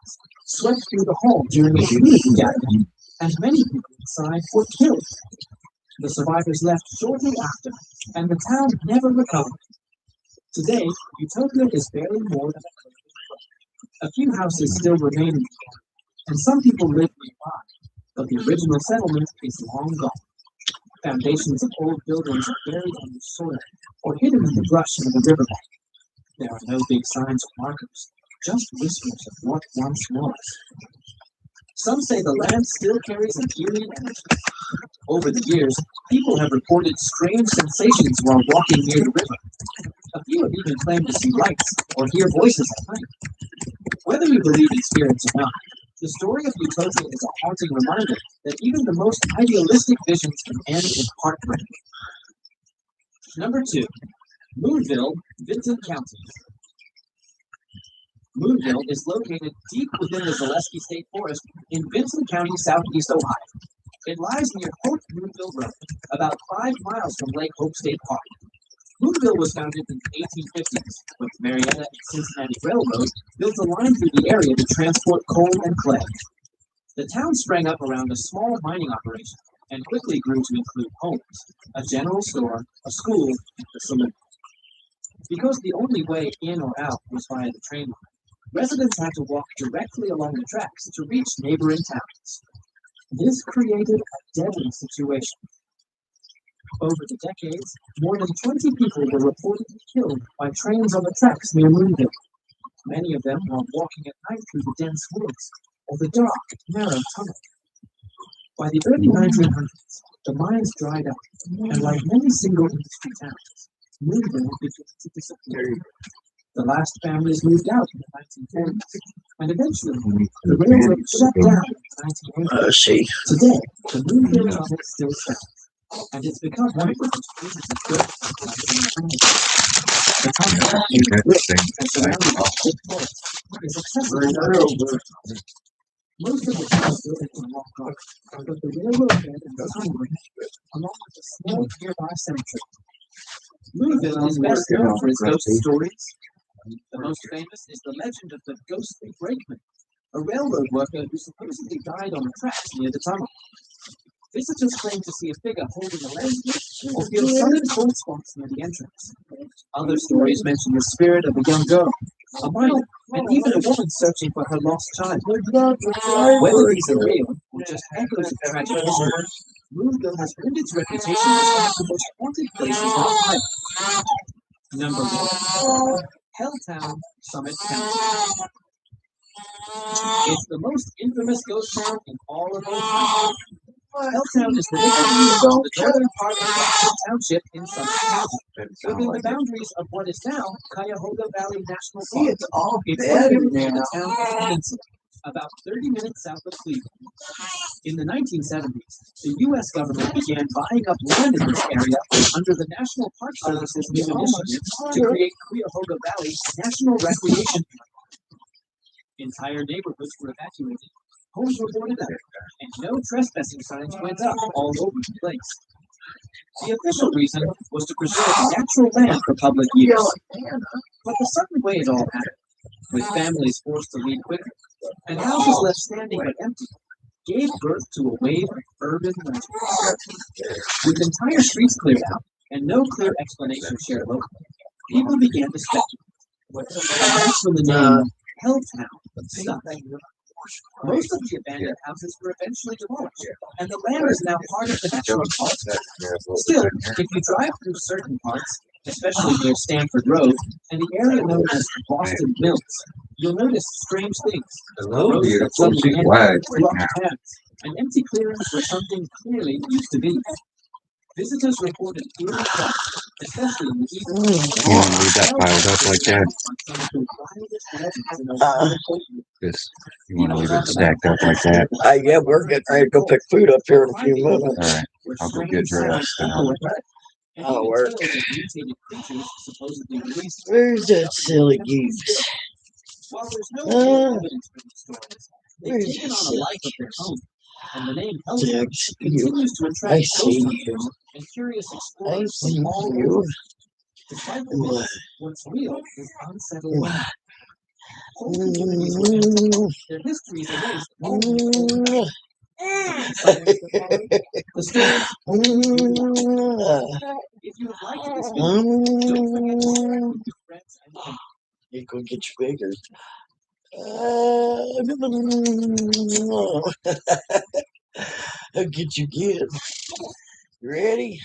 swept through the hall during a community gathering, and many people inside were killed. The survivors left shortly after, and the town never recovered. Today, Utopia is barely more than a few houses still remain in the area, and some people live nearby, but the original settlement is long gone. Foundations of old buildings are buried under soil or hidden in the brush of the riverbank. There are no big signs or markers, just whispers of what once was. Some say the land still carries an eerie energy. Over the years, people have reported strange sensations while walking near the river. A few have even claimed to see lights or hear voices at night. Whether you believe in spirits or not, the story of Utopia is a haunting reminder that even the most idealistic visions can end in heartbreak. Number 2. Moonville, Vinton County. Moonville is located deep within the Zaleski State Forest in Vinton County, southeast Ohio. It lies near Hope Moonville Road, about 5 miles from Lake Hope State Park. Moonville was founded in the 1850s when the Marietta and Cincinnati Railroad built a line through the area to transport coal and clay. The town sprang up around a small mining operation and quickly grew to include homes, a general store, a school, and a saloon. Because the only way in or out was via the train line, residents had to walk directly along the tracks to reach neighboring towns. This created a deadly situation. Over the decades, more than 20 people were reportedly killed by trains on the tracks near Moonville. Many of them while walking at night through the dense woods or the dark, narrow tunnel. By the early 1900s, the mines dried up, and like many single industry towns, Moonville began to disappear. The last families moved out in the 1940s, and eventually the railroad shut down in the 1980s. Today, the Moonville tunnel still stands, and it's become one of the most visited buildings in the country. The tunnel, and surrounded by thick forests, is accessible by wheelchair. Most of the town is built in rock art, but the railroad bed and the tunnel along with a small nearby cemetery. Moonville is best known for its ghost stories. The most famous is the legend of the ghostly brakeman, a railroad worker who supposedly died on the tracks near the tunnel. Visitors claim to see a figure holding a lantern or feel sudden cold spots near the entrance. Other stories mention the spirit of a young girl, a minor, and even a woman searching for her lost child. Whether these are real or just echoes of tragic history, Moonville has earned its reputation as one of the most haunted places on Ohio. Number 1. Helltown, Summit County. It's the most infamous ghost town in all of Ohio. Helltown is the nickname of the northern part of Jackson Township in Summit County, within the boundaries of what is now Cuyahoga Valley National Park. It's located in the town peninsula, about 30 minutes south of Cleveland. In the 1970s, the U.S. government began buying up land in this area under the National Park Service's new initiative to create Cuyahoga Valley National Recreation Park. Entire neighborhoods were evacuated, homes were boarded up, and no trespassing signs went up all over the place. The official reason was to preserve natural land for public use. But the sudden way it all happened, with families forced to leave quickly, and houses left standing but empty, gave birth to a wave of urban legends. With entire streets cleared out, and no clear explanation shared locally, people began to speculate. That's when the name Helltown stuck. Most of the abandoned houses were eventually demolished, and the land is now part of the national park. Still, if you drive through certain parts, especially near Stanford Road and the area known as Boston Mills, you'll notice strange things. Hello, beautiful. She's white. Blocked paths, and empty clearings where something clearly used to be. Visitors reported eerie thoughts, especially in the evening. You want to leave that piled up like that? This, you want to leave it stacked up like that? Yeah, we're getting ready to go pick food up here in a few minutes. All right, I'll go get dressed. I'll work. Where's that silly goose? Where's that silly goose? I see you. I see you. What's real is unsettling. Their histories erased If you would like this video, don't forget to share it with your friends and You go get your fingers. I'll get you again. You ready?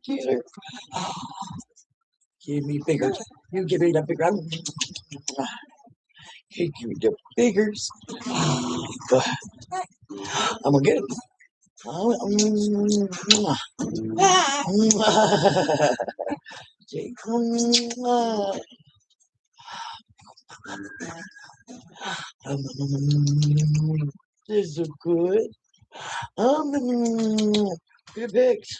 Get her. Give me fingers. You give me the fingers. Give me the fingers. I'm gonna get it. This is so good. Look at the pigs.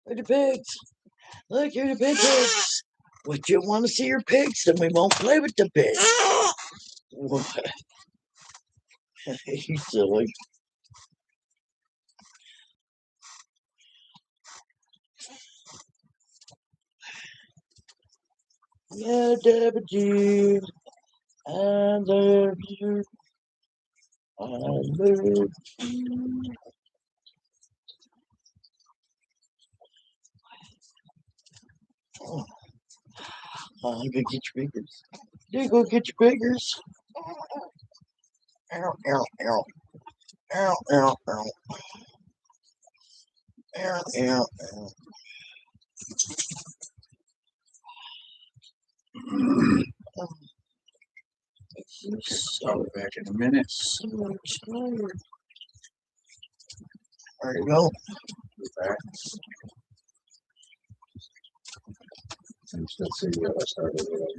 Look at the pigs. Look here, the big pigs. What, you want to see your pigs? Then we won't play with the pigs. What? You silly. Yeah, Debbie, I love you. I love you. Go get your fingers. You go get your fingers. Ow, ow, ow. Ow, ow, ow. Ow, ow, ow. I'll be back in a minute. So tired. There you go. Be back. Let's see what I started with.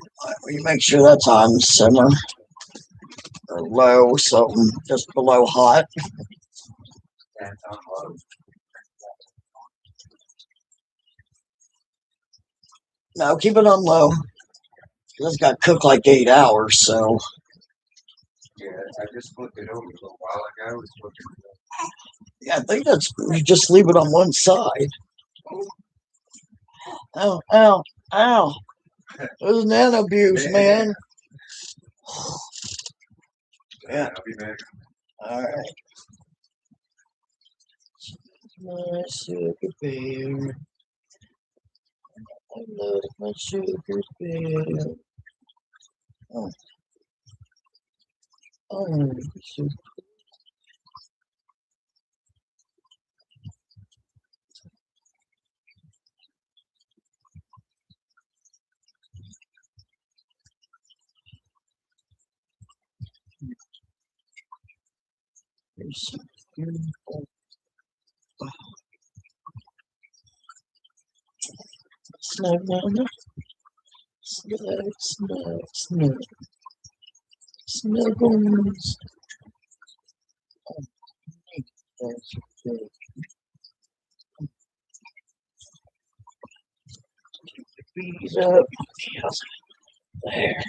You make sure that's on simmer or low, something just below hot. No, keep it on low. It's got to cook like 8 hours, so. Yeah, I just flipped it over a little while ago. Yeah, I think that's, you just leave it on one side. Ow, ow, ow. There's an abuse, man. Yeah. I'll be back. All right. My sugar bear. I love my sugar bear. Oh, sugar. You're so beautiful. Snug, mama. Snug, snug, snug. Snuggles. Oh, that's good. Bees up. Yes. There.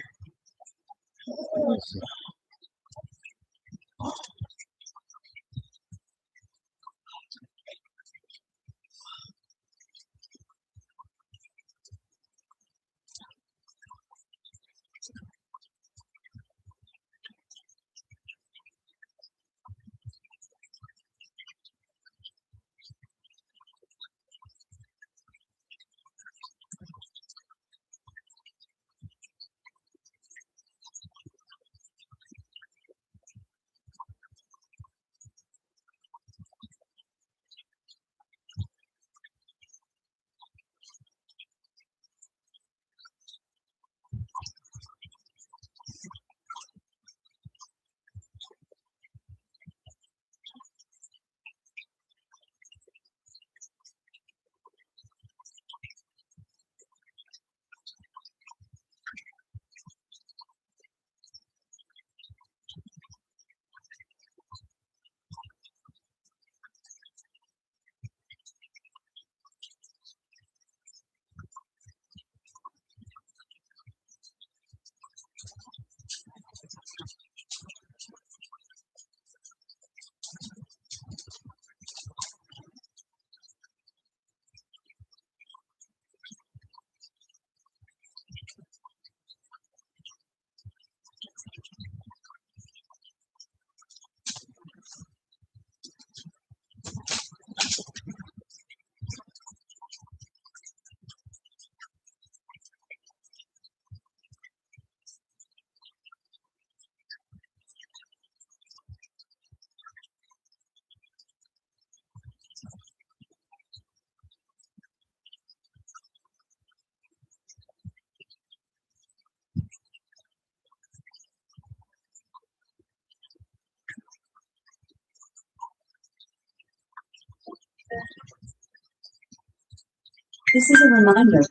This is a reminder.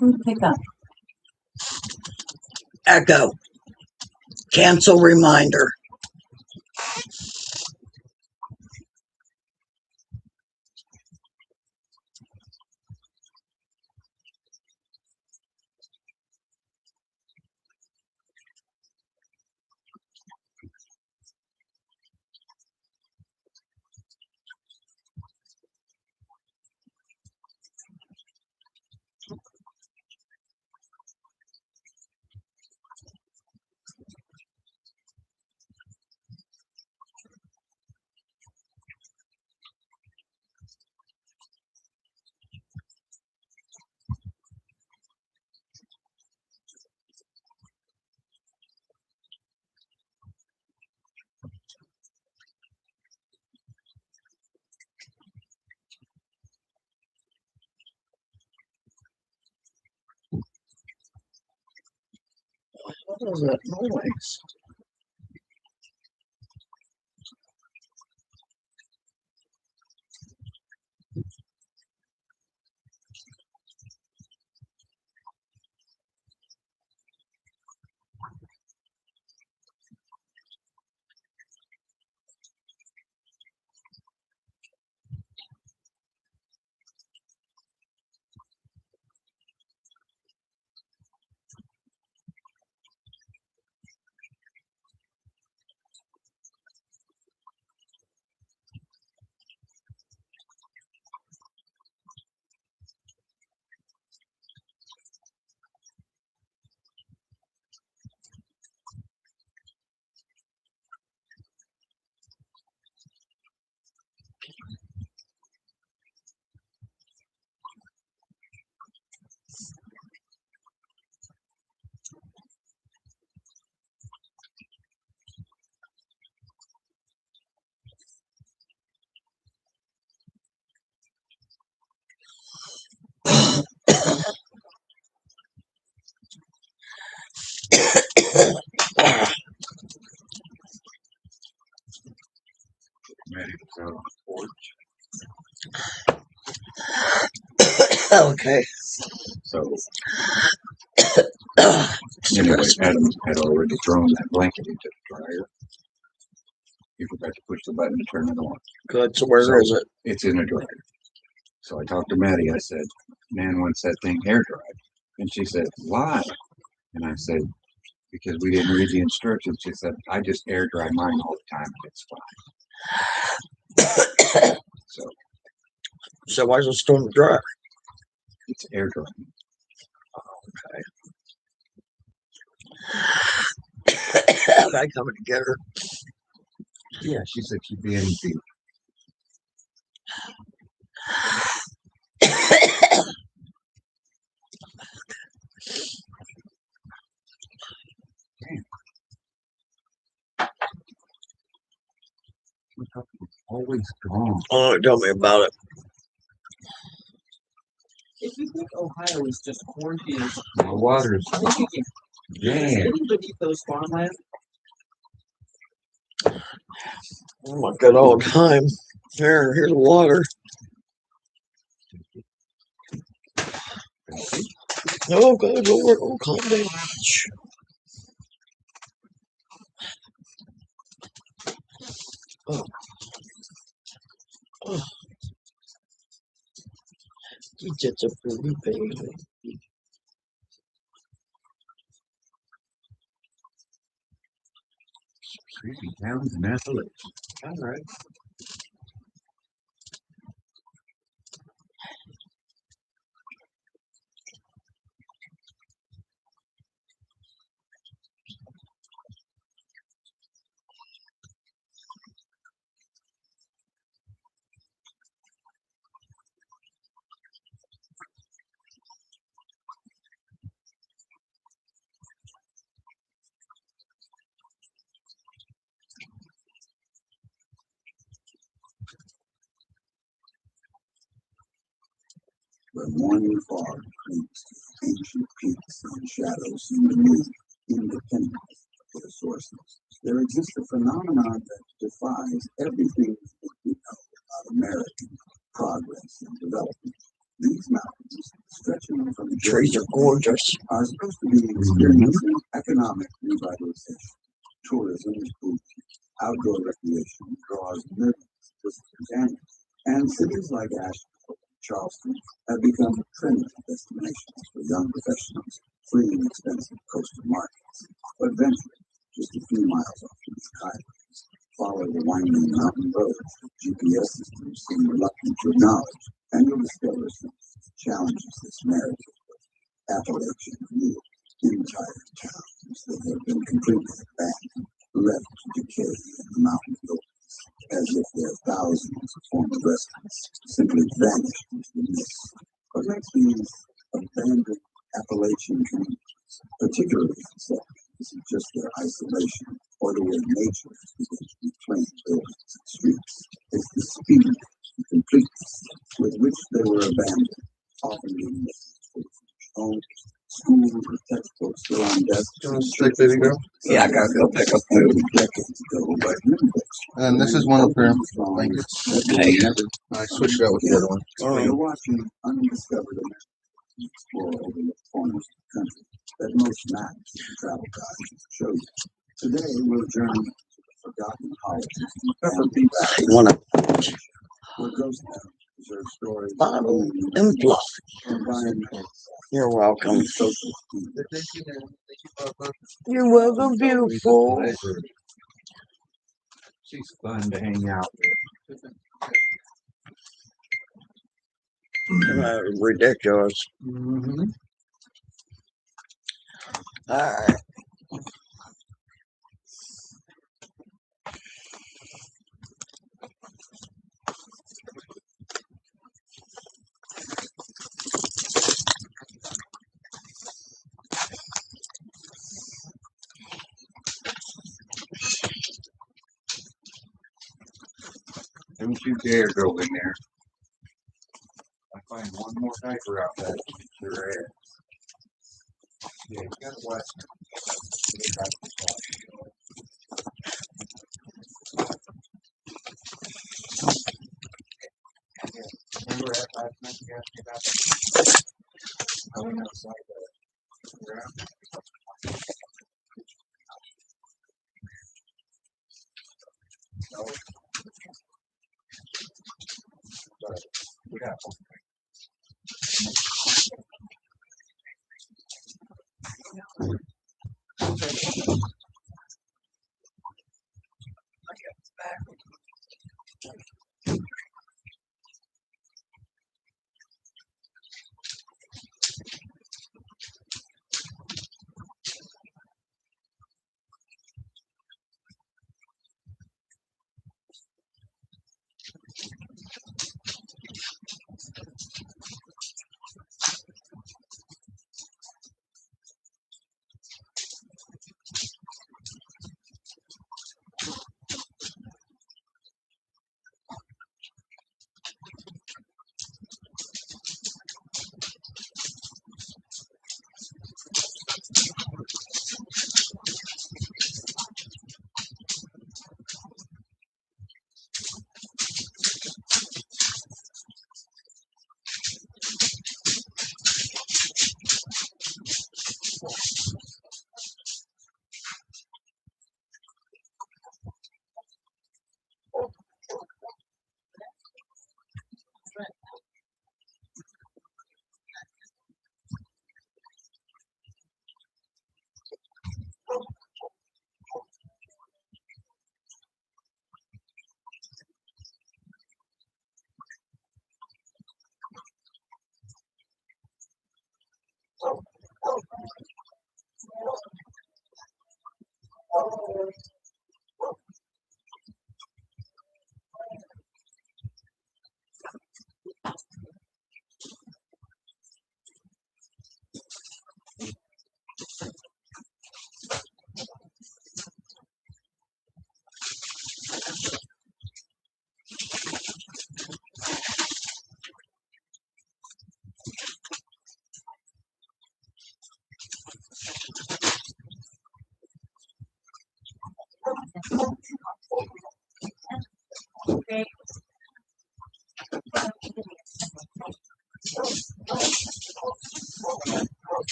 Food pickup. Echo. Cancel reminder. What is that noise? Maddie was out on the porch. Okay. So anyway, Adam had already thrown that blanket into the dryer. He forgot to push the button to turn it on. Good. So where is it? It's in a dryer. So I talked to Maddie. I said, "Man wants that thing air dried," and she said, "Why?" And I said, "Because we didn't read the instructions." She said, "I just air dry mine all the time. And it's fine." So why is it still in the dryer? It's air dry. Okay. Am I coming to get her? Yeah, she said she'd be in the always gone. Oh, tell me about it. If you think Ohio is just cornfields, The water's I think you can sitting beneath those farmlands. Oh my god, all the time. Here's the water. Oh god, Lord, oh calm down. Oh. Oh. He's just a pretty baby. Creepy towns in Appalachia. All right. The morning fog creeps ancient peaks and shadows seem to move independently of their sources. There exists a phenomenon that defies everything that we know about American progress and development. These mountains, stretching from Trees are gorgeous. are supposed to be experiencing economic revitalization. Tourism is booming. Outdoor recreation draws millions of visitors annually. And cities like Asheville, Charleston have become trendy destinations for young professionals fleeing expensive coastal markets. But venture just a few miles off these highways. Follow the winding mountain roads that GPS systems seem reluctant to acknowledge, and you'll discover something that challenges this narrative of Appalachian rule. Entire towns that have been completely abandoned, left to decay in the mountain wilderness, as if their thousands of former residents simply vanished into the mist. What makes these abandoned Appalachian communities particularly unsettling isn't just their isolation or the way nature has begun to reclaim buildings and streets. It's the speed and completeness with which they were abandoned, often being missed homes, schools, and textbooks still on desks. You want a stick, baby girl? Yeah, I gotta go pick up food. Decades ago, but And this is one up here. Thank you. Hey. I switched it out with the other one. So you're watching undiscovered America explore overlooked corners of the country that most maps and travel guides show you. Today, we'll journey to the forgotten hollows and pepper feedback. You want to Where ghost towns preserve stories bottle and fluff? environmental You're welcome. and social speed. You're welcome, beautiful. She's fun to hang out with. Ridiculous. Mm-hmm. All right. Don't you dare go in there. I find one more diaper out there. Your ass. Yeah, you gotta watch Remember that last night you asked me about that? I went outside the ground. No. But we got one.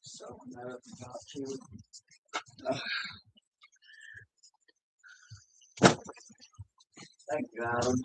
So now I've got to. Thank you, Adam.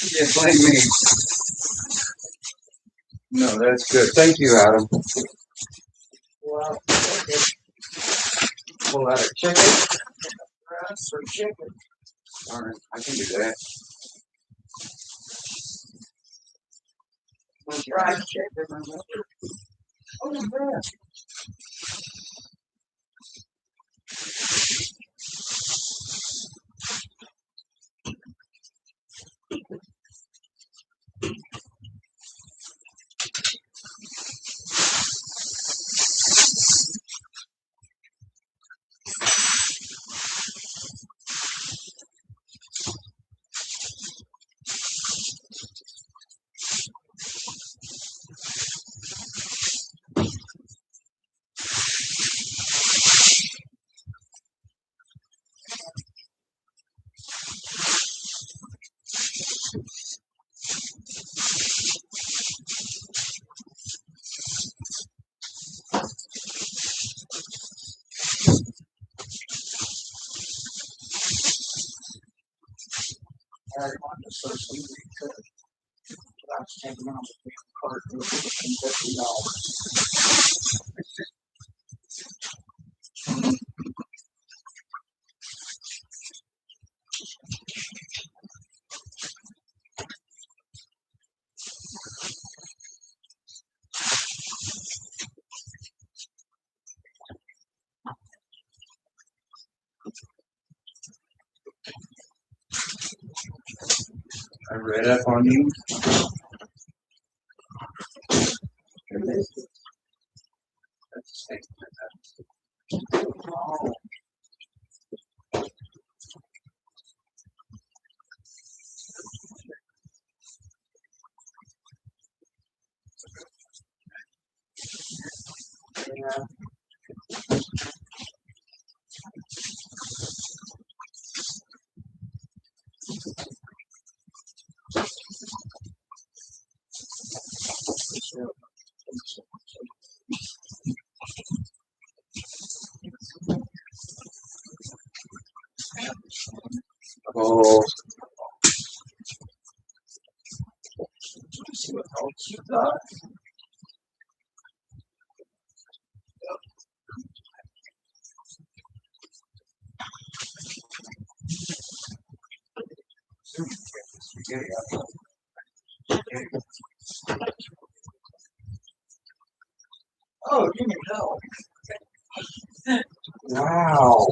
Yeah, blame me. No, that's good. Thank you, Adam. Well, pull out a chicken. Breast or chicken. All right, I can do that. Fried chicken. Oh, yeah. I want to so sweet because I was taking on the cart for $50. I read up on you. That's the same. Oh. Yeah. So see what else you got. Oh, give me help. Wow.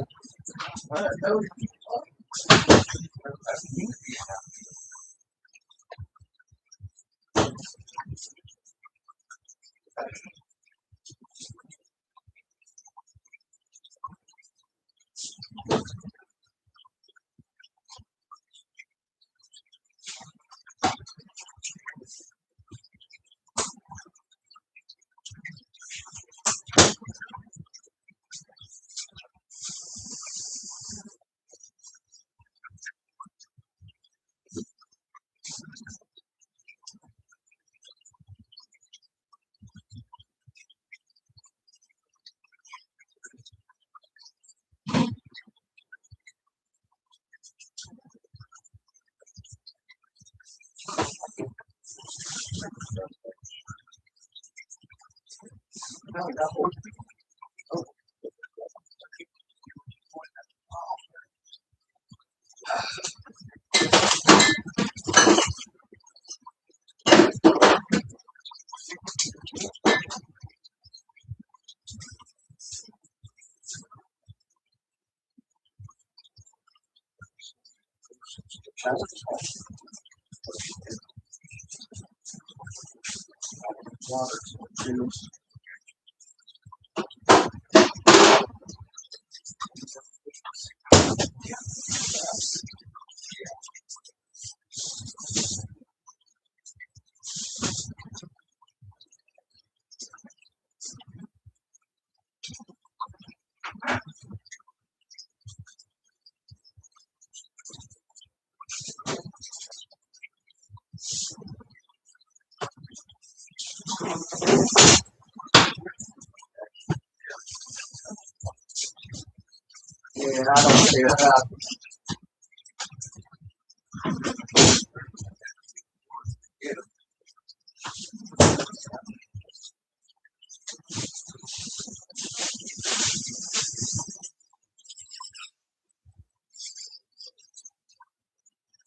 Yeah, I don't see that.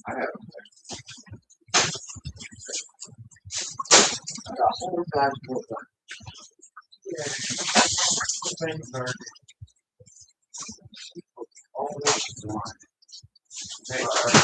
I got a whole bag full of them. Yeah. Things are always one. They are.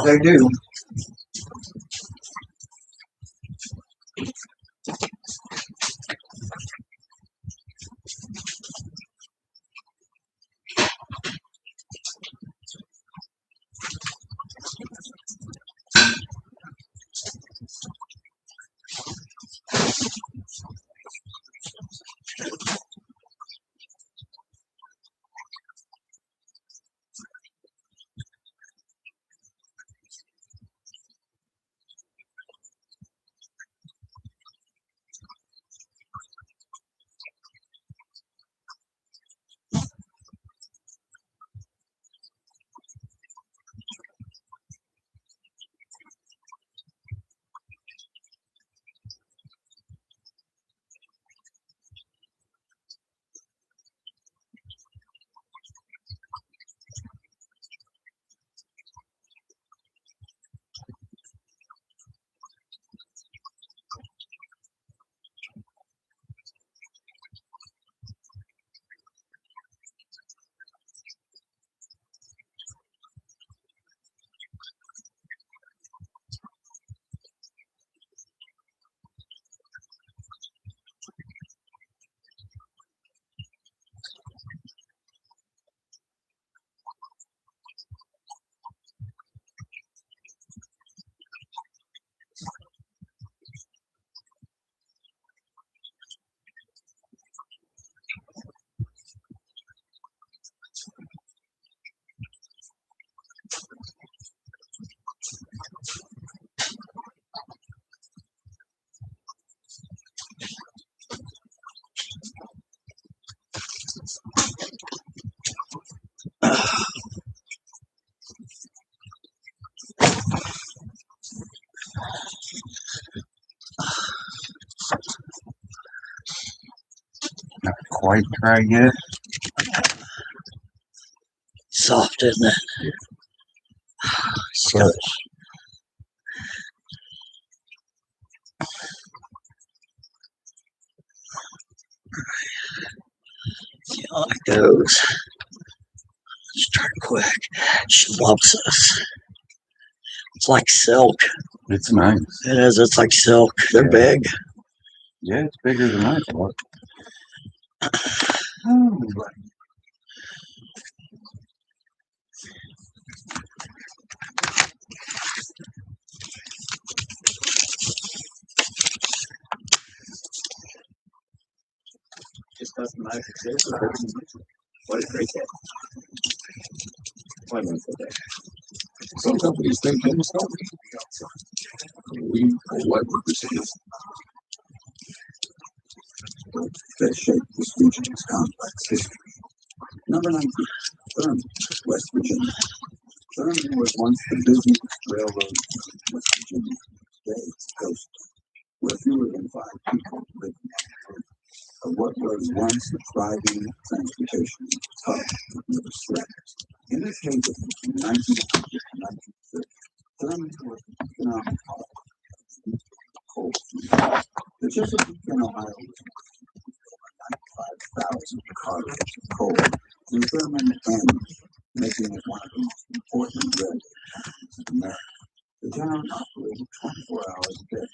They do. quite dry yet. Soft, isn't it? Scotch. See how it goes. Start quick. She loves us. It's like silk. It's nice. It is. It's like silk. They're big. Yeah, it's bigger than I thought. Just doesn't matter if it's or what a great day. Wonderful day. Some companies think they must always be outside. We are what represents that shape this region's complex history. Number 19, Thurman, West Virginia. Thurman was once the busiest railroad in West Virginia. Today it's a ghost town, where fewer than 5 people live of what was once a thriving transportation hub with slabs. In this heyday, from 1900 to 1930, Thurman was an economic hub of coal. The Chesapeake and Ohio was 95,000 carloads of coal in Thurman and making it one of the most important railroad towns in America. The town operated 24 hours a day,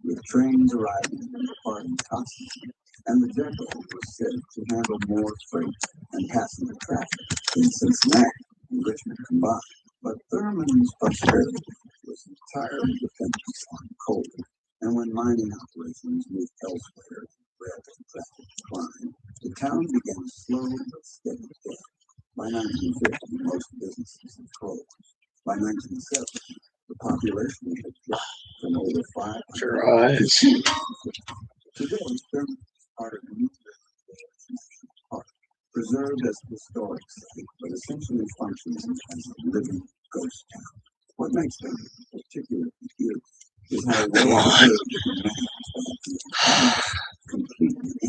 with trains arriving and departing constantly, and the depot was said to handle more freight and passenger traffic than Cincinnati and Richmond combined. But Thurman's prosperity was entirely dependent on coal, and when mining operations moved elsewhere and railroad traffic declined, the town began a slow but steady death. By 1950, most businesses had closed. By 1970, the population had dropped from over 500 to 2. Today, Thurman is part of the New National Park, preserved as a historic site, but essentially functions as a living ghost town. What makes them particularly eerie is how well preserved it remains by completely empty.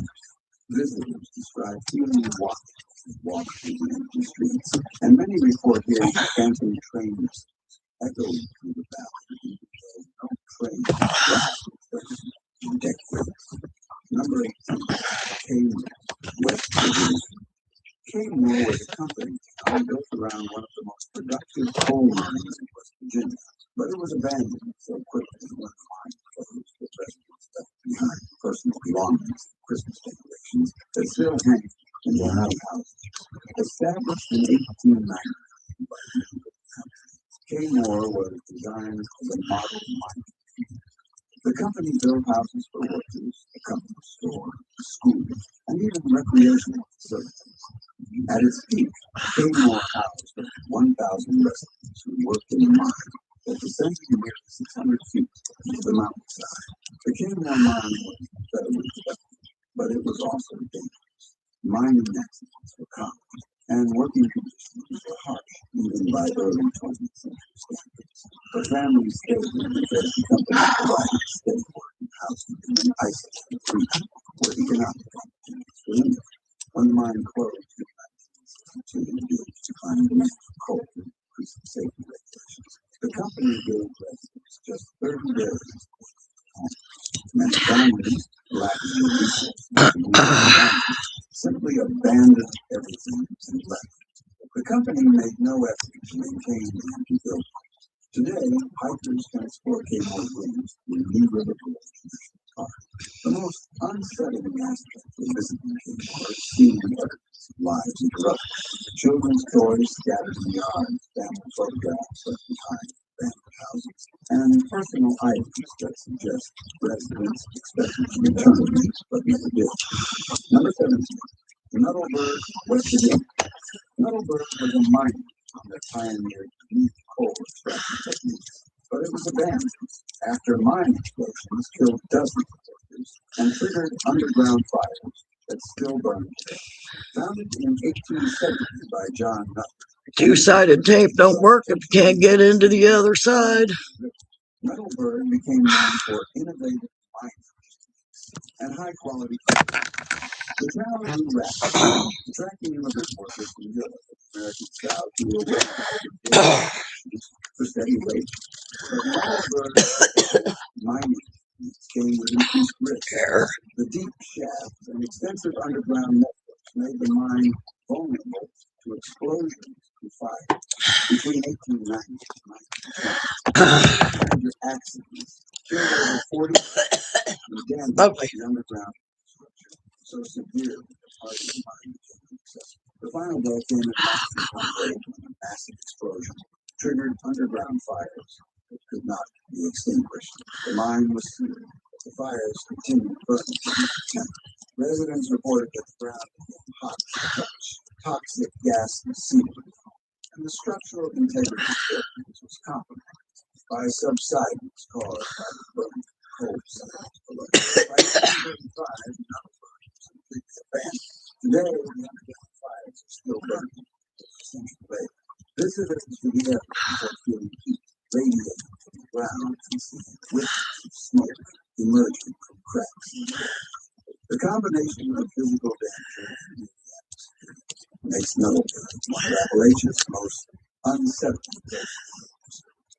Visitors describe feeling wild as they walk through the empty streets, and many report hearing phantom train whistles echoing through the valley, even though no train lasts in decades. Number 18, Cali, West Virginia. Cali was a company town built around one of the most productive coal mines in West Virginia, but it was abandoned so quickly when the mine closed that residents left behind personal belongings, Christmas decorations that still hang in the houses. Established in 1890 by Kmore was designed as a model mine. The company built houses for workers, a company store, a school, and even recreational facilities. At its peak, Kmore housed 1,000 residents who worked in the mine that descended nearly 600 feet into the mountainside. The Kmore mine was federally productive, but it was also dangerous. Mining accidents were common, and working conditions were harsh, even by early 20th century standards. The family stayed in because the company provided steady work and housing in an isolated region where economic opportunities were limited. When the mine closed in 1962 due to declining use of coal and increasing safety regulations, the company gave residents just 30 days many families lacking the resources to move simply abandoned everything and left. The company made no effort to maintain the empty buildings. Today, hikers can explore Kmore ruins through New River Gorge National Park. The most unsettling aspect of visiting Kmore is seeing the evidence of lives interrupted. Children's toys scattered in the yard, family photographs left behind, abandoned houses, and personal items that suggest residents expected to return, but never did. Number 17, Nuttleburg, West Virginia. Nuttleburg was a mine that pioneered unique coal extraction techniques, but it was abandoned after mine explosions killed dozens of workers and triggered underground fires that still burn today. Founded in 1870 by John Nuttleburg. Two-sided tape don't work if you can't get into the other side. Nuttleburg became known for innovative mining and high quality food. The town grew rapidly, attracting immigrant workers from Europe and American South who were for steady wages. But mining came with increased risk. The deep shafts and extensive underground networks made the mine vulnerable to explosions and fire. Between 1890 and 1920, major accidents killed over 40 and damaged the underground infrastructure so severe that the part of the mine became inaccessible. The final blow came in 1928 when a massive explosion triggered underground fires that could not be extinguished. The mine was sealed, but the fires continued burning. Residents reported that the ground became hot to the touch, toxic gas seeped, and the structural integrity of buildings was compromised by subsidence caused by the burning coal sands below. By 1935, none of the burning was completely abandoned. Today, the underground fires are still burning at Central Lake. Visitors to the area report feeling heat radiating from the ground and seeing wisps of smoke emerging from cracks in the wall. The combination of physical danger and the atmosphere makes Nullarbor one of Appalachia's most unsettling places.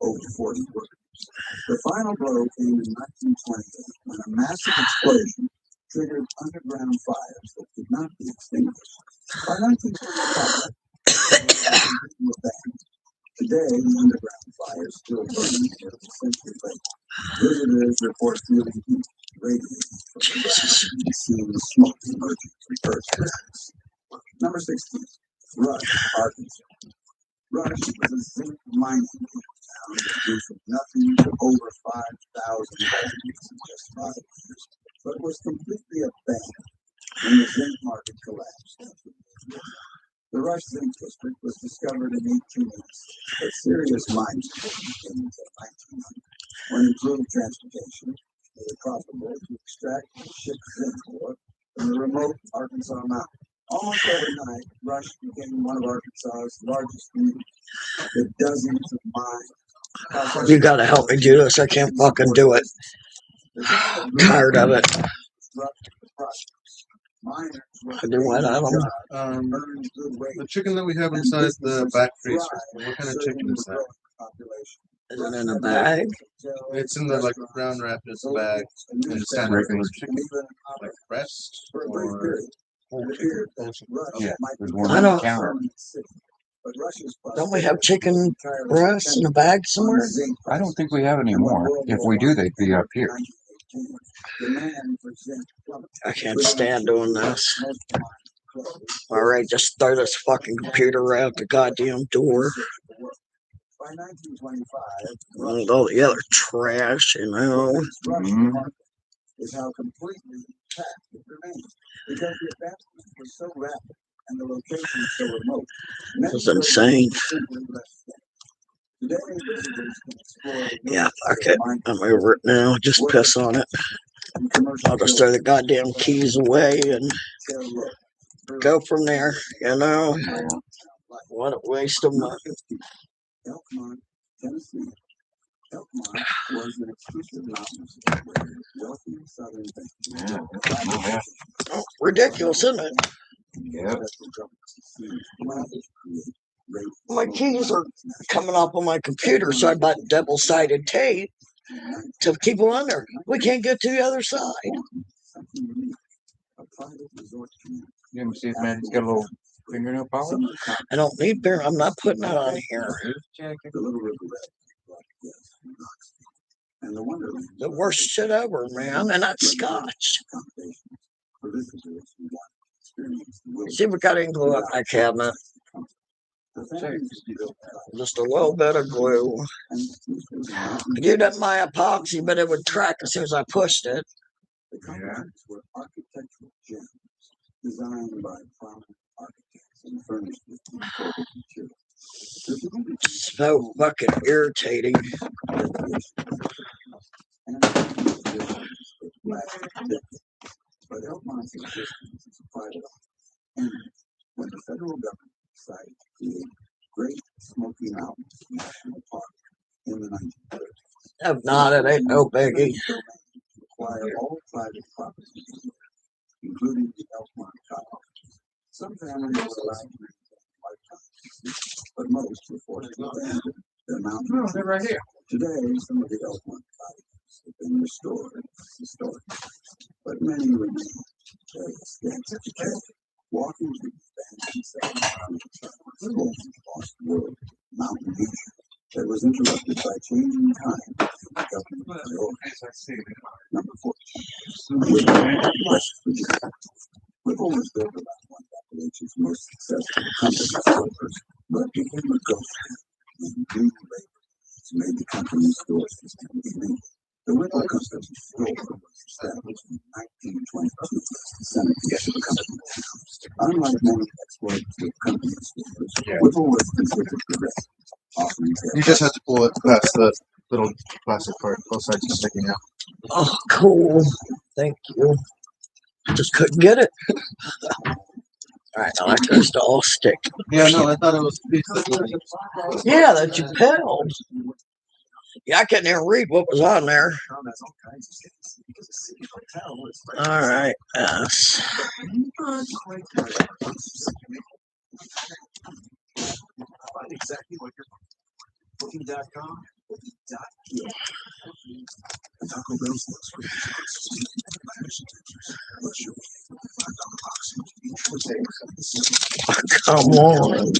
Over 40 workers. The final blow came in 1928 when a massive explosion triggered underground fires that could not be extinguished. By 1925, were banned. Today, the underground fires still burning near the Century Lake. Visitors report feeling heat radiating from the ground and seeing smoke emerging from earth cracks. Number 16, Rush, Arkansas. Rush was a zinc mining town that grew from nothing to over 5,000 families in just 5 years, but was completely abandoned when the zinc market collapsed. The Rush Zinc District was discovered in 1886, but serious mining began until 1900, when improved transportation made it profitable to extract and ship zinc ore from the remote Arkansas mountains. Almost overnight, Rush became one of Arkansas's largest communities, with dozens of mines. You gotta help me do this. I can't fucking do it. Tired of it. I do what I don't know. The chicken that we have inside the back freezer. What kind of chicken is that? Is it in a bag? It's in the like brown wrap in a bag. And it's kind of regular chicken, like breast or whole chicken. Yeah, there's one I on the don't. counter. Don't we have chicken breasts in a bag somewhere? I don't think we have any more. If we do, they'd be up here. I can't stand doing this. Alright, just throw this fucking computer out the goddamn door. And all the other trash, you know. Is how completely packed it remains because the advancement was so rapid and the location so remote. This is insane. Yeah, fuck it. I'm over it now. Just piss on it. I'll just throw the goddamn keys away and go from there, you know. What a waste of money. Elkmont, Tennessee. Elkmont was an exclusive mountain where wealthy southern Oh, ridiculous, isn't it? Yeah. My keys are coming up on my computer, so I bought double-sided tape to keep them under. We can't get to the other side. You ever see if Maddie's got a little fingernail polish? I don't need beer. I'm not putting it on here. The worst shit ever, man, and that's scotch. See if we got any glue up that cabinet. Just a little bit of glue. I gave that my epoxy, but it would crack as soon as I pushed it. The compounds were architectural gems designed by prominent architects and furnished with imported materials. So fucking irritating. But Elkmont's existence is a private ended when the federal government decided to create Great Smoky Mountains National Park in the 1930s. If not, it ain't no biggie. acquire all private property, including the Elkhorn Cutoff. Some families were allowed to maintain lifetimes, but most were forced to abandon their mountain. No, they're right here. Today, some of the Elkhorn cottages have been restored historically, but many remain very scant of decay. Walking through the abandoned settlement lost world mountain view that was interrupted by changing time and government priorities. Number 14. West Virginia. Whipple was built about one of Appalachia's most successful companies, but became a ghost town when new labor made the company's store system illegal. The Whipple Company store was established in 1922 as the centerpiece of the company. Unlike many exploitative company stores, Whipple was considered progressive, offering You just have to pull it past the little plastic part. Both sides are sticking out. Oh, cool. Thank you. Just couldn't get it. All right, now I trust all stick. Yeah, no, I thought it was. Yeah, that you pedaled. Yeah, I couldn't even read what was on there. All right, yes. Find exactly what you're Booking.com. Taco Bell's looks for Come on.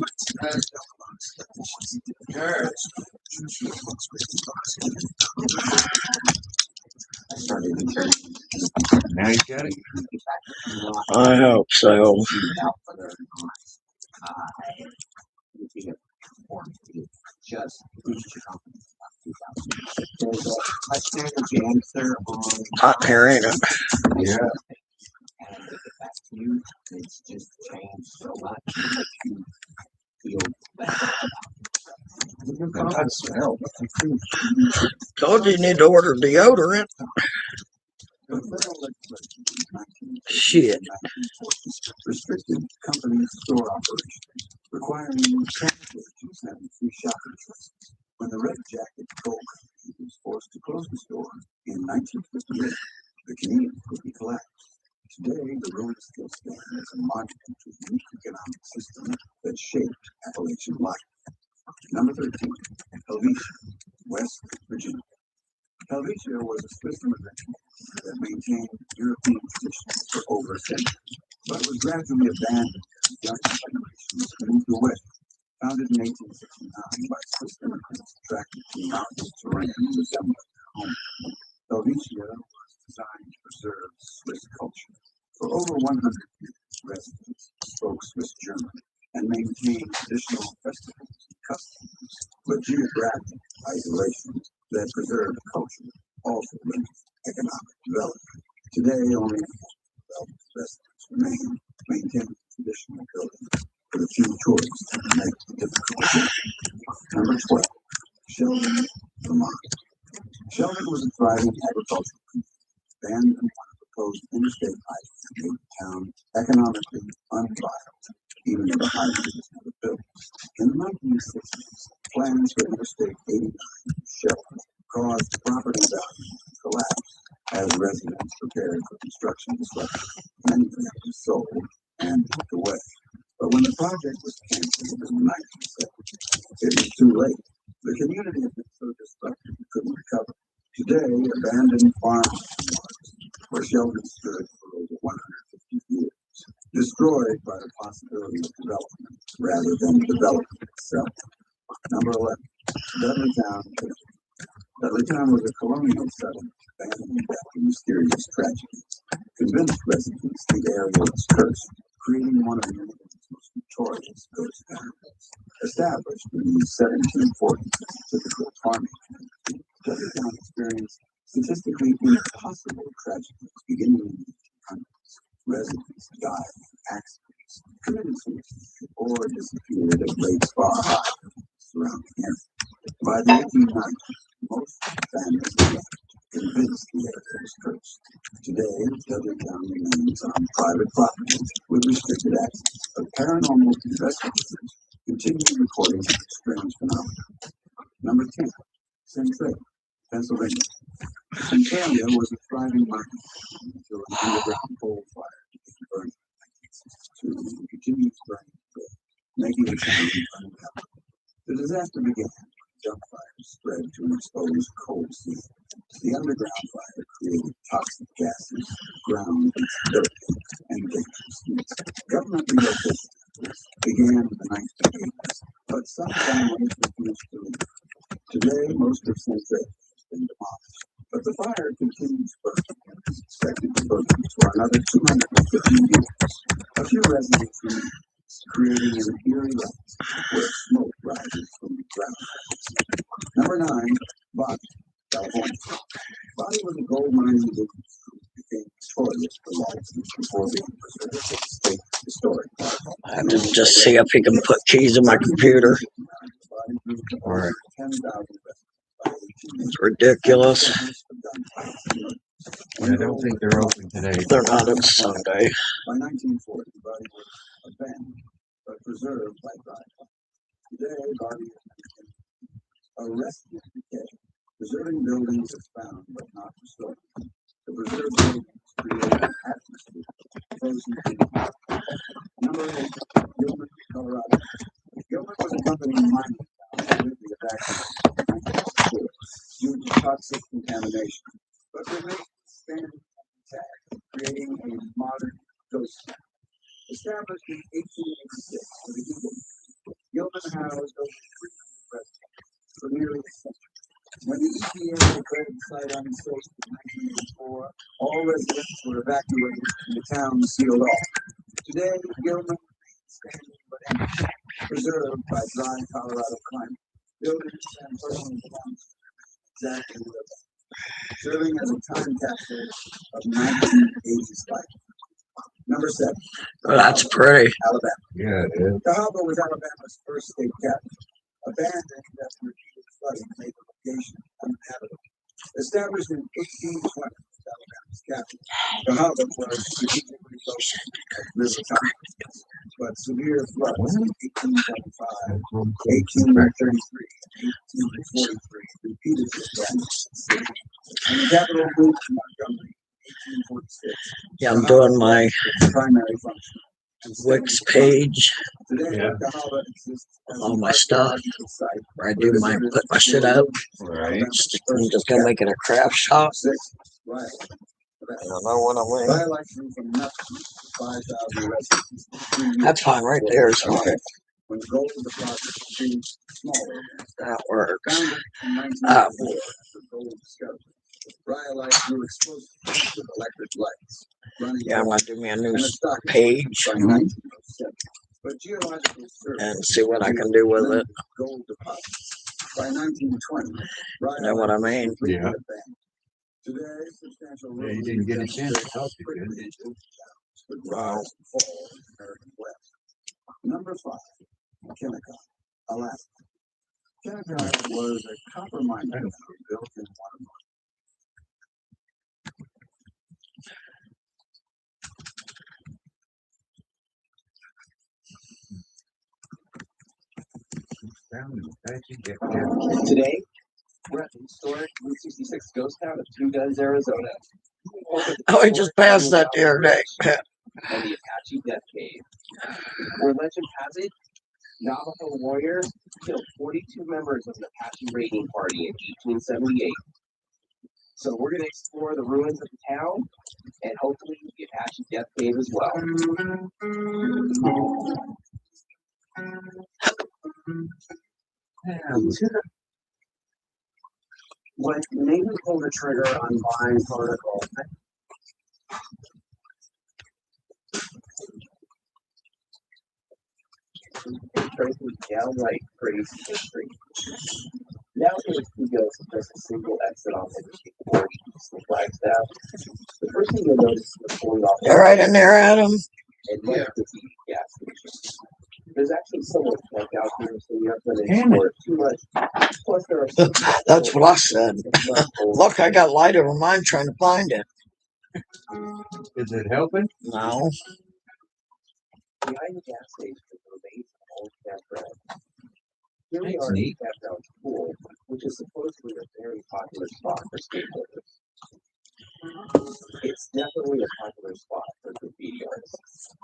Now you got it. I hope so. Just I stand the answer on Hot here, ain't it? Yeah. and if it back to you, it's just changed so much that you feel better. That smell. Told you need to order deodorant. Shit. Restricted company store operations, requiring cancellations and free shopping trips. When the Red Jacket Coal Company was forced to close the store in 1958, the community quickly collapsed. Today, the ruin still stands as a monument to the unique economic system that shaped Appalachian life. Number 13, Helvetia, West Virginia. Helvetia was a Swiss immigrant that maintained European traditions for over a century, but was gradually abandoned as younger generations moved away. Founded in 1869 by Swiss immigrants attracted to mountainous terrain resembling their home, Helvetia was designed to preserve Swiss culture. For over 100 years, residents spoke Swiss German and maintained traditional festivals and customs, but geographic isolation that preserved culture also limits economic development. Today, only residents remain maintaining traditional buildings for the few tourists that make it difficult. Number 12, Sheldon, Vermont. Sheldon was a thriving agricultural community, abandoned on a proposed interstate highway that made the town economically unviable, even if the highway was never built. In the 1960s, plans for Interstate 89 in Sheldon caused property values to collapse as residents prepared for construction disruption. Many families sold and moved away. But when the project was canceled in the 1970s, it was too late. The community had been so disrupted it couldn't recover. Today, abandoned farms where Sheldon stood for over 150 years, destroyed by the possibility of development rather than development itself. Number 11, Dudleytown. Dudleytown was a colonial settlement abandoned after mysterious tragedies. Convinced residents the area was cursed, creating one of the nation's most notorious ghost towns. Established in the 1740s as a typical farming community, Dudleytown experienced statistically impossible tragedies beginning in the 1800s. Residents died in accidents, committed suicide, or disappeared at rates far higher than the surrounding area. By the 1890s, most families left, convinced the area was cursed. Today, Dudleytown remains on private property with restricted access, but paranormal investigators continue reporting strange phenomena. Number 10, Centralia. Pennsylvania. Centralia was a thriving market until an underground coal fire began burning in 1962 and continued burning today, making the town unhealthy. The disaster began when junk fires spread to an exposed coal seam. The underground fire created toxic gases, ground dirt, and dangerous heat. Government relocation efforts began in the 1980s, but some families refused to leave. Today, most of Centralia has been demolished, but the fire continues burning and is expected to burn for another 250 years. A few residents remain, creating an eerie light where smoke rises from the ground. Number 9, Body, California. Body was a gold mining business who became notorious for lawsuits before being preserved as a state historic park. I have to just see if he can put keys in my computer. All right. It's ridiculous. I don't think they're open today. They're not on Sunday. By 1940, Body was abandoned but preserved by dry fire. Today, Body is a rescue decay. Preserving buildings is found but not restored. The preserved buildings create an atmosphere frozen in. Number 8, Gilbert, Colorado. Gilbert was a company in mining town completely evacuated in 1964 due to toxic contamination, but remained standing intact, creating a modern ghost town. Established in 1886 for the Eagle, Gilbert housed over 300 residents for nearly a century. When the EPA declared the site unsafe in 1984, all residents were evacuated and the town sealed off. Today, Gilbert remains standing but empty, preserved by dry Colorado climate. Buildings and personal belongings exactly where they were, serving as a time capsule of 1980s life. Number 7. Oh, that's pretty. Alabama. Yeah, it is. Cahaba was Alabama's first state capital. Abandoned after repeated flooding made the location uninhabitable. Established in 1820 as Alabama's capital, Cahaba was strategically located at River Township, but severe floods in 1825, 1833, and 1843 repeatedly damaged the city. When the capital moved to Montgomery in 1846, Yeah, I'm doing my primary function. Wix page. Yeah. All my stuff. Where I do my put my shit up. Right. I'm just gonna make it a craft shop. I don't know what I'm in. That's fine right there. So that works. Yeah, I'm gonna do me a new page and see what I can do with it. You know what I mean? Yeah. Yeah, you didn't get a chance to help you, did you? Wow. Number 5, Kennecott, Alaska. Kennecott was a copper mining town built in one of Today, we're at the historic Route 66 ghost town of Two Guns, Arizona. Oh, I just passed that the other day. And the Apache Death Cave. Where legend has it, Navajo warrior killed 42 members of an Apache raiding party in 1878. So we're going to explore the ruins of the town and hopefully the Apache Death Cave as well. When Nathan pulled the trigger on buying Particle, Tracy's downright crazy history. Nowadays, he goes to just a single exit off Interstate 40 east of Flagstaff. The first thing you'll notice is the pulling off. They're right in there, Adam. And yeah. The gas station. There's actually so much junk out here, so you have to explore too much. Plus, there are some that's what I said. Look, I got light over mine trying to find it. Is it helping? No. Behind the gas station is the remains of old camp bread. Here we That's are at the neat. campground pool, which is supposedly a very popular spot for skateboarders. It's definitely a popular spot for graffiti artists.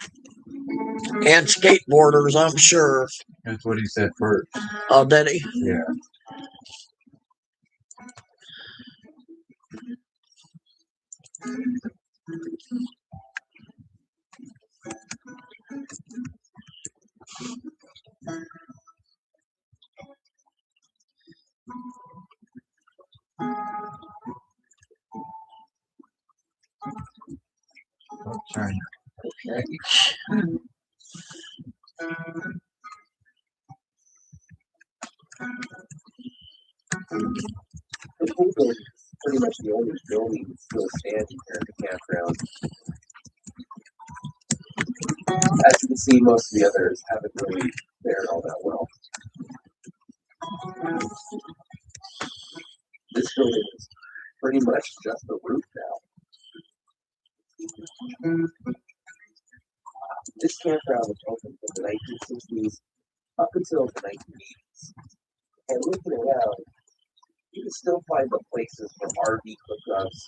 And skateboarders, I'm sure. That's what he said first. Oh, did he? Yeah. Oh, China. Okay. The pool building is pretty much the only building still standing here at the campground. As you can see, most of the others haven't really fared all that well. This building is pretty much just the roof now. This campground was opened from the 1960s up until the 1980s. And looking around, you can still find the places for RV hookups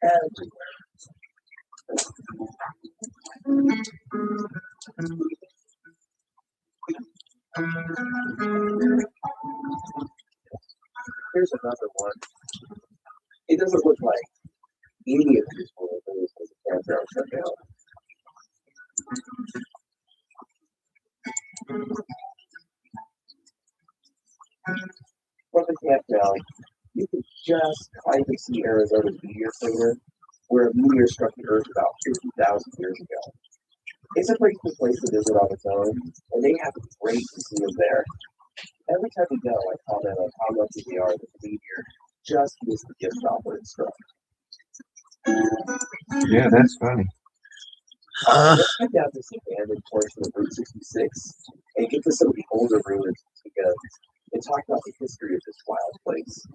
everywhere. Here's another one. It doesn't look like any of these will was a campground shut down. From the campground, you can just kind of see Arizona's meteor crater, where a meteor struck the Earth about 50,000 years ago. It's a pretty cool place to visit on its own, and they have a great museum there. Every time we go, I comment on how lucky they are that the meteor just missed the gift shop when it struck. Yeah, that's funny. Let's head down this abandoned portion of Route 66 and get to some of the older ruins together and talk about the history of this wild place.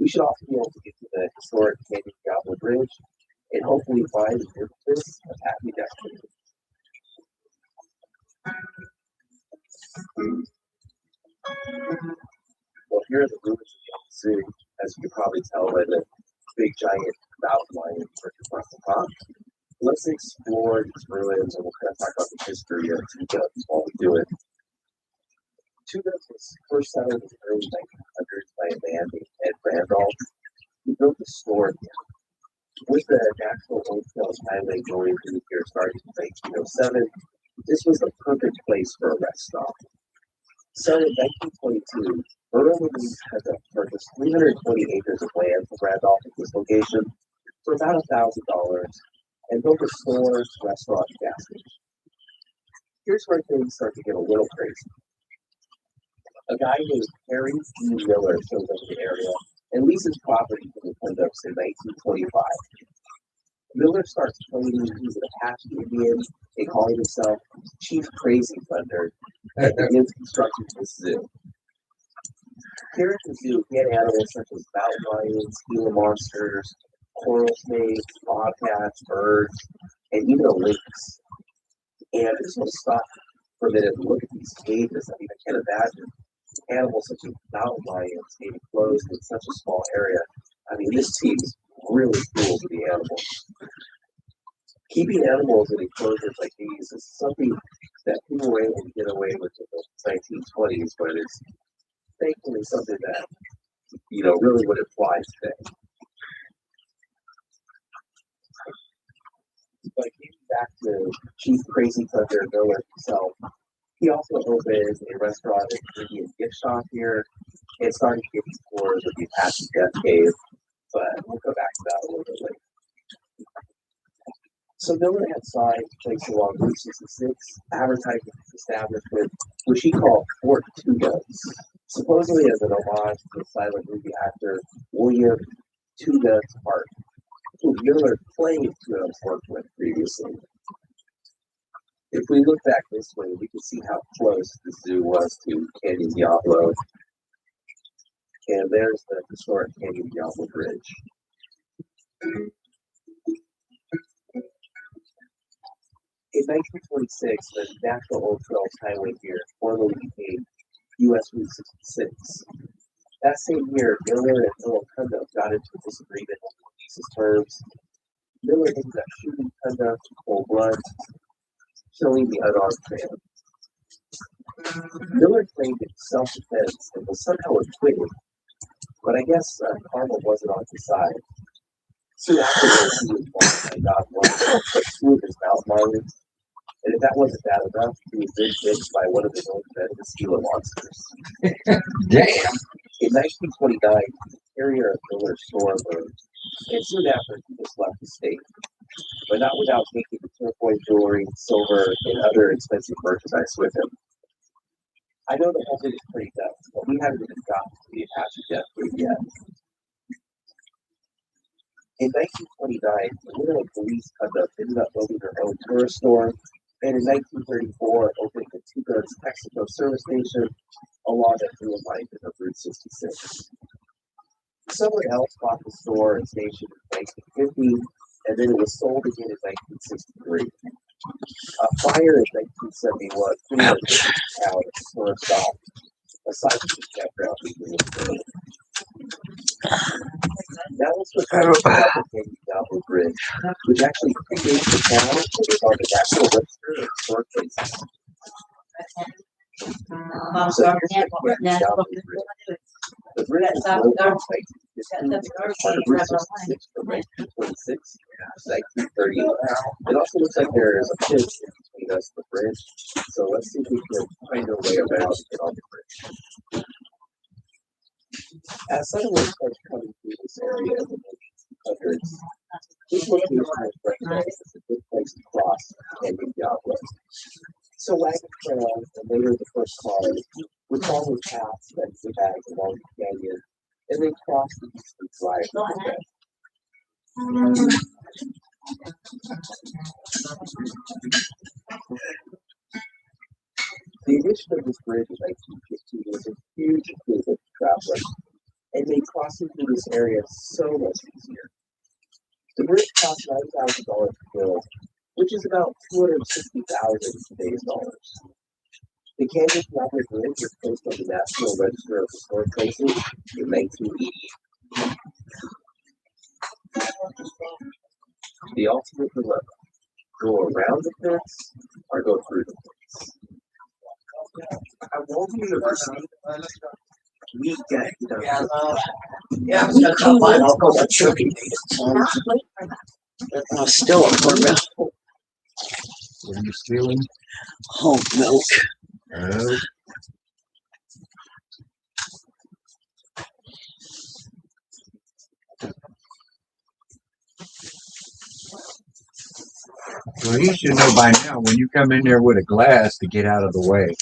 We should also be able to get to the historic Canyon Diablo Bridge and hopefully find the impetus of happy destiny. Well, here are the ruins of the old zoo, as you can probably tell by the big giant mountain lion across the top. Let's explore these ruins and we'll kind of talk about the history of Two Guns while we do it. Two Guns was first settled in the early 1900s by a man named Ed Randolph, who built a store here. With the National Old Trails Highway going through here starting in 1907, this was the perfect place for a rest stop. So in 1922, Earl and Lee had to purchase 320 acres of land from Randolph at this location for about $1,000 and built a store, restaurant, and gas station. Here's where things start to get a little crazy. A guy named Harry E. Miller shows up in the area and leases property from the Pindups in 1925. Miller starts claiming he's an Apache Indian and calling himself Chief Crazy Thunder and begins constructing this zoo. Here at the zoo, he had animals such as mountain lions, Gila monsters, coral snakes, bobcats, birds, and even a lynx. And I just want to stop for a minute and look at these cages. I mean, I can't imagine animals such as mountain lions being closed in such a small area. I mean, this seems really cool to the animals. Keeping animals in enclosures like these is something that people were able to get away with in the 1920s, but it's thankfully something that, really would apply today. But getting back to Chief Crazy Thunder Miller himself, he also opened a restaurant and Indian gift shop here and started giving tours of the Apache Death Cave, but we'll go back to that a little bit later. So Miller had signs placed along Route 66 advertising his establishment, which he called Fort Two Guns, supposedly as an homage to the silent movie actor William Two Guns Hart, who Miller claimed to have worked with previously. If we look back this way, we can see how close the zoo was to Canyon Diablo. And there's the historic Canyon Diablo Bridge. In 1926, the National Old Trails Highway here formally became US Route 66. That same year, Miller and Kunda got into a disagreement on the lease's terms. Miller ended up shooting Kunda in cold blood, killing the unarmed man. Miller claimed it was self-defense and was somehow acquitted, but I guess karma wasn't on his side. Soon afterwards, he was wanted by God once, but two of his mountain lions. And if that wasn't bad enough, he was then bitten by one of his own venomous Gila monsters. Damn. In 1929, the carrier of Miller's store burned, and soon after, he just left the state, but not without taking the turquoise jewelry, silver, and other expensive merchandise with him. I know the whole thing is pretty nuts, but we haven't even gotten to the Apache death group yet. In 1929, the widow of Louise Kunda ended up building her own tourist store, and in 1934, opened the Two Guns Texaco service station along that through line of Route 66. Someone else bought the store and station in 1950, and then it was sold again in 1963. A fire in 1971 pretty much took the town and store stopped, aside from the campground being removed. Now let's look at the Canyon Bridge, which actually predates the town and is on the National Register of Historic Places. So here's the Canyon Bridge. The bridge was built in 1966 from 1926 to 1930. It also looks like there is a pitch in between us and the bridge, so let's see if we can find our way around and get on the bridge. As settlers started coming through this area in the 1800s, this location was recognized as a good place to cross and Canyon Diablo. So wagon trails and later the first cars would follow paths that zigzag along the canyon and then cross the eastern side of the bed. The addition of this bridge in 1915 was a huge improvement for travelers and made crossing through this area so much easier. The bridge cost $9,000 to build, which is about $260,000 in today's dollars. The Canyon Bridge was placed on the National Register of Historic Places in 1980. The ultimate dilemma: go around the fence or go through the fence. At Walden University, we get Yeah, I'm gonna come by. I'll go to turkey meat. Still a permit. What are you stealing? Home milk. Oh. Well, you should know by now when you come in there with a glass to get out of the way.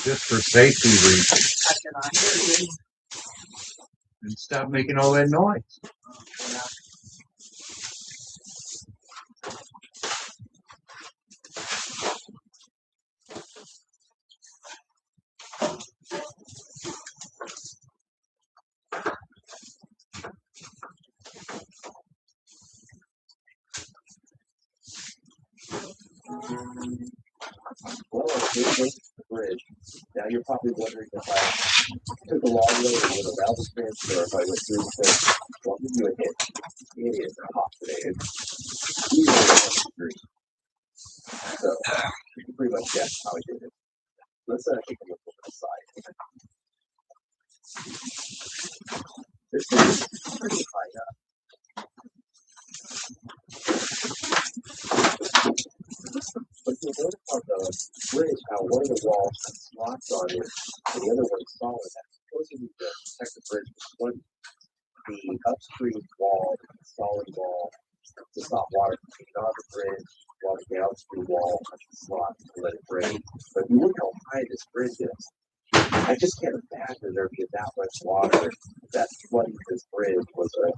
Just for safety reasons. And stop making all that noise. Well, here's the bridge. Now you're probably wondering if I took a long way and went around the fence or if I went through the fence. Well, I'll give you a hint. It is hot today. It's easily 100 degrees. So you can pretty much guess how I did it. Let's take a look over the side. This is pretty high up. But you'll notice on the bridge how one of the walls has slots on it and the other one's solid. That's supposedly to protect the bridge from the upstream wall, the solid wall, to stop water from getting on the bridge, while the downstream wall has the slots to let it drain. But if you look how high this bridge is, I just can't imagine there being that much water that flooding this bridge was a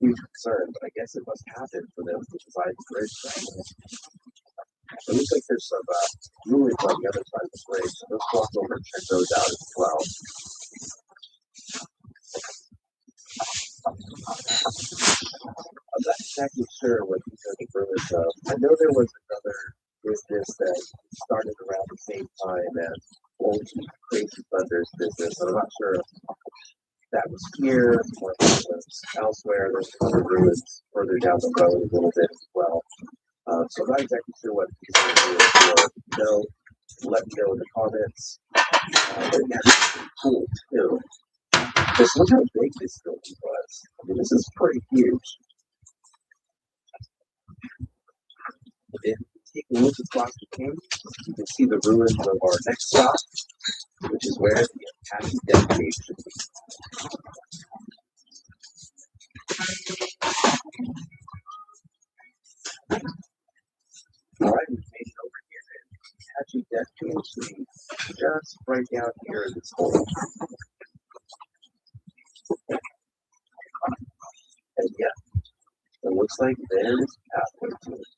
huge concern. But I guess it must happen for them to design the bridge that way. It looks like there's some ruins on the other side of the bridge, so let's walk over and check those out as well. I'm not exactly sure what these are the ruins of. I know there was another business that started around the same time as old Crazy Thunder's business. I'm not sure if that was here or if it was elsewhere. There's some other ruins further down the road a little bit as well. So I'm not exactly sure what he's going to do. So let me know in the comments. But yeah, it's pretty cool too. Just look how big this building was. I mean, this is pretty huge. If you take a look across the canyon, you can see the ruins of our next stop, which is where the Apache Death Cave should be. Alright, we've made it over here. Apache Death Cave should be just right down here in this hole. And yeah, it looks like there's a pathway to it.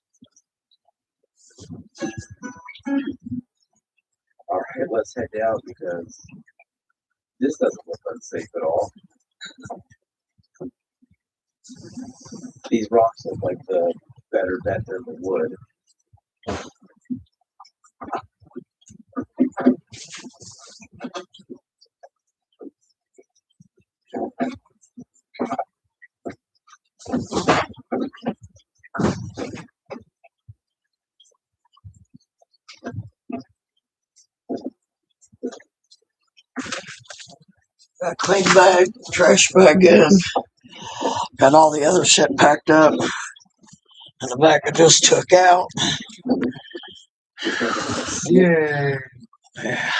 Alright, let's head down because this doesn't look unsafe at all. These rocks look like the better bet than the wood. Got clean bag, trash bag in. Got all the other shit packed up. And the bag I just took out. Yay. Yeah.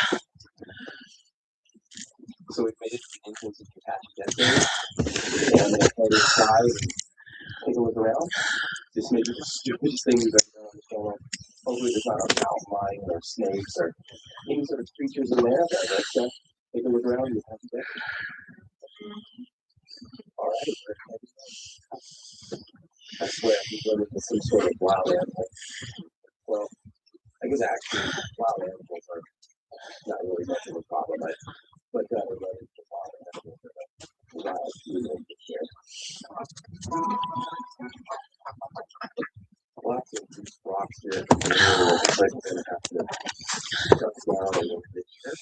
So we made it to the entrance of the Apache Death Cave. And I'm gonna head inside and take a look around. Just maybe the stupidest thing you've ever done on the channel. Hopefully there's not a mountain lion or snakes or any sort of creatures in there, but let's take a look around and have a look. Alright, we're heading in. I swear he's running into some sort of wild animal. Well, I guess actually wild animals are not really much of a problem, but rather run into wild animals that are wild humans here. Lots of these rocks here at the beginning. It looks like we're gonna have to jump down a little bit here.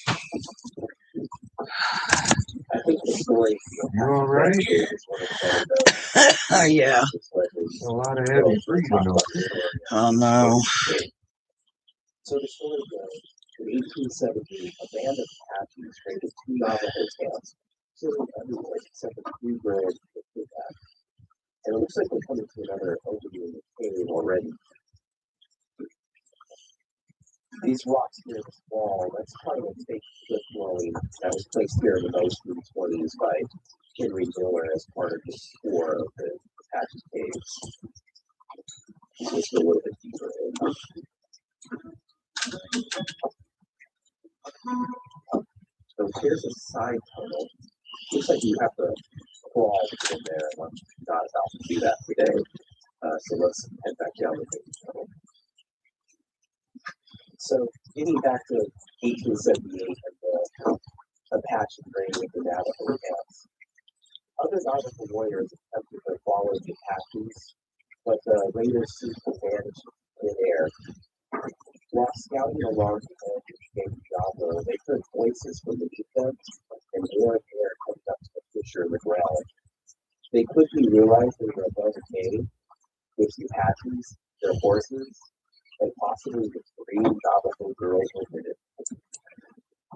I think the story You alright? is one of the Yeah. A lot of heavy breathing over there. Oh no. So the story goes, in 1870, a band of Apaches raided 2 Navajo towns, killing everyone except a few girls with that. And it looks like we're coming to another opening in the cave already. These rocks here in this wall, that's part of a fake cliff dwelling that was placed here in the 1920s by Henry Miller as part of his tour of the Apache caves. Just a little bit deeper in. So here's a side tunnel. Looks like you have to crawl in there, and I'm not about to do that today. So let's head back down the main tunnel. So getting back to 1878 and the Apache raiding of the Navajo camps, other Navajo warriors attempted to follow the Apaches, but the raiders seemed to vanish in air. While scouting along the edge of Cape Java, they heard voices from beneath them, and more air coming up to the fissure in the ground. They quickly realized they were above a cave, which the Apaches, their horses, and possibly the 3 Navajo girls were hidden.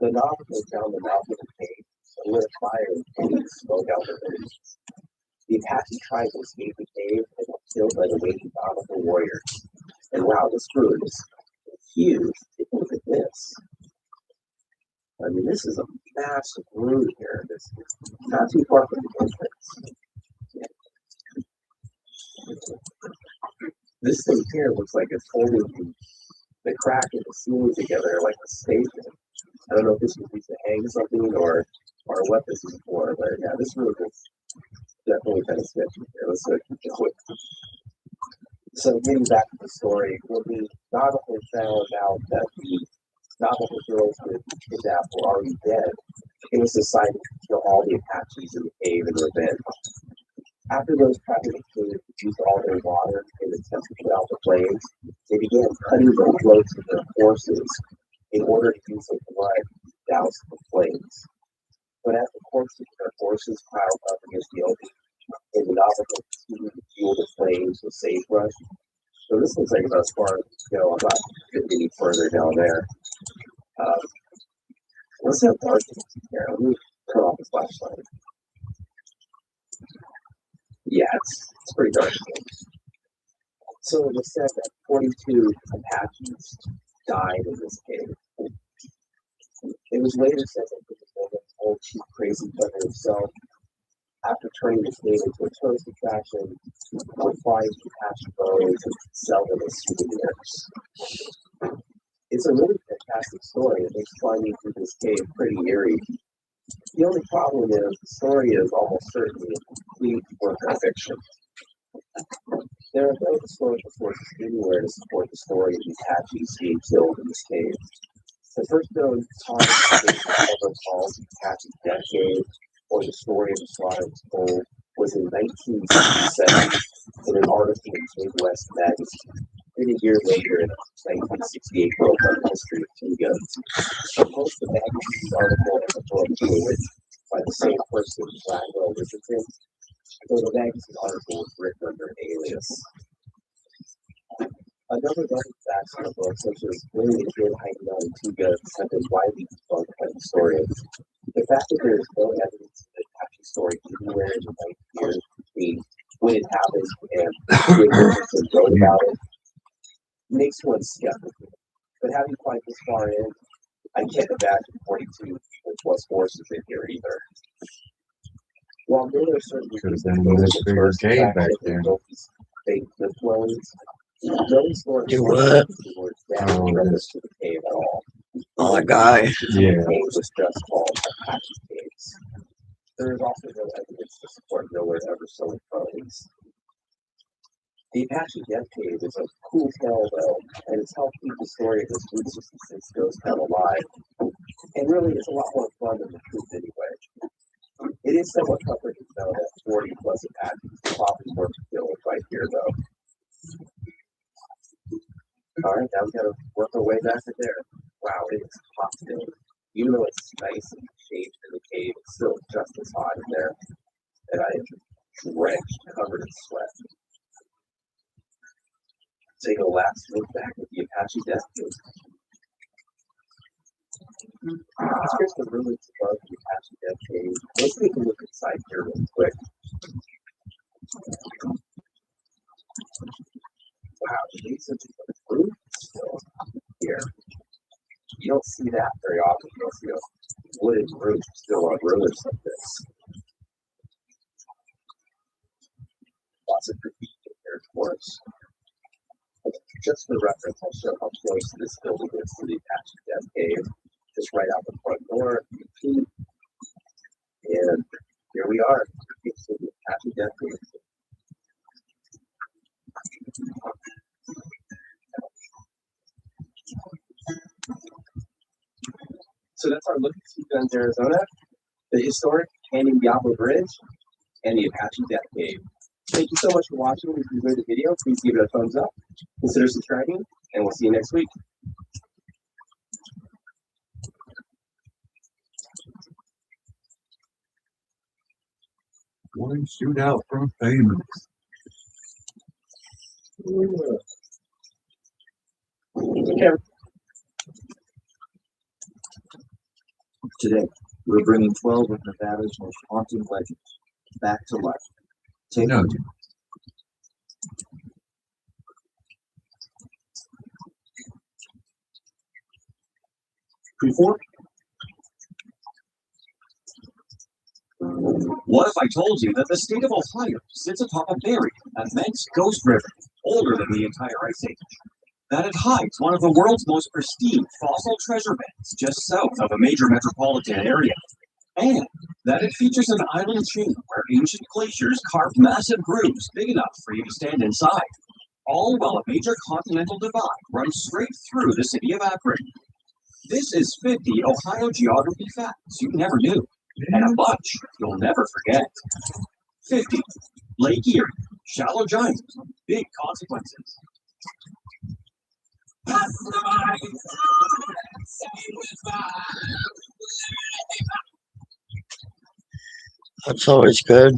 The Navajo found the mouth of the cave and lit a fire and smoke out the windows. The Apache tried to escape the cave and was killed by the waiting Navajo warriors. And wow, this room is huge. Take a look at this. I mean, this is a massive room here. This is not too far from the entrance. This thing here looks like it's holding the crack in the ceiling together like a station. I don't know if this was used to hang something or what this is for, but yeah, this room is definitely kind of sketchy here. Let's keep this quick. So getting back to the story, when the Navajo found out that the Navajo girls who had been kidnapped were already dead, it was decided to kill all the Apaches in the cave in revenge. After those trapped in the cave used all their water in an attempt to put out the flames, they began cutting the throats of their horses in order to use the blood doused the flames. But as the corpses of their horses piled up against the open, and the Navajo continued to fuel the flames with sagebrush. So this looks like about as far as we go. I'm not getting any further down there. Let's have dark here. Let me turn off the flashlight. Yeah, it's pretty dark. So it was said that 42 Apaches died in this cave. It was later said that the old chief crazy brother himself, after turning the cave into a tourist attraction, would fly Apache bones and sell them as souvenirs. It's a really fantastic story. It makes climbing through this cave pretty eerie. The only problem is the story is almost certainly a complete work of fiction. There are no historical sources anywhere to support the story of the Apaches being killed in this cave. The first known time ever called the Apache Death Cave, or the story of the slaughter was told, was in 1967 in an article in Midwest Magazine. And a year later, in a 1968 book on the history of two guns. Both the magazine's article and the book were written by the same person, Blackwell Richardson, though the magazine article was written under an alias. Another dozen facts in the book, such as where the kid hiding out in two guns, have been widely debunked by historians. The fact that there is no evidence of the Apache story anywhere in the 90 years between when it happened and when Richardson wrote about it makes one skeptical. But having climbed this far in, I can't imagine 42 plus horses in here either. While Miller certainly could have been a much bigger cave back there. Fake cliff dwellings, no stories Do what? towards down reference to the cave at all. Oh, that guy. Yeah. The cave was just called Apache Caves. There is also no evidence to support Miller ever selling bones. The Apache Death Cave is a cool tale, though, and it's helped keep the story of this Route 66 ghost town alive. And really, it's a lot more fun than the truth anyway. It is somewhat comforting to know that 40 plus Apaches probably weren't killed right here, though. All right, now we gotta work our way back to there. Wow, it is hot today. Even though it's nice and shaded in the cave, it's still just as hot in there. And I am drenched, covered in sweat. Take a last look back at the Apache Death Cave. Let's get the ruins above the Apache Death Cave. Let's take a look inside here real quick. Wow, these are the roof still here. You don't see that very often. You don't see a wooden roof still on ruins like this. Lots of graffiti here, of course. Just for reference, I'll show how close this building is to the Apache Death Cave. Just right out the front door. And here we are. It's the Apache Death Cave. So that's our look at Two Guns, Arizona, the historic Canyon Diablo Bridge, and the Apache Death Cave. Thank you so much for watching. If you enjoyed the video, please give it a thumbs up. Consider subscribing, and we'll see you next week. One shootout from famous. Today, we're bringing 12 of Nevada's most haunting legends back to life. Take note. Pre-4? What if I told you that the state of Ohio sits atop a buried, immense ghost river, older than the entire Ice Age? That it hides one of the world's most pristine fossil treasure beds just south of a major metropolitan area? And that it features an island chain where ancient glaciers carved massive grooves big enough for you to stand inside, all while a major continental divide runs straight through the city of Akron. This is 50 Ohio geography facts you never knew, and a bunch you'll never forget. 50. Lake Erie, shallow giant, big consequences. That's always good.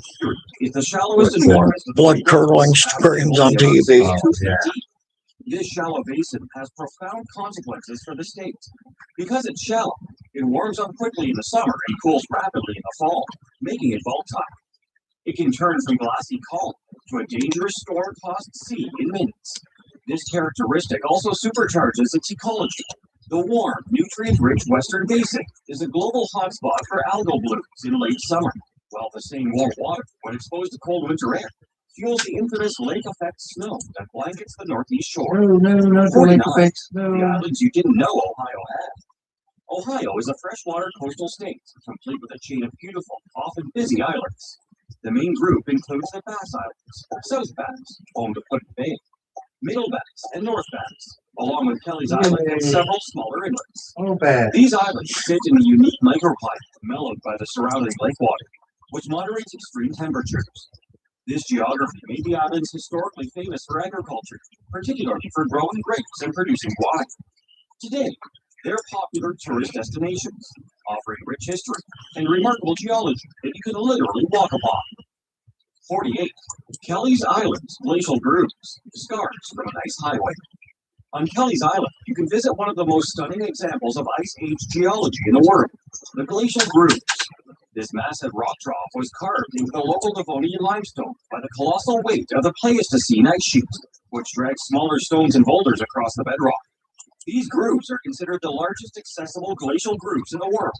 Is the shallowest and warmest blood curdling screams on TV. This shallow basin has profound consequences for the state. Because it's shallow, it warms up quickly in the summer and cools rapidly in the fall, making it volatile. It can turn from glassy calm to a dangerous storm-tossed sea in minutes. This characteristic also supercharges its ecology. The warm, nutrient-rich Western Basin is a global hotspot for algal blooms in late summer, while the same warm water, when exposed to cold winter air, fuels the infamous lake effect snow that blankets the northeast shore. Not the lake effect snow. The islands you didn't know Ohio had. Ohio is a freshwater coastal state, complete with a chain of beautiful, often busy islands. The main group includes the Bass Islands, South Bass, home to Put Bay, Middle Bass, and North Bass, along with Kelly's Island and several smaller inlets. These islands sit in a unique microclimate mellowed by the surrounding lake water, which moderates extreme temperatures. This geography made the islands historically famous for agriculture, particularly for growing grapes and producing wine. Today, they're popular tourist destinations, offering rich history and remarkable geology that you can literally walk upon. 48. Kelly's Island's glacial grooves, scars from an ice highway. On Kelly's Island, you can visit one of the most stunning examples of Ice Age geology in the world, the glacial grooves. This massive rock trough was carved into the local Devonian limestone by the colossal weight of the Pleistocene ice sheet, which drags smaller stones and boulders across the bedrock. These grooves are considered the largest accessible glacial grooves in the world.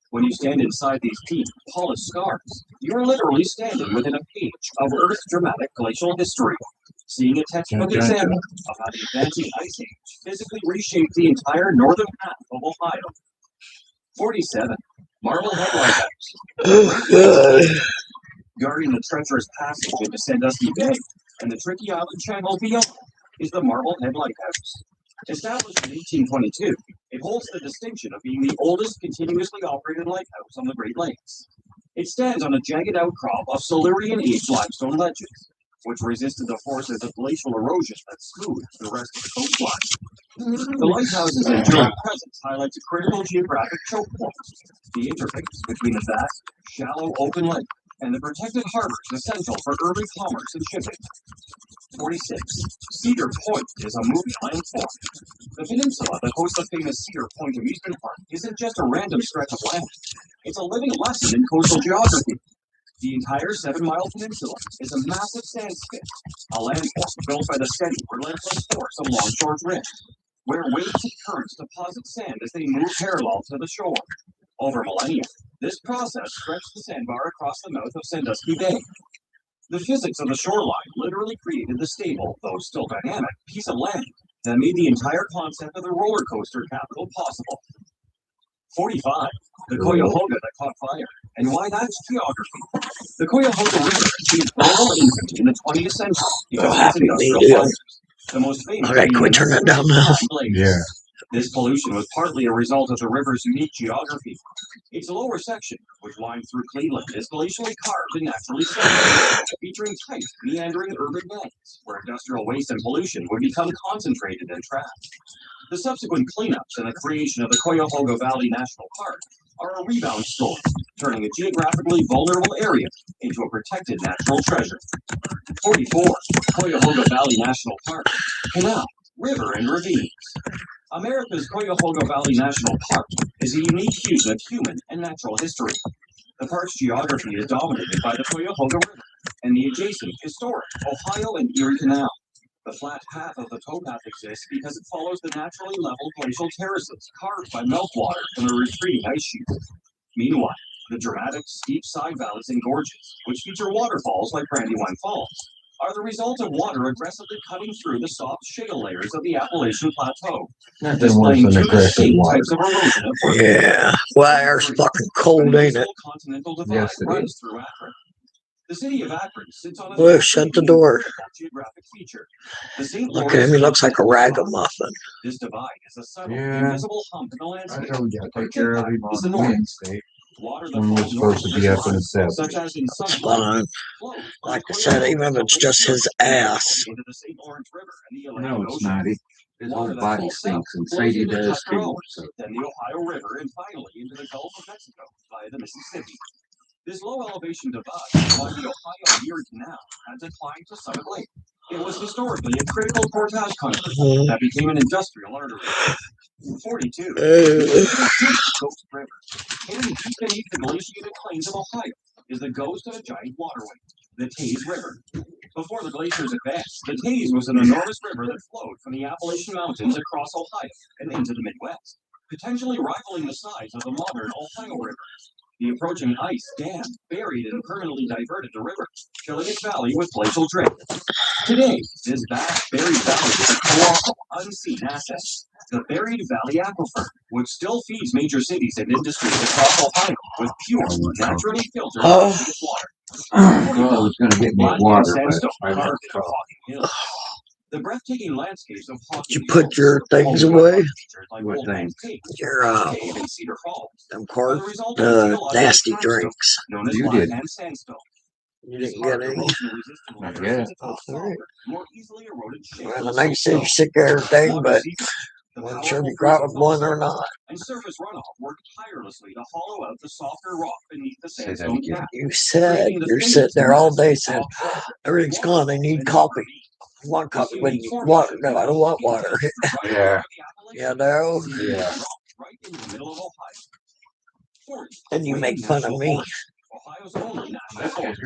When you stand inside these deep, polished scars, you are literally standing within a page of Earth's dramatic glacial history, seeing a textbook example of how the advancing ice age physically reshaped the entire northern half of Ohio. 47. Marblehead Lighthouse. Guarding the treacherous passage into Sandusky Bay and the tricky island channel beyond is the Marblehead Lighthouse. Established in 1822, it holds the distinction of being the oldest continuously operated lighthouse on the Great Lakes. It stands on a jagged outcrop of Silurian-age limestone ledges, which resisted the forces of glacial erosion that smoothed the rest of the coastline. The lighthouse's enduring presence highlights a critical geographic choke point, the interface between the vast, shallow open lake and the protected harbors essential for early commerce and shipping. 46. Cedar Point is a moving landform. The peninsula that hosts the famous Cedar Point amusement park isn't just a random stretch of land. It's a living lesson in coastal geography. The entire 7-mile peninsula is a massive sand spit, a landform built by the steady, relentless force of longshore drift, where waves and currents deposit sand as they move parallel to the shore. Over millennia, this process stretched the sandbar across the mouth of Sandusky Bay. The physics of the shoreline literally created the stable, though still dynamic, piece of land that made the entire concept of the roller coaster capital possible. 45. The Cuyahoga that caught fire, and why that's geography. The Cuyahoga River achieved global infamy in the 20th century because of its industrial fires. The most famous Okay, can we turn that down now? Yeah. This pollution was partly a result of the river's unique geography. Its lower section, which winds through Cleveland, is glacially carved and naturally sloped, featuring tight, meandering urban beds where industrial waste and pollution would become concentrated and trapped. The subsequent cleanups and the creation of the Cuyahoga Valley National Park are a rebound story, turning a geographically vulnerable area into a protected natural treasure. 44. Cuyahoga Valley National Park. Canal, river, and ravines. America's Cuyahoga Valley National Park is a unique fusion of human and natural history. The park's geography is dominated by the Cuyahoga River and the adjacent historic Ohio and Erie Canal. The flat path of the towpath exists because it follows the naturally level glacial terraces carved by meltwater from the retreating ice sheet. Meanwhile, the dramatic, steep side valleys and gorges, which feature waterfalls like Brandywine Falls, are the result of water aggressively cutting through the soft shale layers of the Appalachian Plateau. Nothing worse than aggressive water. Types of erosion of Yeah. Well, it's fucking cold, ain't it? Continental divide Yes, it runs is. through Akron. The city of Akron sits on a Well, shut the door. geographic feature. The St. Look at him, he looks like a ragamuffin. This divide is a subtle, Yeah. invisible hump in the I landscape. told you, I take care of him Is the on north. Wednesday. Water that When we're flows supposed to be up in the north, south. such as in That's some fine. Like I said, even if it's just his ass. into the St. Lawrence River and the Atlantic No, it's Ocean. not. His whole body sinks, and Sadie does too. So. Then the Ohio River, and finally into the Gulf of Mexico via the Mississippi. This low elevation divide along the Ohio Erie Canal had declined to Summit Lake. It was historically a critical portage country that became an industrial artery. 42. Ghost River. Hidden deep beneath the glaciated plains of Ohio is the ghost of a giant waterway, the Taze River. Before the glaciers advanced, the Taze was an enormous river that flowed from the Appalachian Mountains across Ohio and into the Midwest, potentially rivaling the size of the modern Ohio River. The approaching ice dammed, buried, and permanently diverted the river, filling its valley with glacial drift. Today, this vast buried valley is a colossal, unseen asset. The Buried Valley Aquifer, which still feeds major cities and industries across Ohio with pure, naturally filtered water. Well, I was going to get more water, but I carved into Hocking Hills. The breathtaking landscapes of Hocking You put your things away? What things? Your, them cards, nasty drinks. You did. You didn't get any? Not yet. All right. Well, the night said you're sick of everything, but I'm not sure if you got one or not. And surface runoff worked tirelessly to hollow out the softer rock beneath the sandstone cap. You said you're sitting there all day saying everything's gone. I need coffee. I want coffee. When you water? No, I don't want water. Yeah. You know? Yeah. And you make fun of me. Ohio's only national forest.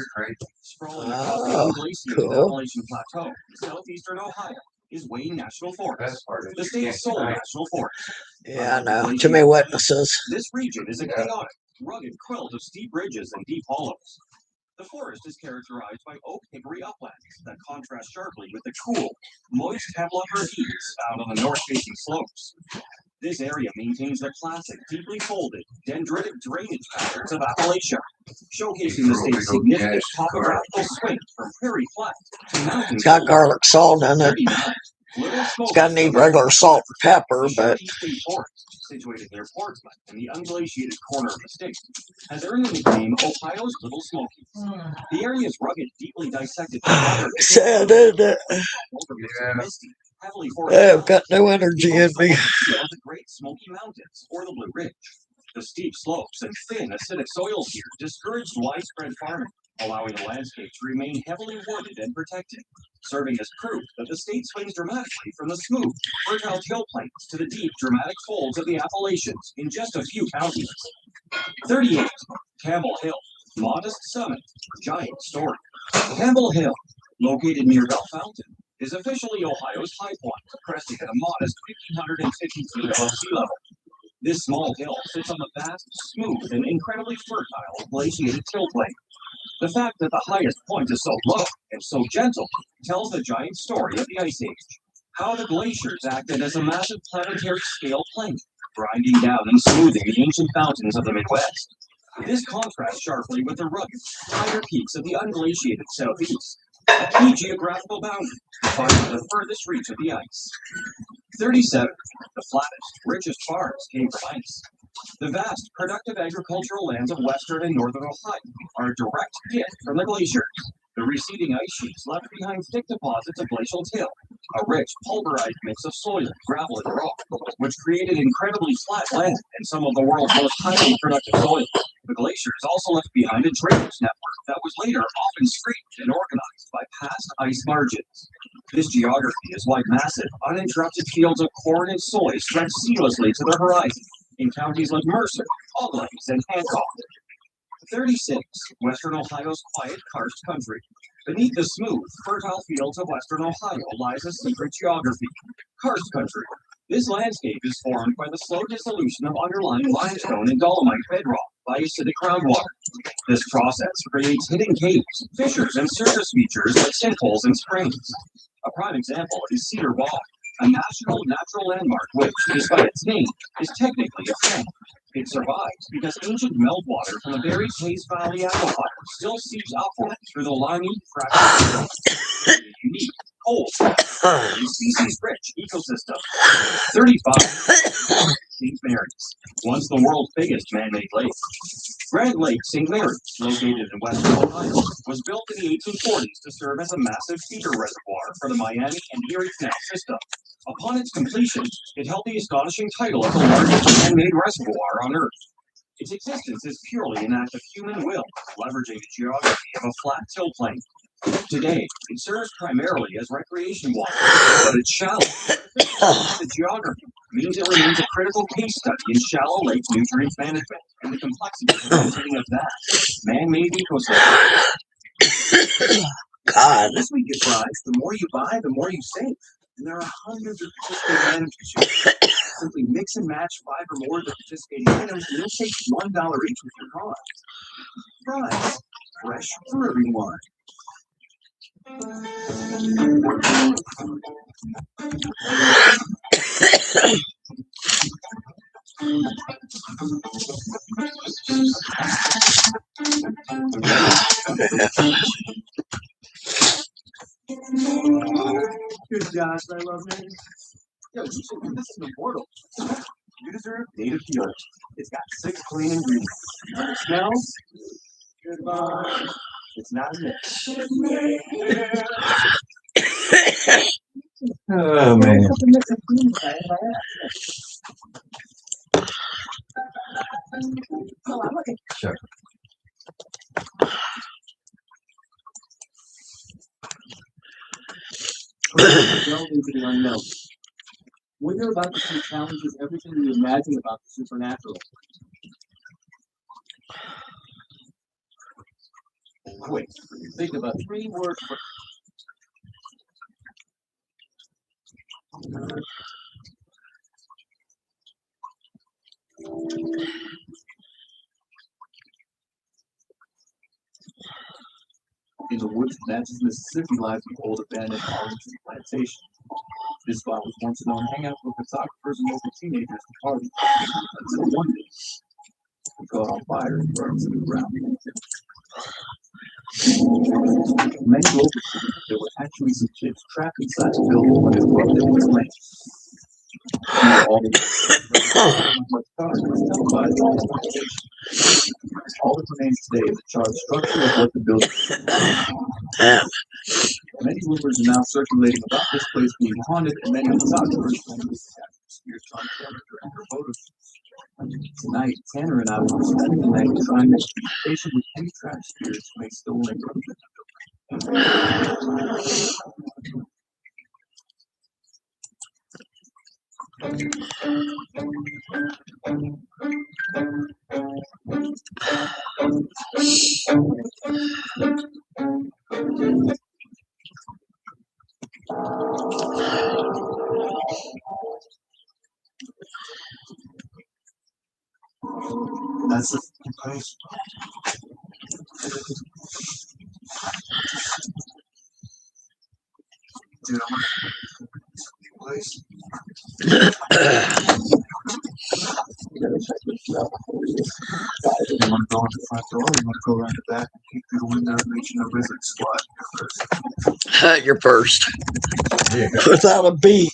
Sprawling across the Oh, unglaciated cool. Appalachian Plateau, southeastern Ohio is Wayne National Forest, the state's sole national forest. Yeah, I know. Too many witnesses. This region is a chaotic, rugged quilt of steep ridges and deep hollows. The forest is characterized by oak hickory uplands that contrast sharply with the cool, moist hemlock heaths found on the north-facing slopes. This area maintains the classic, deeply folded, dendritic drainage patterns of Appalachia, showcasing the state's significant topographical swing from prairie flat to mountain. It's got garlic salt in it. It's got to need regular salt and pepper, but situated near Portsmouth in the unglaciated corner of the state, has earned the nickname Ohio's Little Smokies. The area's rugged, deeply dissected sad, isn't it? I've got no energy in me. The Great Smoky Mountains or the Blue Ridge. The steep slopes and thin, acidic soils here discouraged widespread farming, allowing the landscape to remain heavily wooded and protected, serving as proof that the state swings dramatically from the smooth, fertile hill plains to the deep, dramatic folds of the Appalachians in just a few counties. 38. Campbell Hill, modest summit, giant story. Campbell Hill, located near Bell Fountain, is officially Ohio's high point, cresting at a modest 1,550 feet above sea level. This small hill sits on the vast, smooth, and incredibly fertile glaciated till plain. The fact that the highest point is so low and so gentle tells the giant story of the Ice Age. How the glaciers acted as a massive planetary scale plain, grinding down and smoothing the ancient mountains of the Midwest. This contrasts sharply with the rugged, higher peaks of the unglaciated southeast, a key geographical boundary defining the furthest reach of the ice. 37. The flattest, richest farms came from ice. The vast, productive agricultural lands of western and northern Ohio are a direct gift from the glaciers. The receding ice sheets left behind thick deposits of glacial till, a rich, pulverized mix of soil, gravel, and rock, which created incredibly flat land and some of the world's most highly productive soil. The glaciers also left behind a drainage network that was later often streamed and organized by past ice margins. This geography is why massive, uninterrupted fields of corn and soy stretch seamlessly to the horizon in counties like Mercer, Auglaize, and Hancock. 36. Western Ohio's quiet karst country. Beneath the smooth, fertile fields of western Ohio lies a secret geography. Karst country. This landscape is formed by the slow dissolution of underlying limestone and dolomite bedrock by acidic groundwater. This process creates hidden caves, fissures, and surface features like sinkholes and springs. A prime example is Cedar Bog, a national natural landmark which, despite its name, is technically a fan. It survives because ancient meltwater from the buried Taze Valley aquifer still seeps upward through the limey, fractured soil, a unique, cold, a species-rich ecosystem. 35. St. Mary's, once the world's biggest man-made lake. Grand Lake St. Mary's, located in western Ohio, was built in the 1840s to serve as a massive feeder reservoir for the Miami and Erie Canal system. Upon its completion, it held the astonishing title of the largest man-made reservoir on Earth. Its existence is purely an act of human will, leveraging the geography of a flat till plain. Today, it serves primarily as recreation water, but it's shallow. The geography means it remains a critical case study in shallow lake nutrient management and the complexity of maintaining a vast, man-made ecosystem. God. This week at Fry's, the more you buy, the more you save. And there are hundreds of participating items to choose. Simply mix and match 5 or more of the participating items, and you'll save $1 each with your card. Fry's, fresh for everyone. Good gosh, I love it. Yo, you should do this in the portal. You deserve native pure. It's got 6 clean ingredients. It smells. Goodbye. It's not a mix. Oh man. Sure. Delve into the unknown. What you're about to see challenges everything you imagine about the supernatural. Wait, think about 3 words for in the woods of Natchez, Mississippi lies the old abandoned orange tree plantation. This spot was once a known hangout for photographers and local teenagers to party. Until one day, it caught on fire and burned to the ground. Many locals believe there were actually some kids trapped inside the building when it erupted in flames. All the televised on the plantation. All that remains today is the charred structure of what the building is. Many rumors are now circulating about this place being haunted, and many photographers claim this is spirits on camera during their photo shoots. Tonight, Tanner and I will be spending the night trying to be patient with any trapped spirits who may still linger in the That's the place. Dude, I want to place. You want to go in the front door, or you want to go around the back and peek through the window and reach in the wizard squad? You're first. Yeah. Without a beat.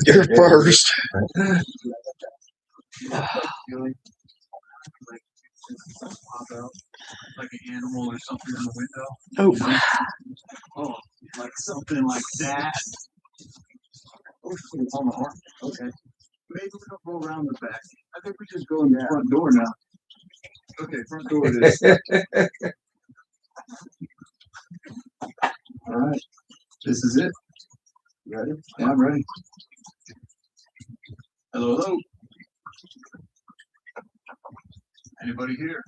You're first. Like an animal or something in the window. Oh. Oh, like something like that. Oh shit, it's on the arm. Okay. Maybe we don't go around the back. I think we just go in the front door now. Okay, front door it is. All right. This is it. You ready? Yeah, I'm ready. Hello, hello. Anybody here?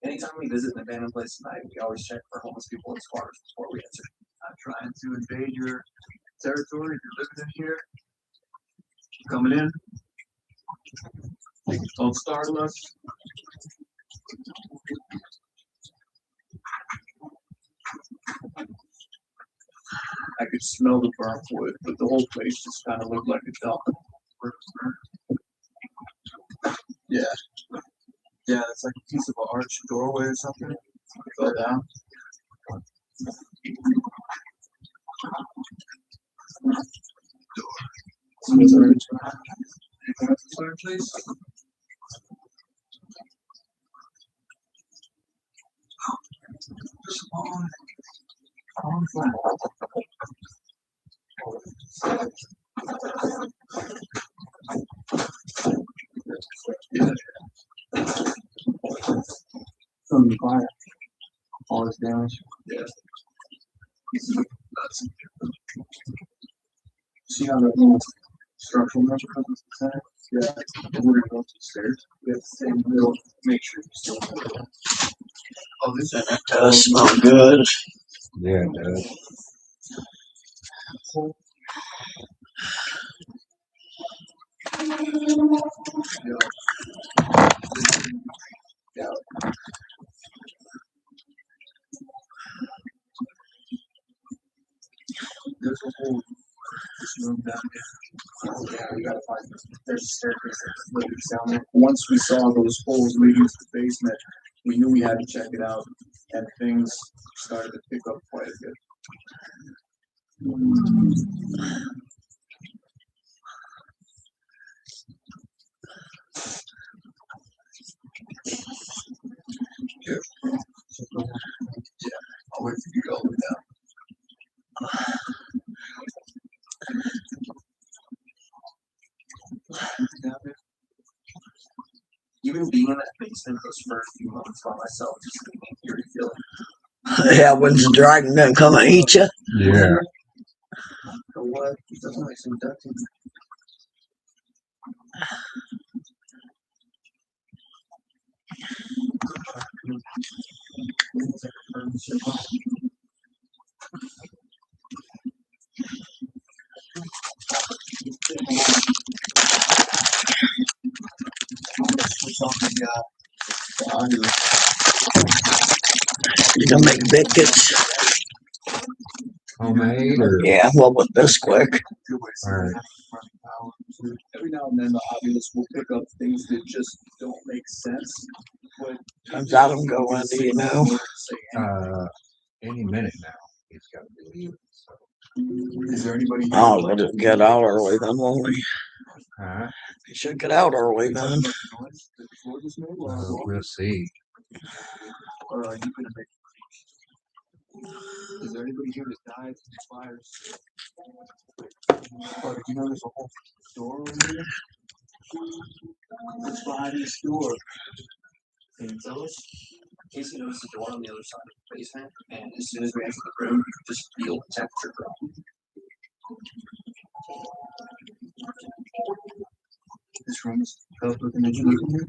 Anytime we visit an abandoned place tonight, we always check for homeless people and squatters before we enter. I'm trying to invade your territory. If you're living in here, coming in. Don't startle us. I could smell the burnt wood, but the whole place just kind of looked like a dump. Yeah. Yeah, it's like a piece of an arched doorway or something. It fell down. please. From the fire, all this damage. Yeah. See how that little structural measure comes to the center? Yeah. We're gonna go up the stairs. And we'll make sure you still have it. Oh, this does smell good. Yeah, it does. Yeah. There's a whole this room down there. Oh, yeah, we gotta find this. There's a staircase that leads down there. Once we saw those holes leading to the basement, we knew we had to check it out, and things started to pick up quite a bit. Yeah, I'll wait for you to go down. Even being in that basement those first few months by myself, just getting eerie feeling. Yeah, when's the dragon gonna come and eat you? Yeah. So what? It doesn't like some ducking. You gonna make biscuits? Homemade or? Yeah, well, with this quick. Alright. Every now and then the obvious will pick up things that just don't make sense. But Turns out I'm going to, you know. Any minute now. He's got to be leaving. So. Is there anybody? Oh, we'll just get out early then, won't we? Huh? You should get out early then. We'll see. Or are you gonna make? Is there anybody here that died from fires? Or did you know there's a whole store over here? What's behind this door? Can you tell us? Casey noticed a door on the other side of the basement, and as soon as we entered the room, you could just feel the temperature drop. This room is filled with an engine room here.